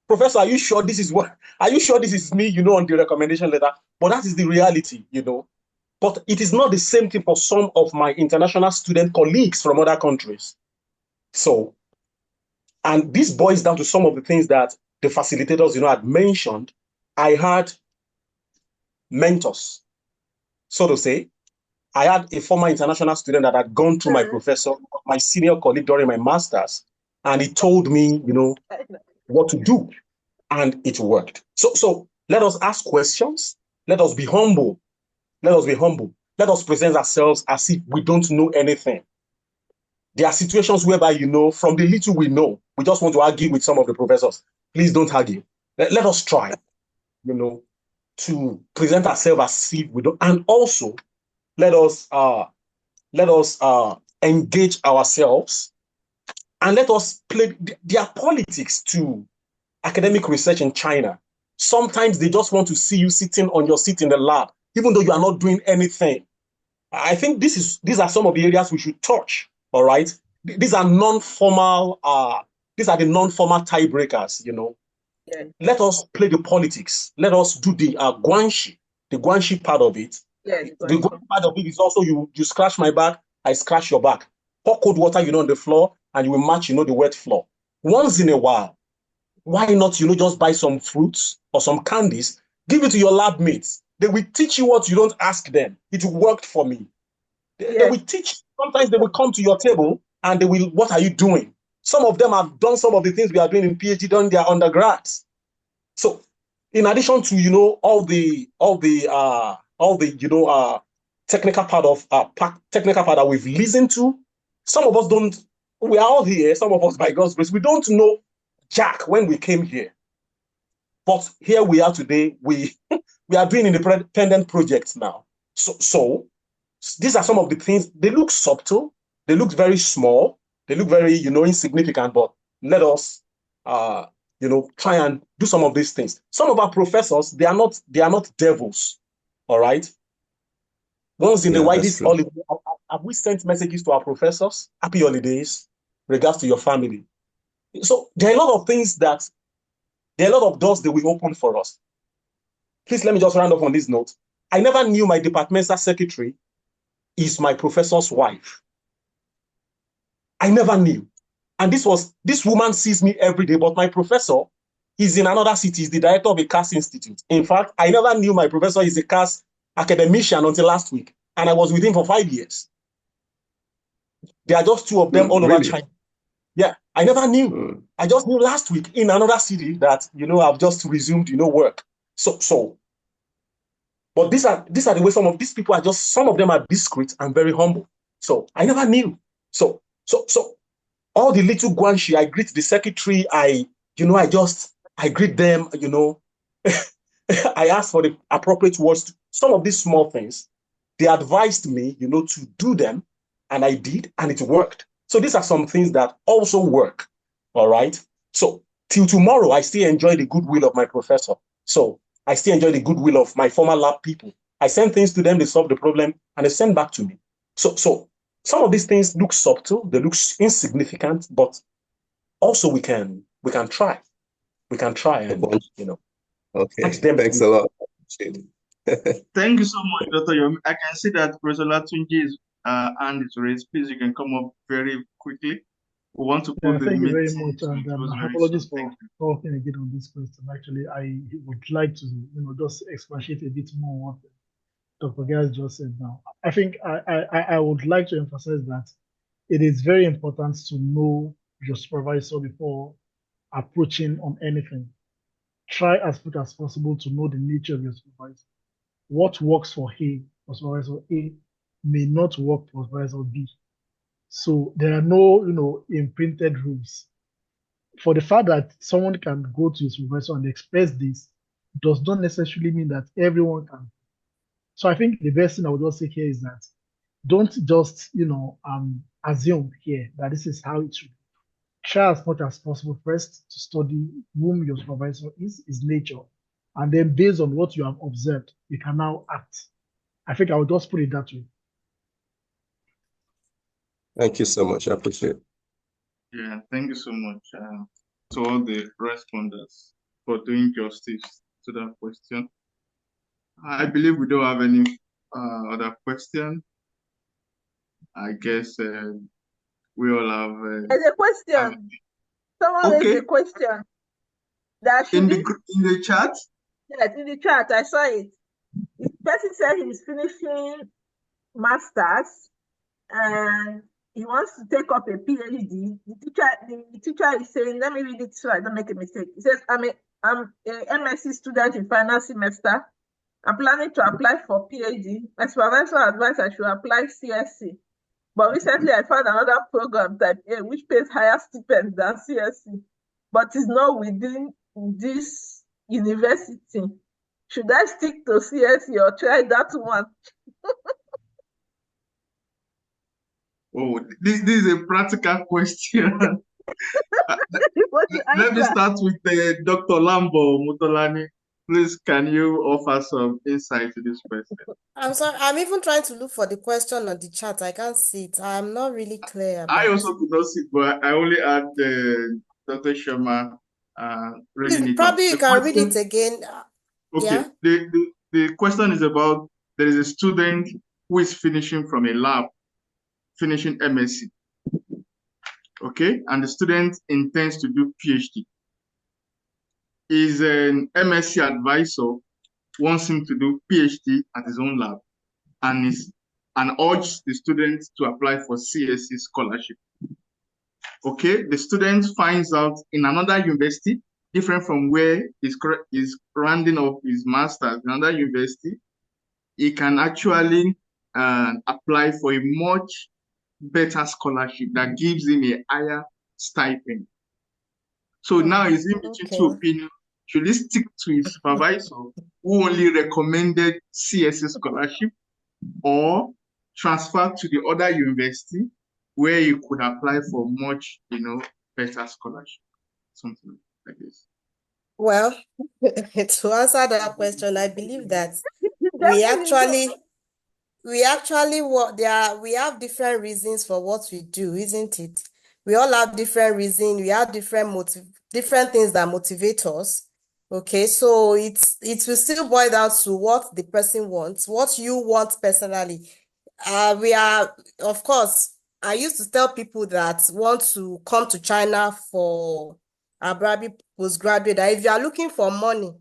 Professor, are you sure this is me, on the recommendation letter? But that is the reality, But it is not the same thing for some of my international student colleagues from other countries. So, and this boils down to some of the things that the facilitators, had mentioned. I had mentors, so to say. I had a former international student that had gone through my professor, my senior colleague during my master's, and he told me, what to do, and it worked. So let us ask questions. Let us be humble. Let us be humble. Let us present ourselves as if we don't know anything. There are situations whereby, from the little we know, we just want to argue with some of the professors. Please don't argue. Let us try, to present ourselves as if we don't. And also, let us engage ourselves, and let us play their politics to academic research in China. Sometimes they just want to see you sitting on your seat in the lab, even though you are not doing anything. I think these are some of the areas we should touch. All right, these are non-formal. These are the non-formal tiebreakers. Yeah. Let us play the politics. Let us do the guanxi part of it. Yeah, the guanxi part of it is also you scratch my back, I scratch your back. Pour cold water, on the floor, and you will match, the wet floor. Once in a while, why not, just buy some fruits or some candies Give it to your lab mates. They will teach you what you don't ask them. It worked for me. They Yes. will teach. Sometimes they will come to your table and they will, what are you doing? Some of them have done some of the things we are doing in PhD during their undergrads. So in addition to, all the technical part that we've listened to, some of us don't, we are all here, some of us by God's grace, we don't know Jack when we came here. But here we are today, we are doing independent projects now. So these are some of the things. They look subtle, they look very small, they look very, insignificant, but let us try and do some of these things. Some of our professors, they are not devils. All right. Once in a while, this holiday, have we sent messages to our professors? Happy holidays, regards to your family. So there are a lot of things there are a lot of doors that will open for us. Please let me just round up on this note. I never knew my departmental secretary is my professor's wife. I never knew. And this woman sees me every day, but my professor is in another city. He's the director of a CAS institute. In fact, I never knew my professor is a CAS academician until last week. And I was with him for 5 years. There are just two of them all over China. Yeah, I never knew. I just knew last week in another city that, I've just resumed, work. But these are the way some of these people are some of them are discreet and very humble. So I never knew. So all the little guanxi, I greet the secretary, I greet them, I ask for the appropriate words. Some of these small things, they advised me, to do them, and I did, and it worked. So these are some things that also work. All right. So till tomorrow, I still enjoy the goodwill of my professor. So I still enjoy the goodwill of my former lab people. I send things to them, they solve the problem, and they send back to me. So some of these things look subtle, they look insignificant, but also we can try. We can try and, Okay, thanks a lot. Thank you so much, Dr. Yomi. I can see that Professor Latunji's hand is raised. Please, you can come up very quickly. We want to put the Thank you very meeting much, and to close very apologies soon. for talking again on this question. Actually, I would like to, just expatiate a bit more on what Dr. Gaz just said now. I think I would like to emphasize that it is very important to know your supervisor before approaching on anything. Try as much as possible to know the nature of your supervisor. What works for supervisor A may not work for supervisor B. So there are no, imprinted rules. For the fact that someone can go to his supervisor and express this does not necessarily mean that everyone can. So I think the best thing I would just say here is that don't just, assume here that this is how it should be. Try as much as possible first to study whom your supervisor is, his nature, and then based on what you have observed, you can now act. I think I would just put it that way. Thank you so much. I appreciate it. Yeah, thank you so much to all the respondents for doing justice to that question. I believe we don't have any other question. I guess we all have. There's a question. Someone raised a question. That in the chat? Yes, in the chat, I saw it. The person said he's finishing master's and he wants to take up a PhD. The teacher is saying, let me read it so I don't make a mistake. He says, I'm a MSc student in final semester. I'm planning to apply for PhD. My supervisor advised I should apply CSC. But recently I found another program type A which pays higher stipend than CSC, but is not within this university. Should I stick to CSC or try that one? Oh, this is a practical question. Let me start with Dr. Lambo Mutolani. Please, can you offer some insight to this question? I'm sorry, I'm even trying to look for the question on the chat. I can't see it. I'm not really clear about I also could not see it, but I only had Dr. Sharma reading it. Probably you can read it again. Okay. Yeah? The question is about, there is a student who is finishing from a lab, finishing MSc. Okay, and the student intends to do PhD. Is an MSc advisor wants him to do PhD at his own lab and urge the students to apply for CSC scholarship. Okay, the student finds out in another university, different from where he's rounding off his master's, another university, he can actually apply for a much better scholarship that gives him a higher stipend. So now he's in between two opinions. Should he stick to his supervisor who only recommended CSC scholarship, or transfer to the other university where you could apply for much, better scholarship, something like this? Well, to answer that question, I believe that we have different reasons for what we do, isn't it? We all have different reasons. We have different things that motivate us. Okay, so it will still boil down to what the person wants, what you want personally. Of course, I used to tell people that want to come to China for Arabic postgraduate, that if you are looking for money,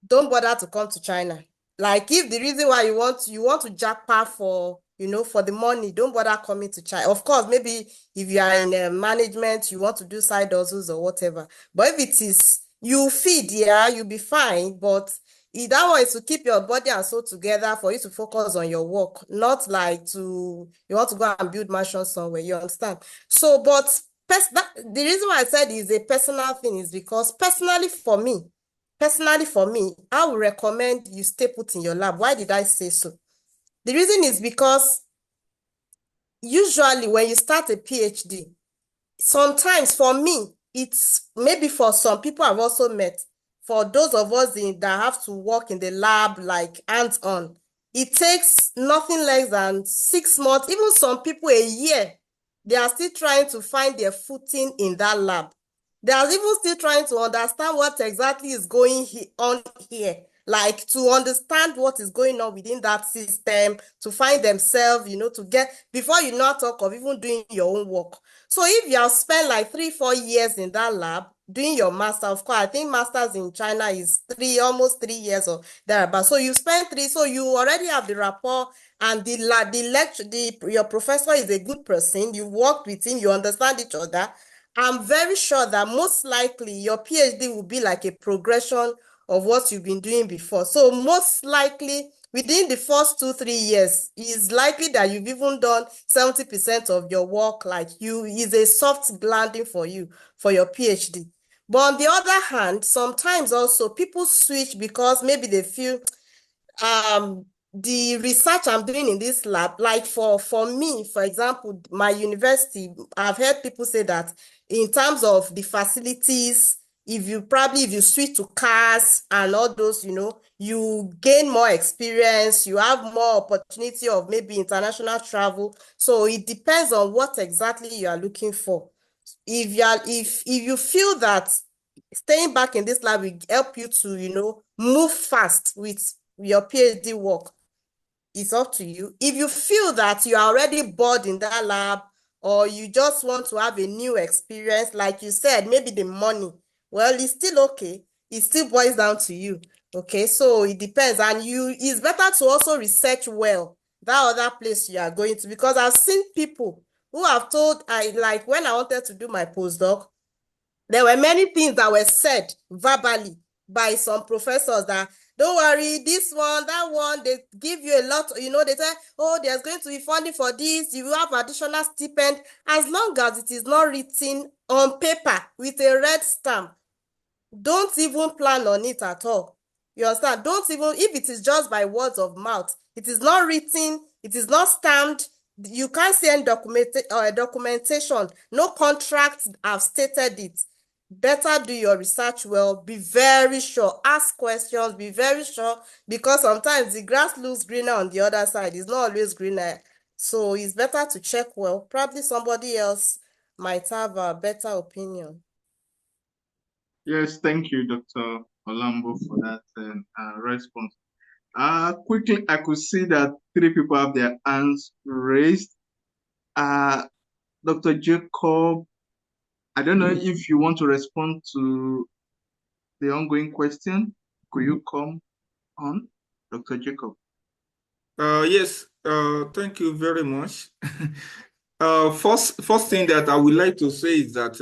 don't bother to come to China. Like, if the reason why you want to jackpot for, for the money, don't bother coming to China. Of course, maybe if you are in management, you want to do side hustles or whatever. But if it is, you feed, yeah, you'll be fine. But that one is to keep your body and soul together for you to focus on your work, not like you want to go and build mansion somewhere, you understand? So, but the reason why I said it's a personal thing is because personally for me, I would recommend you stay put in your lab. Why did I say so? The reason is because usually when you start a PhD, sometimes for me, it's maybe for some people I've also met, for those of us that have to work in the lab, like hands-on, it takes nothing less than 6 months, even some people a year. They are still trying to find their footing in that lab. They are even still trying to understand what exactly is going on here, like to understand what is going on within that system, to find themselves, to get, before you not talk of even doing your own work. So if you have spent like 3-4 years in that lab doing your master, of course, I think masters in China is almost 3 years or thereabout. So you spend 3, so you already have the rapport, and your professor is a good person. You worked with him, you understand each other. I'm very sure that most likely your PhD will be like a progression of what you've been doing before. So most likely within the first 2-3 years, it's likely that you've even done 70% of your work, like is a soft landing for you for your PhD. But on the other hand, sometimes also people switch because maybe they feel the research I'm doing in this lab, like for me, for example, my university, I've heard people say that in terms of the facilities, if you switch to cars and all those, you gain more experience, you have more opportunity of maybe international travel. So it depends on what exactly you are looking for. If you feel that staying back in this lab will help you to, move fast with your PhD work, it's up to you. If you feel that you are already bored in that lab, or you just want to have a new experience, like you said, maybe the money, well, it's still okay. It still boils down to you. Okay, so it depends. And it's better to also research well that other place you are going to, because I've seen people who have told, like when I wanted to do my postdoc, there were many things that were said verbally by some professors that, don't worry, this one, that one, they give you a lot, they say, oh, there's going to be funding for this, you have additional stipend, as long as it is not written on paper with a red stamp. Don't even plan on it at all. You understand? Don't even, if it is just by words of mouth, it is not written, it is not stamped, you can't see any documentation, no contracts have stated it. Better do your research well, be very sure, ask questions, be very sure, because sometimes the grass looks greener on the other side. It's not always greener. So it's better to check well. Probably somebody else might have a better opinion. Yes, thank you, Dr. Olambo, for that response. Quickly, I could see that 3 people have their hands raised. Dr. Jacob, I don't know if you want to respond to the ongoing question. Could you come on. Dr. Jacob. Yes, thank you very much. First thing that I would like to say is that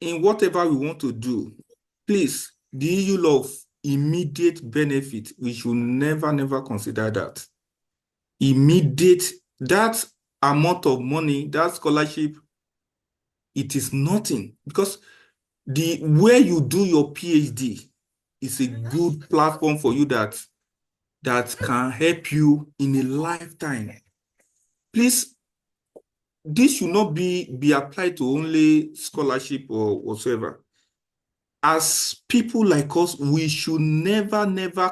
in whatever we want to do, please, the issue of immediate benefit, we should never consider that. Immediate, that amount of money, that scholarship, it is nothing, because the where you do your PhD is a good platform for you that can help you in a lifetime. Please, this should not be applied to only scholarship or whatsoever. As people like us, we should never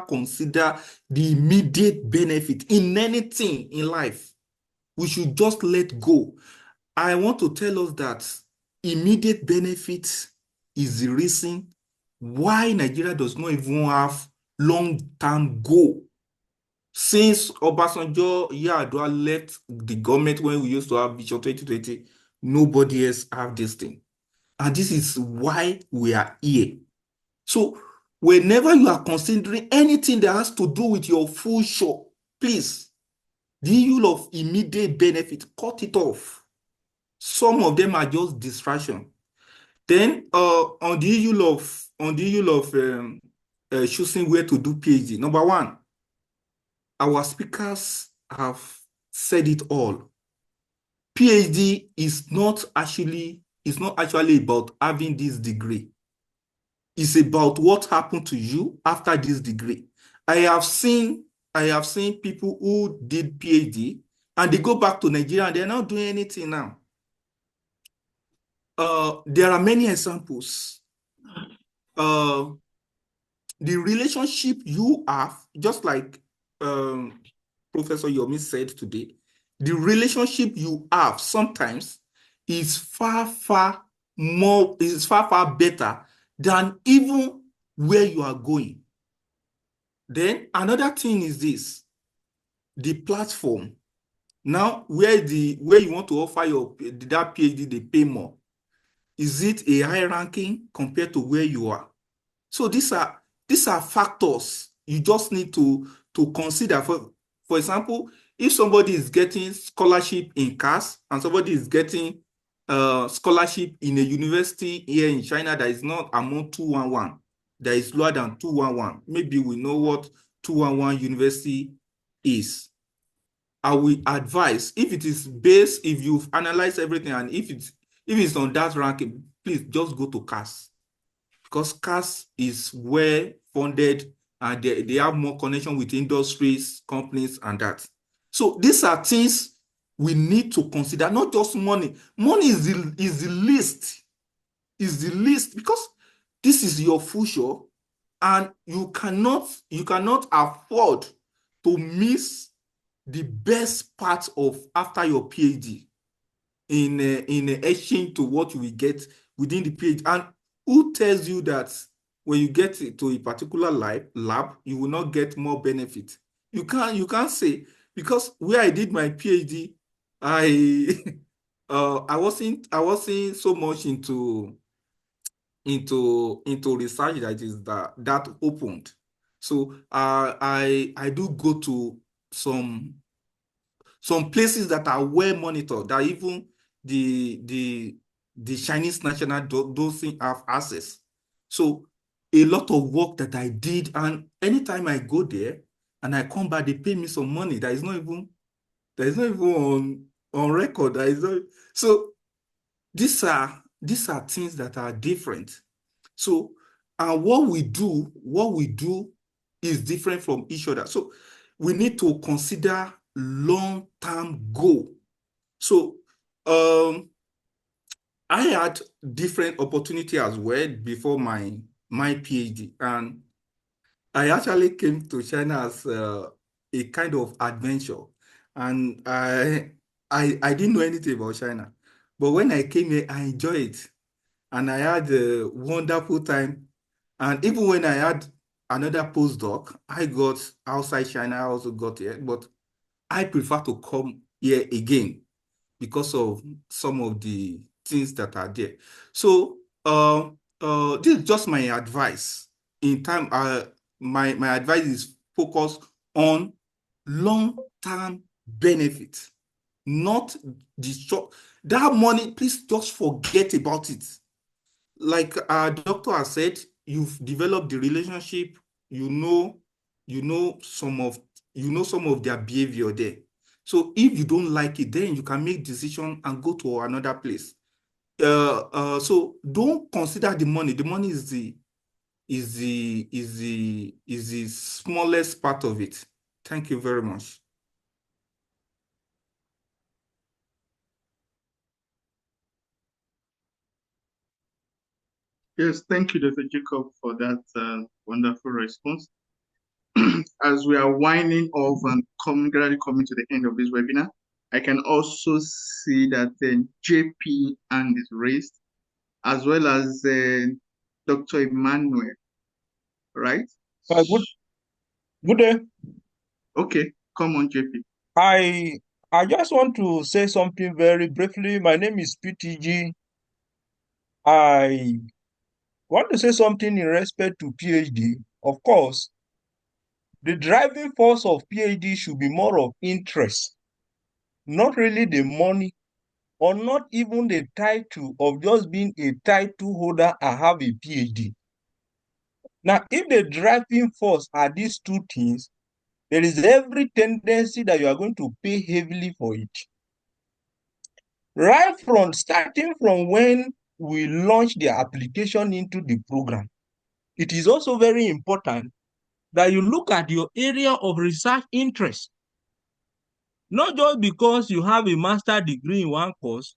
consider the immediate benefit in anything in life. We should just let go. I want to tell us that immediate benefit is the reason why Nigeria does not even have long-term goal. Since Obasanjo Yar'Adua left the government when we used to have Vision 2020, nobody else have this thing. And this is why we are here. So whenever you are considering anything that has to do with your future, please, the issue of immediate benefit, cut it off. Some of them are just distraction. Then on the issue of choosing where to do PhD, number one, our speakers have said it all. PhD is not actually about having this degree. It's about what happened to you after this degree. I have seen people who did PhD and they go back to Nigeria and they're not doing anything now. There are many examples. The relationship you have, just like Professor Yomi said today, the relationship you have sometimes is far better than even where you are going. Then another thing is this, the platform. Now, where you want to offer that PhD, they pay more. Is it a high ranking compared to where you are? So these are factors you just need to consider. For example, if somebody is getting scholarship in CAS and somebody is getting scholarship in a university here in China that is not among 211, that is lower than 211, maybe we know what 211 university is. I will advise, if it is based, if you've analyzed everything and if it's on that ranking, please just go to CAS, because CAS is well funded and they have more connection with industries, companies, and that. So these are things we need to consider, not just money. Money is the least, because this is your future and you cannot afford to miss the best part of after your PhD in exchange to what you will get within the PhD. And who tells you that when you get to a particular lab, you will not get more benefit? You can't say, because where I did my PhD, I wasn't so much into research that is that opened. So I do go to some places that are well monitored, that even the Chinese national doesn't have access. So a lot of work that I did, and anytime I go there and I come back, they pay me some money that is not even on record. So these are things that are different. So what we do is different from each other. So we need to consider long-term goal. So I had different opportunity as well before my PhD, and I actually came to China as a kind of adventure, and I didn't know anything about China, but when I came here, I enjoyed it, and I had a wonderful time. And even when I had another postdoc, I got outside China, I also got here, but I prefer to come here again because of some of the things that are there. So this is just my advice in time. my advice is focus on long-term benefit, not the short. That money, please just forget about it. Like our doctor has said, you've developed the relationship, you know some of their behavior there. So if you don't like it, then you can make decision and go to another place. So don't consider the money. The money is the smallest part of it. Thank you very much. Yes, thank you, Dr. Jacob, for that wonderful response. As we are winding off and gradually coming to the end of this webinar, I can also see that JP hand is raised, as well as Dr. Emmanuel, right? Good day. Okay, come on, JP. I just want to say something very briefly. My name is PTG. I want to say something in respect to PhD. Of course, the driving force of PhD should be more of interest, not really the money, or not even the title of just being a title holder. I have a PhD. Now, if the driving force are these two things, there is every tendency that you are going to pay heavily for it. Right from starting from when we launch the application into the program, it is also very important that you look at your area of research interest. Not just because you have a master's degree in one course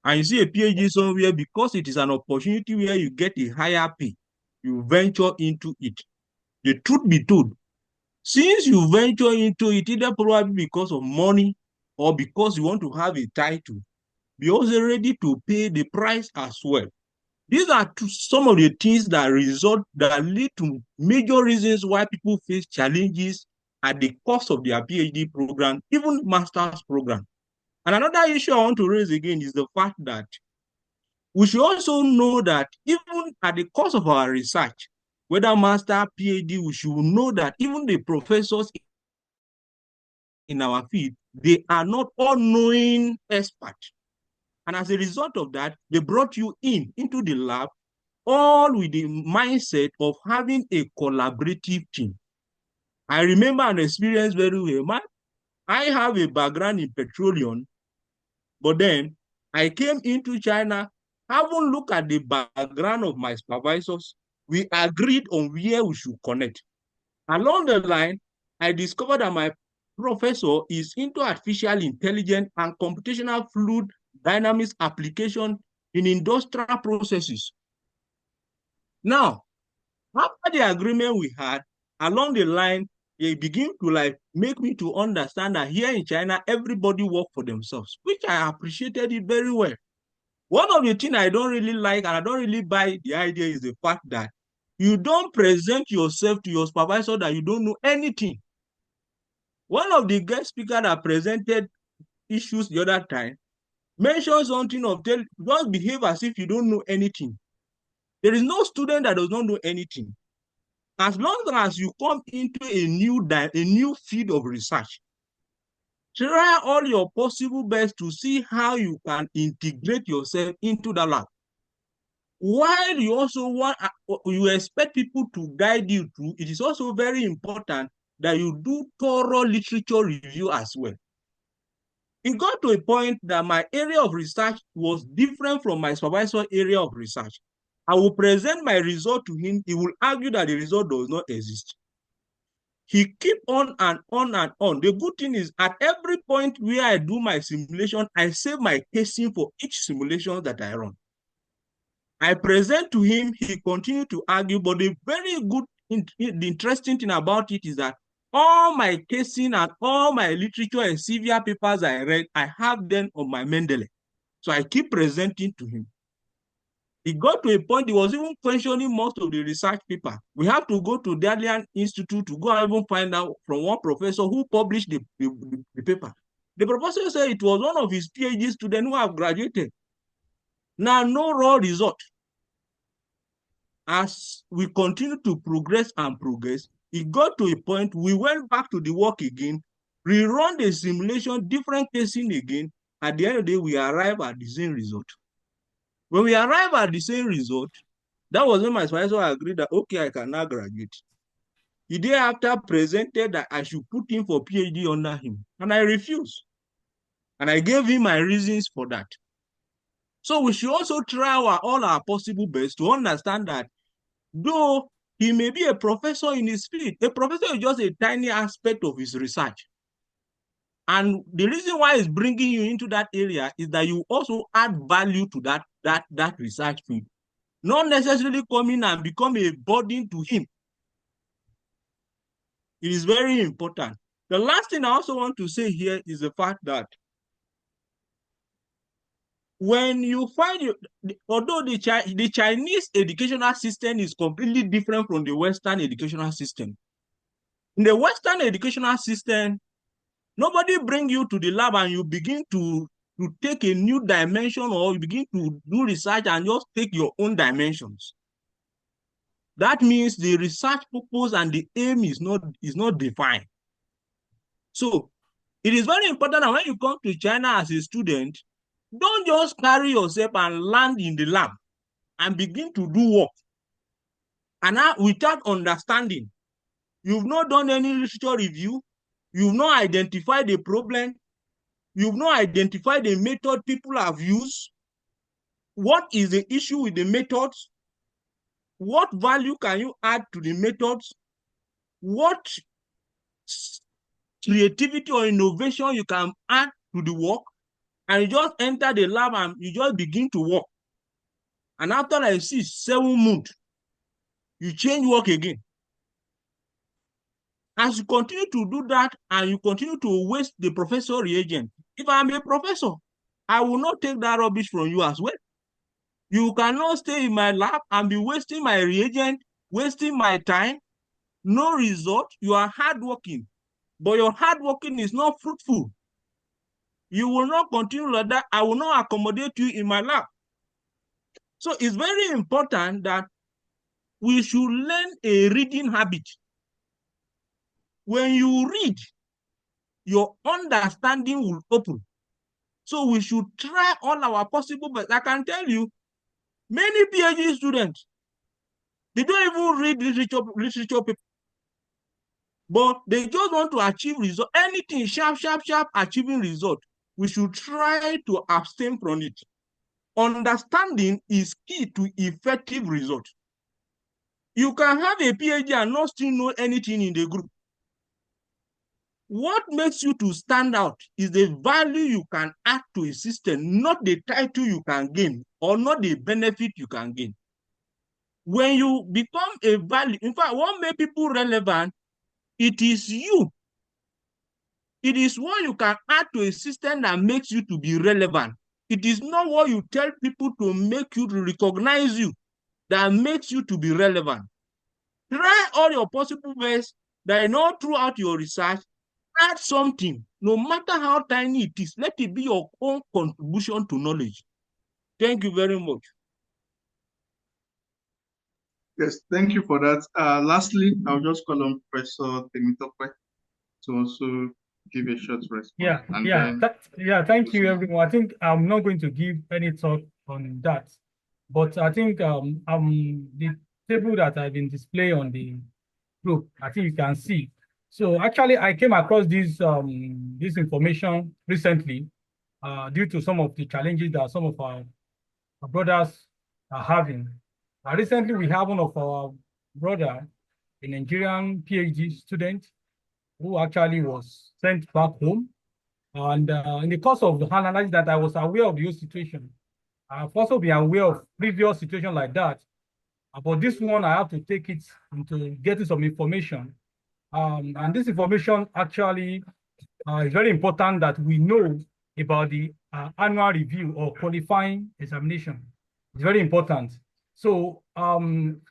and you see a PhD somewhere, because it is an opportunity where you get a higher pay, you venture into it. The truth be told, since you venture into it, either probably because of money or because you want to have a title, be also ready to pay the price as well. These are some of the things that lead to major reasons why people face challenges at the cost of their PhD program, even master's program. And another issue I want to raise again is the fact that we should also know that even at the cost of our research, whether master, PhD, we should know that even the professors in our field, they are not all-knowing experts. And as a result of that, they brought you into the lab, all with the mindset of having a collaborative team. I remember an experience very well. I have a background in petroleum, but then I came into China, having looked at the background of my supervisors, we agreed on where we should connect. Along the line, I discovered that my professor is into artificial intelligence and computational fluid dynamics application in industrial processes. Now, after the agreement we had, along the line, they begin to make me to understand that here in China, everybody work for themselves, which I appreciated it very well. One of the things I don't really like and I don't really buy the idea is the fact that you don't present yourself to your supervisor that you don't know anything. One of the guest speakers that presented issues the other time mentioned something of just behave as if you don't know anything. There is no student that does not know anything. As long as you come into a new field of research, try all your possible best to see how you can integrate yourself into the lab. While you also you expect people to guide you through, it is also very important that you do thorough literature review as well. It got to a point that my area of research was different from my supervisor's area of research. I will present my result to him. He will argue that the result does not exist. He keep on and on and on. The good thing is at every point where I do my simulation, I save my casing for each simulation that I run. I present to him, he continued to argue, but the very good, the interesting thing about it is that all my casing and all my literature and CVR papers I read, I have them on my Mendeley. So I keep presenting to him. He got to a point, he was even questioning most of the research paper. We have to go to the Dalian Institute to go and even find out from one professor who published the paper. The professor said it was one of his PhD students who have graduated. Now, no raw result. As we continue to progress and progress, It got to a point, we went back to the work again, rerun the simulation, different casing again. At the end of the day, we arrive at the same result. When we arrive at the same result, that was when my supervisor agreed that, okay, I can now graduate. The day after presented that I should put him for PhD under him, and I refused. And I gave him my reasons for that. So we should also try all our possible best to understand that though he may be a professor in his field, a professor is just a tiny aspect of his research. And the reason why he's bringing you into that area is that you also add value to that research field, not necessarily come in and become a burden to him. It is very important. The last thing I also want to say here is the fact that when you find, although the Chinese educational system is completely different from the Western educational system. In the Western educational system, nobody bring you to the lab and you begin to take a new dimension, or you begin to do research and just take your own dimensions. That means the research purpose and the aim is not defined. So it is very important that when you come to China as a student, don't just carry yourself and land in the lab and begin to do work. And now, without understanding, you've not done any literature review, you've not identified the problem, you've not identified the method people have used. What is the issue with the methods? What value can you add to the methods? What creativity or innovation you can add to the work? And you just enter the lab and you just begin to work. And after like 6-7 months, you change work again. As you continue to do that and you continue to waste the professor reagent, if I'm a professor, I will not take that rubbish from you as well. You cannot stay in my lab and be wasting my reagent, wasting my time, no result. You are hardworking, but your hardworking is not fruitful. You will not continue like that. I will not accommodate you in my lab. So it's very important that we should learn a reading habit. When you read, your understanding will open. So we should try all our possible best. I can tell you, many PhD students, they don't even read literature paper, but they just want to achieve result. Anything sharp, achieving result. We should try to abstain from it. Understanding is key to effective result. You can have a PhD and not still know anything in the group. What makes you to stand out is the value you can add to a system, not the title you can gain or not the benefit you can gain. When you become a value, in fact, what makes people relevant, it is you. It is what you can add to a system that makes you to be relevant. It is not what you tell people to make you to recognize you that makes you to be relevant. Try all your possible best that you know throughout your research, add something, no matter how tiny it is. Let it be your own contribution to knowledge. Thank you very much. Yes, thank you for that. Lastly, I'll just call on Professor Temitope to also give a short response. Thank you, everyone. I think I'm not going to give any talk on that, but I think the table that I've been displaying on the group, I think you can see. So actually, I came across this information recently due to some of the challenges that some of our brothers are having. Recently, we have one of our brother, a Nigerian PhD student, who actually was sent back home. And in the course of the analysis that I was aware of the whole situation, I've also been aware of previous situations like that. But this one, I have to take it into getting some information. And this information actually is very important that we know about the annual review or qualifying examination. It's very important. So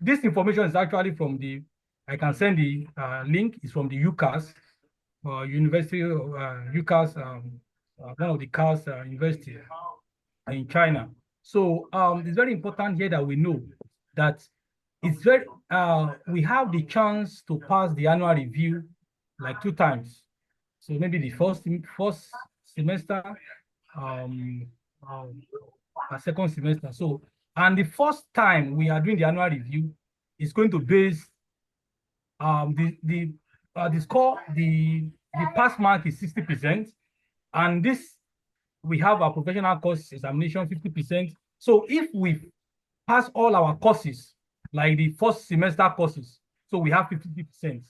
this information is actually from I can send the link, it's from the UCAS, University of UCAS, one of the CAS university in China. So it's very important here that we know that it's very, we have the chance to pass the annual review like 2 times. So maybe the first semester, a second semester. So, and the first time we are doing the annual review is going to base the score, the pass mark is 60%, and this we have a professional course examination 50%. So if we pass all our courses, like the first semester courses, so we have 50%.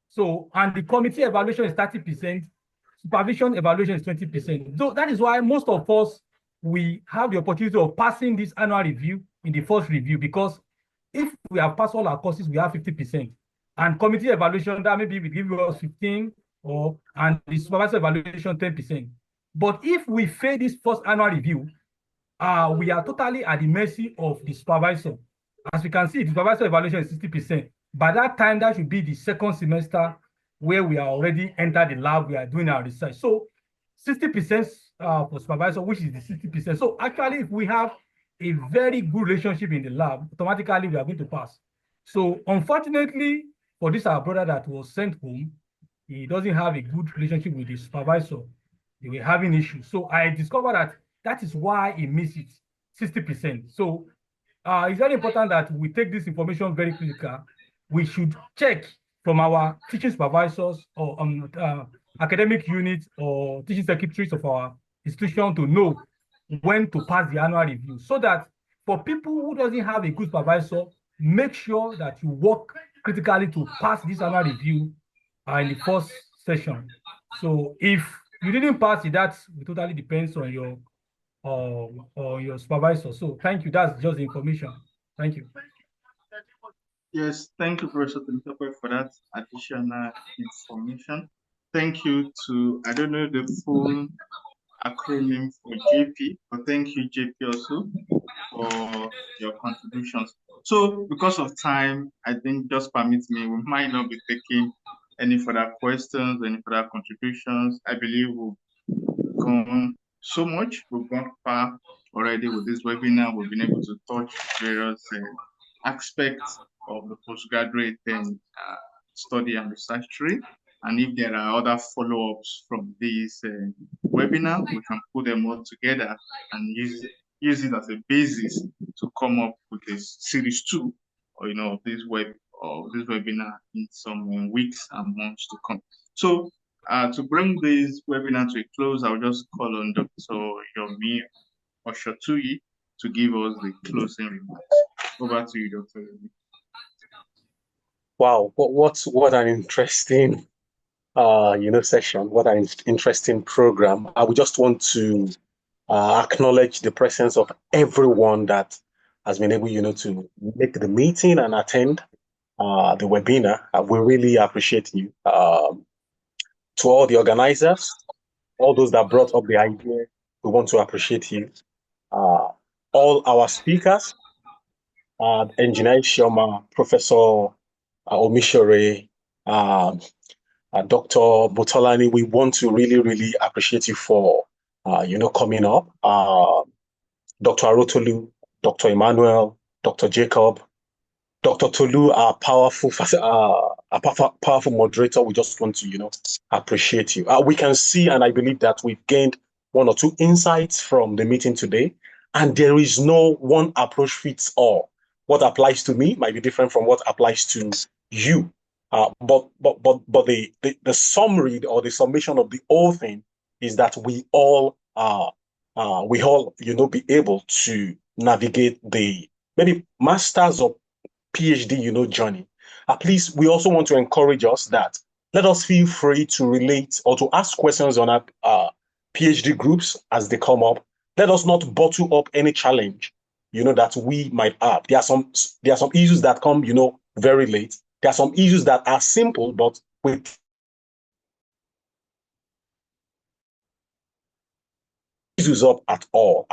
So, and the committee evaluation is 30%, supervision evaluation is 20%. So that is why most of us, we have the opportunity of passing this annual review in the first review, because if we have passed all our courses, we have 50%. And committee evaluation, that maybe we give us 15, and the supervisor evaluation 10%. But if we fail this first annual review, we are totally at the mercy of the supervisor. As we can see, the supervisor evaluation is 60%. By that time, that should be the second semester where we are already entered the lab, we are doing our research. So 60% for supervisor, which is the 60%. So actually, if we have a very good relationship in the lab, automatically we are going to pass. So unfortunately, for this our brother that was sent home, he doesn't have a good relationship with the supervisor. They were having issues. So I discovered that is why he missed it, 60%. So it's very important that we take this information very critical. We should check from our teaching supervisors or academic units or teaching secretaries of our institution to know when to pass the annual review, so that for people who doesn't have a good supervisor, make sure that you work critically to pass this annual review in the first session. So if you didn't pass it, that totally depends on your supervisor. So thank you. That's just the information. Thank you. Yes, thank you, Professor Temitope, for that additional information. Thank you to, I don't know the full acronym for JP, but thank you, JP, also for your contributions. So because of time, I think just permit me, we might not be taking any further questions, any further contributions. I believe we've gone so much, we've gone far already with this webinar. We've been able to touch various aspects of the postgraduate study and research tree. And if there are other follow-ups from this webinar, we can put them all together and use it as a basis to come up with a series 2, or of this webinar in some weeks and months to come. So to bring this webinar to a close, I'll just call on Dr. Yomi Oshotui to give us the closing remarks. Over to you, Dr. Yomi. Wow, what an interesting session. What an interesting program. I would just want to acknowledge the presence of everyone that has been able, to make the meeting and attend the webinar. We really appreciate you. To all the organizers, all those that brought up the idea, we want to appreciate you. All our speakers, Engineer Shioma, Professor Omishore, Dr. Botolani, we want to really, really appreciate you for, coming up. Dr. Arotolu, Dr. Emmanuel, Dr. Jacob, Dr. Tolu, our powerful moderator. We just want to, appreciate you. We can see, and I believe that we've gained 1 or 2 insights from the meeting today, and there is no one approach fits all. What applies to me might be different from what applies to you. But the summary or the summation of the whole thing is that we all be able to navigate the maybe masters or PhD journey. Please, we also want to encourage us that let us feel free to relate or to ask questions on our PhD groups as they come up. Let us not bottle up any challenge that we might have. There are some issues that come very late. There are some issues that are simple, but with issues up at all.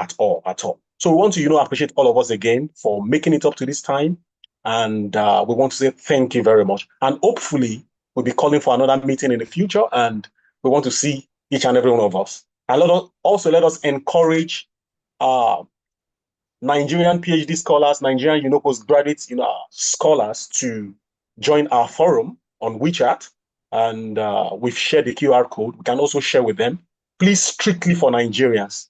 So we want to, appreciate all of us again for making it up to this time. And we want to say thank you very much. And hopefully we'll be calling for another meeting in the future, and we want to see each and every one of us. And let us encourage Nigerian PhD scholars, Nigerian, postgraduate, scholars to join our forum on WeChat. And we've shared the QR code. We can also share with them. Please, strictly for Nigerians.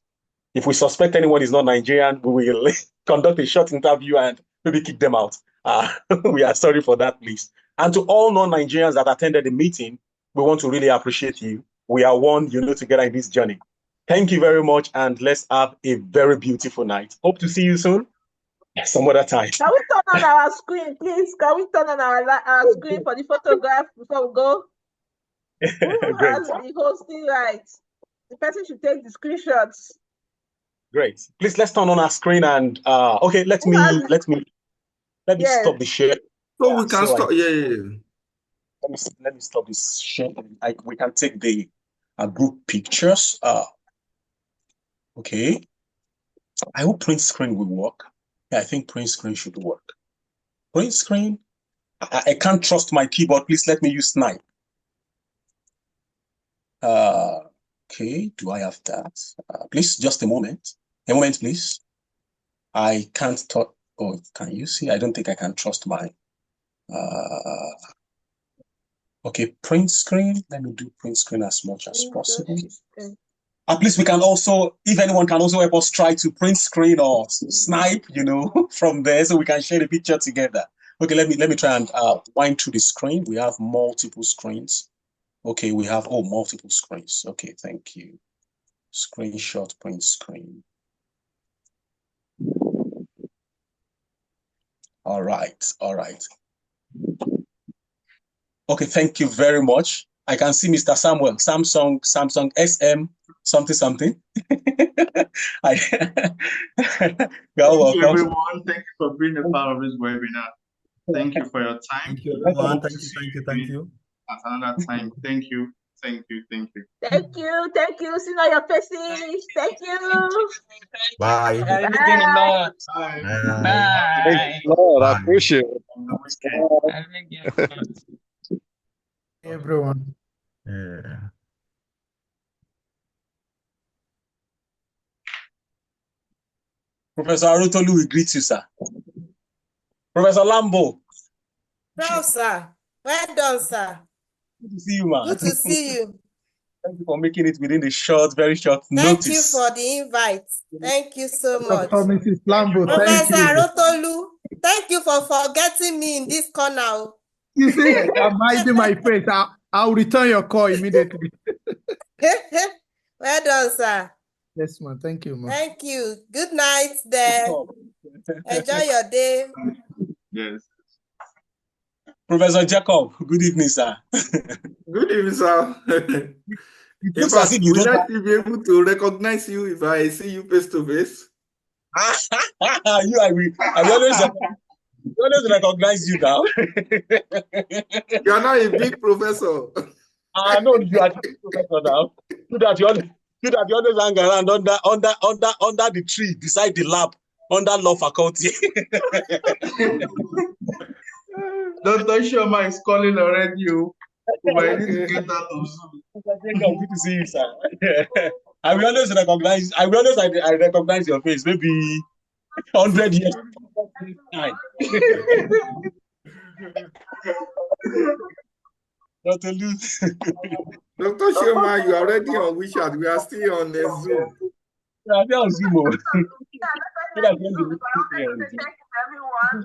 If we suspect anyone is not Nigerian, we will conduct a short interview and maybe kick them out. We are sorry for that, please. And to all non-Nigerians that attended the meeting, we want to really appreciate you. We are one, together in this journey. Thank you very much, and let's have a very beautiful night. Hope to see you soon. Some other time. Can we turn on our screen, please? Can we turn on our screen for the photograph before we go? Who has the hosting rights? The person should take the screenshots. Great. Please, let's turn on our screen and okay, let me stop the share. So we can stop. Yeah. Let me stop this share. We can take the group pictures. Okay. I hope print screen will work. Yeah, I think print screen should work. Print screen. I can't trust my keyboard. Please let me use Snipe. Okay. Do I have that? Please, just a moment. A moment, please. I can't talk. Oh, can you see? I don't think I can trust my. Okay, print screen. Let me do print screen as much as possible. At least we can also, if anyone can also help us try to print screen or Snipe, from there, so we can share the picture together. Okay, let me try and wind through the screen. We have multiple screens. Okay, we have multiple screens. Okay, thank you. Screenshot, print screen. All right. Okay, thank you very much. I can see Mr. Samuel, Samsung SM something. Thank you, everyone. Thank you for being a part of this webinar. Thank you for your time. Thank you, everyone. Thank you. At another time. Thank you. Thank you. See you on your faces. Thank you. Bye. Bye. Bye. Lord, I appreciate it. Everyone. Yeah. Professor Arutolu will greet you, sir. Professor Lambo. Well, sir. Well done, sir. Good to see you, man. Good to see you. Thank you for making it within the very short notice. Thank you for the invite. Thank you so much. Dr. Mrs. Lambo, thank Professor you. Arotolu, thank you for forgetting me in this corner. You see, I'm hiding my face. I'll return your call immediately. Well done, sir. Yes, ma'am. Thank you, ma'am. Thank you. Good night there. Enjoy your day. Yes. Professor Jacob, good evening, sir. Good evening, sir. In fact, will I be able to recognize you if I see you face to face? I always recognize you now. You are not a big professor. No, you are a big professor now. You that you always hang around under the tree beside the lab under law faculty. Dr. Shoma is calling already. I need to get out of Zoom. Good to see you, sir. I will always recognize your face. Maybe 100 years. Dr. Shoma, you are already on WeChat. We are still on the Zoom. Yeah, on Zoom.